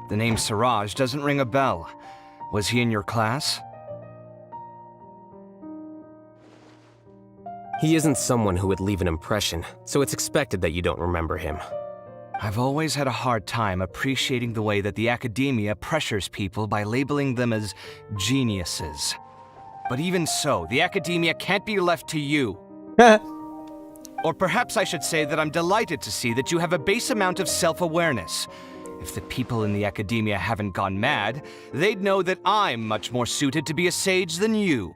The name Siraj doesn't ring a bell. Was he in your class? He isn't someone who would leave an impression, so it's expected that you don't remember him. I've always had a hard time appreciating the way that the Academia pressures people by labeling them as geniuses. But even so, the Academia can't be left to you. Or perhaps I should say that I'm delighted to see that you have a base amount of self-awareness. If the people in the Academia haven't gone mad, they'd know that I'm much more suited to be a sage than you.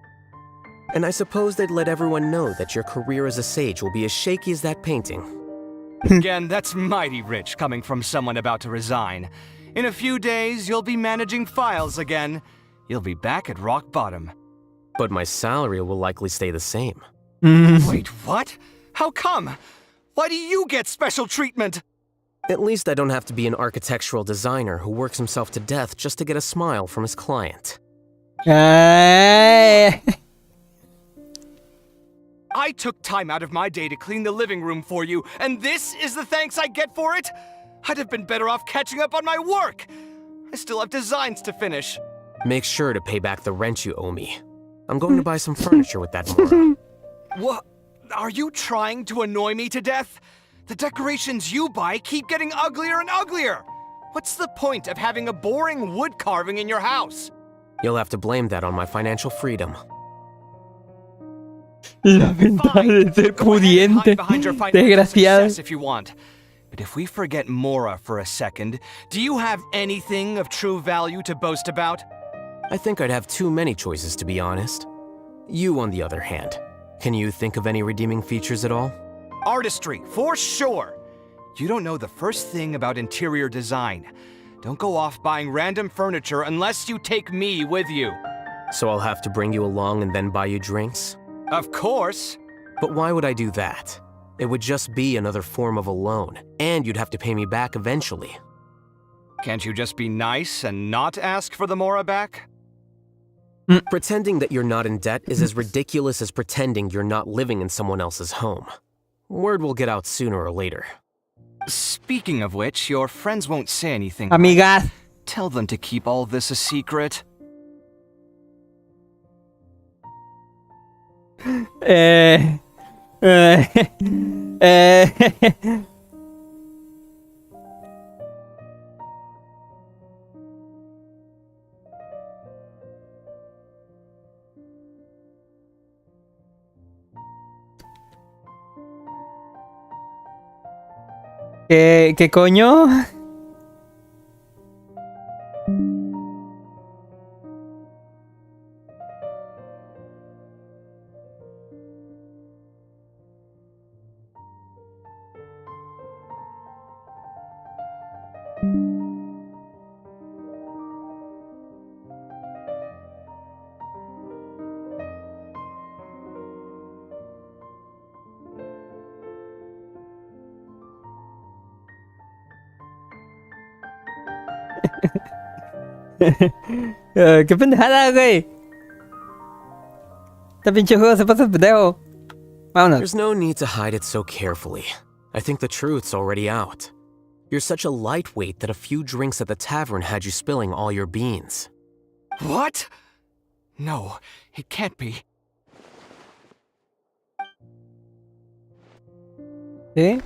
And I suppose they'd let everyone know that your career as a sage will be as shaky as that painting. Again, that's mighty rich coming from someone about to resign. In a few days, you'll be managing files again. You'll be back at rock bottom. But my salary will likely stay the same. Wait, what? How come? Why do you get special treatment? At least I don't have to be an architectural designer who works himself to death just to get a smile from his client. I took time out of my day to clean the living room for you, and this is the thanks I get for it? I'd have been better off catching up on my work. I still have designs to finish. Make sure to pay back the rent you owe me. I'm going to buy some furniture with that Mora. What? Are you trying to annoy me to death? The decorations you buy keep getting uglier and uglier. What's the point of having a boring wood carving in your house? You'll have to blame that on my financial freedom. La ventaja de ser pudiente, desgraciado. If you want. But if we forget Mora for a second, do you have anything of true value to boast about? I think I'd have too many choices, to be honest. You, on the other hand, can you think of any redeeming features at all? Artistry, for sure. You don't know the first thing about interior design. Don't go off buying random furniture unless you take me with you. So I'll have to bring you along and then buy you drinks? Of course. But why would I do that? It would just be another form of a loan, and you'd have to pay me back eventually. Can't you just be nice and not ask for the Mora back? Pretending that you're not in debt is as ridiculous as pretending you're not living in someone else's home. Word will get out sooner or later. Speaking of which, your friends won't say anything. Amigas. Tell them to keep all this a secret. ¿Qué coño? ¡Qué pendejada, güey! Este pinche juego se pasa pendejo. Vámonos. There's no need to hide it so carefully. I think the truth's already out. You're such a lightweight that a few drinks at the tavern had you spilling all your beans. What? No, it can't be. ¿Sí?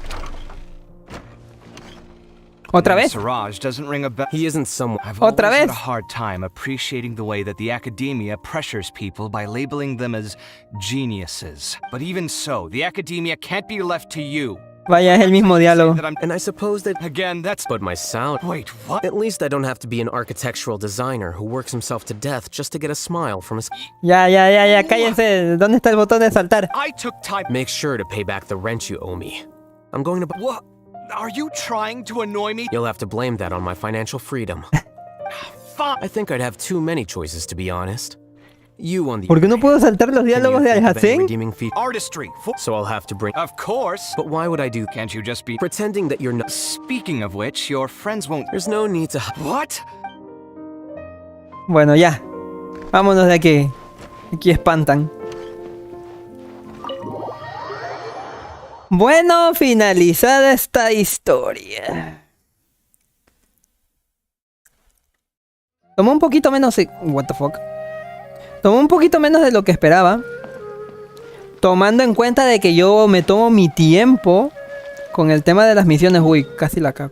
¿Otra vez? Siraj doesn't ring a bell. He isn't someone. I've ¿Otra always had vez? a hard time appreciating the way that the academia pressures people by labeling them as geniuses. But even so, the academia can't be left to you. Vaya, es el mismo diálogo. And I suppose that... Again, that's... But my sound... Wait, what? At least I don't have to be an architectural designer who works himself to death just to get a smile from his... Ya, cállense. ¿Dónde está el botón de saltar? I took time... Make sure to pay back the rent you owe me. I'm going to... What? Are you trying to annoy me? You'll have to blame that on my financial freedom. Fine. I think I'd have too many choices, to be honest. You on the... ¿Por qué no puedo saltar los diálogos de Alhacen? Artistry. So I'll have to bring... Of course. But why would I do... Can't you just be... Pretending that you're not... Speaking of which, your friends won't... There's no need to... What? Bueno, ya. Vámonos de aquí. Aquí espantan. Bueno, finalizada esta historia. Tomó un poquito menos... What the fuck. Tomó un poquito menos de lo que esperaba. Tomando en cuenta de que yo me tomo mi tiempo con el tema de las misiones. Uy, casi la cago.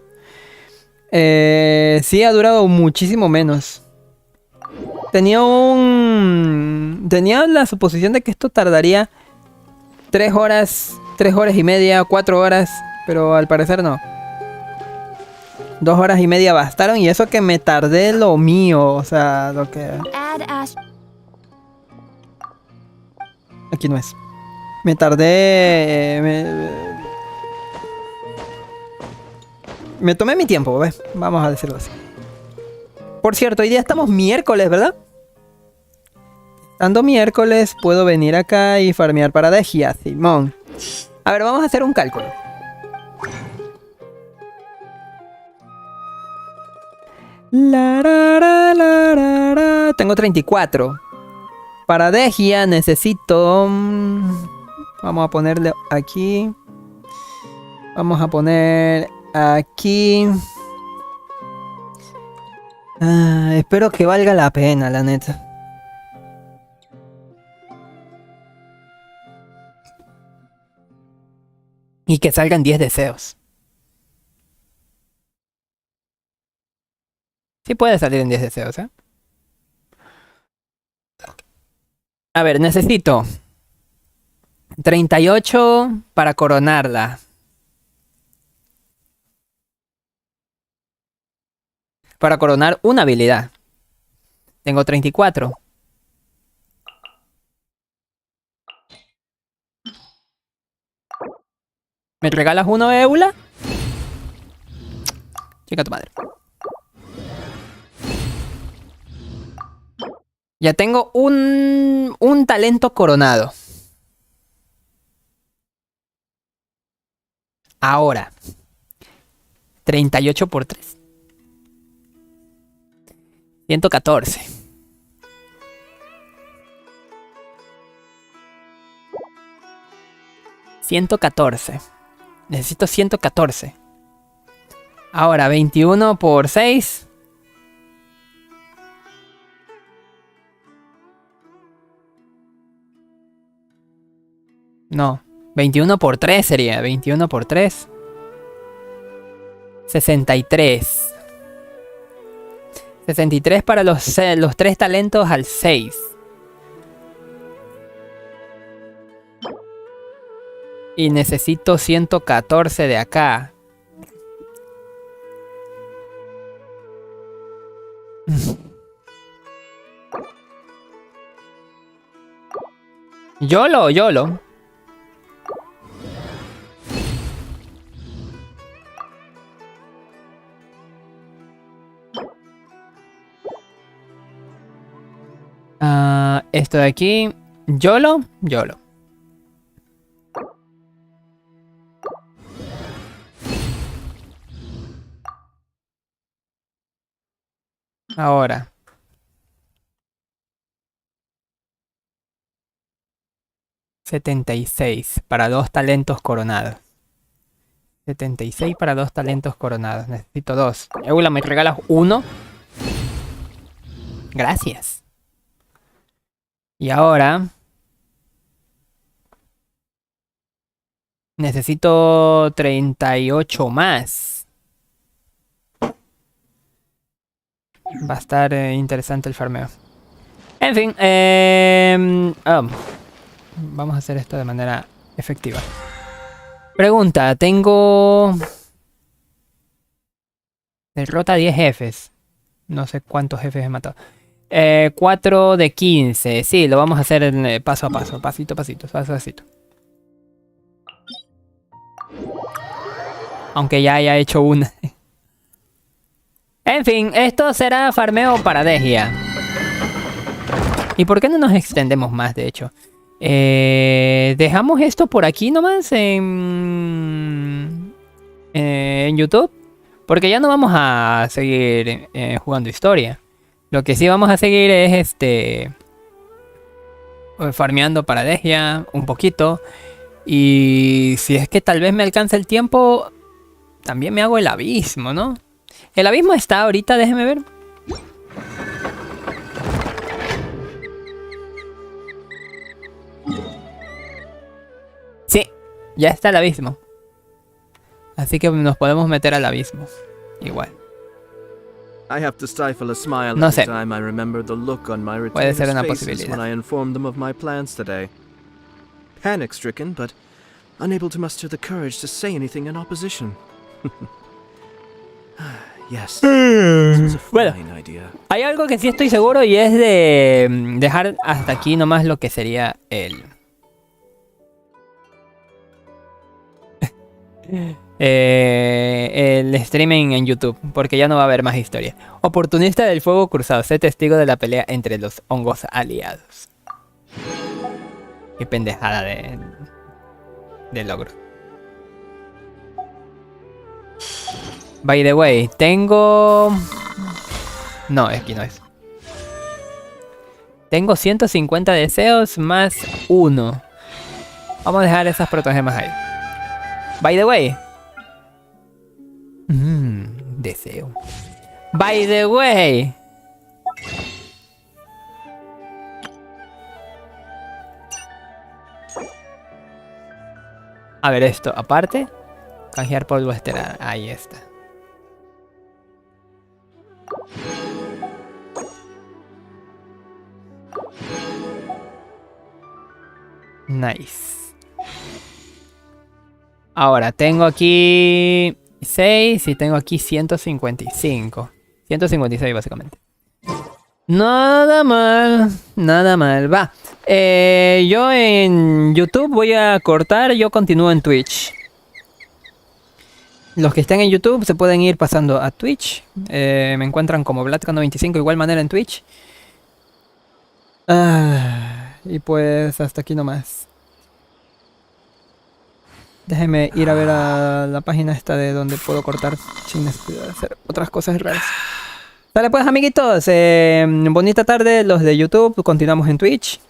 Sí, ha durado muchísimo menos. Tenía la suposición de que esto tardaría 3 horas, 3 horas y media, 4 horas. Pero al parecer no. 2 horas y media bastaron. Y eso que me tardé lo mío. O sea, lo que... Aquí no es. Me tardé... Me tomé mi tiempo, ¿ves? Vamos a decirlo así. Por cierto, hoy día estamos miércoles, ¿verdad? Estando miércoles, puedo venir acá y farmear para Degia, Simón. A ver, vamos a hacer un cálculo. Tengo 34. Para Degia necesito... Vamos a ponerle aquí. Vamos a poner aquí. Espero que valga la pena, la neta. Y que salgan 10 deseos. Sí puede salir en 10 deseos, ¿eh? A ver, necesito 38 para coronarla. Para coronar una habilidad. Tengo 34. ¿Me regalas uno, Eula? Chica tu madre. Ya tengo un talento coronado. Ahora. 38 por 3. 114. Necesito 114. Ahora, 21 por 6. No, 21 por 3 sería. 21 por 3. 63. 63 para los 3 talentos al 6. Y necesito 114 de acá. YOLO. Esto de aquí. YOLO. Ahora. $76 para 2 talentos coronados. 76 para 2 talentos coronados. Necesito 2. Eula, ¿me regalas 1? Gracias. Y ahora... necesito 38 más. Va a estar interesante el farmeo. En fin, vamos a hacer esto de manera efectiva. Pregunta, tengo... derrota 10 jefes. No sé cuántos jefes he matado. 4 de 15. Sí, lo vamos a hacer en, paso a paso. Pasito a pasito, paso a pasito. Aunque ya haya hecho una. En fin, esto será farmeo para Degia. ¿Y por qué no nos extendemos más, de hecho? Dejamos esto por aquí nomás en YouTube. Porque ya no vamos a seguir jugando historia. Lo que sí vamos a seguir es farmeando para Degia un poquito. Y si es que tal vez me alcanza el tiempo, también me hago el abismo, ¿no? El abismo está ahorita, déjeme ver. Sí, ya está el abismo. Así que nos podemos meter al abismo. Igual. No sé. Puede ser una posibilidad. Panic-stricken, but unable to muster the courage to say anything in opposition. Yes, this was a fine idea. Hay algo que sí estoy seguro y es de dejar hasta aquí nomás lo que sería el streaming en YouTube, porque ya no va a haber más historia. Oportunista del fuego cruzado, sé testigo de la pelea entre los hongos aliados. Qué pendejada de logro. By the way, tengo... no, aquí no es. Tengo 150 deseos más 1. Vamos a dejar esas protogemas ahí. By the way. Deseo. By the way. A ver esto, aparte. Canjear polvo estelar. Ahí está. Nice. Ahora, tengo aquí 6 y tengo aquí 155. 156 básicamente. Nada mal, nada mal. Va. Yo en YouTube voy a cortar, yo continúo en Twitch. Los que estén en YouTube se pueden ir pasando a Twitch. Me encuentran como Vladka95 igual manera en Twitch. Y pues hasta aquí nomás. Déjenme ir a ver a la página esta de donde puedo cortar sin necesidad de hacer otras cosas raras. Dale pues amiguitos, bonita tarde los de YouTube, continuamos en Twitch.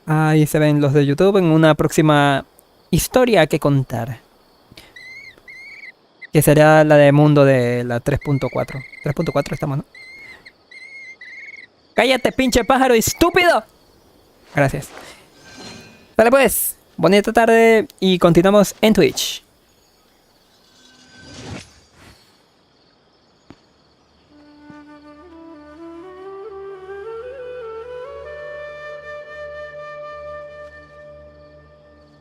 Ahí se ven los de YouTube en una próxima historia que contar. Que será la de mundo de la 3.4. 3.4 estamos, ¿no? ¡Cállate, pinche pájaro estúpido! Gracias. Dale pues, bonita tarde y continuamos en Twitch.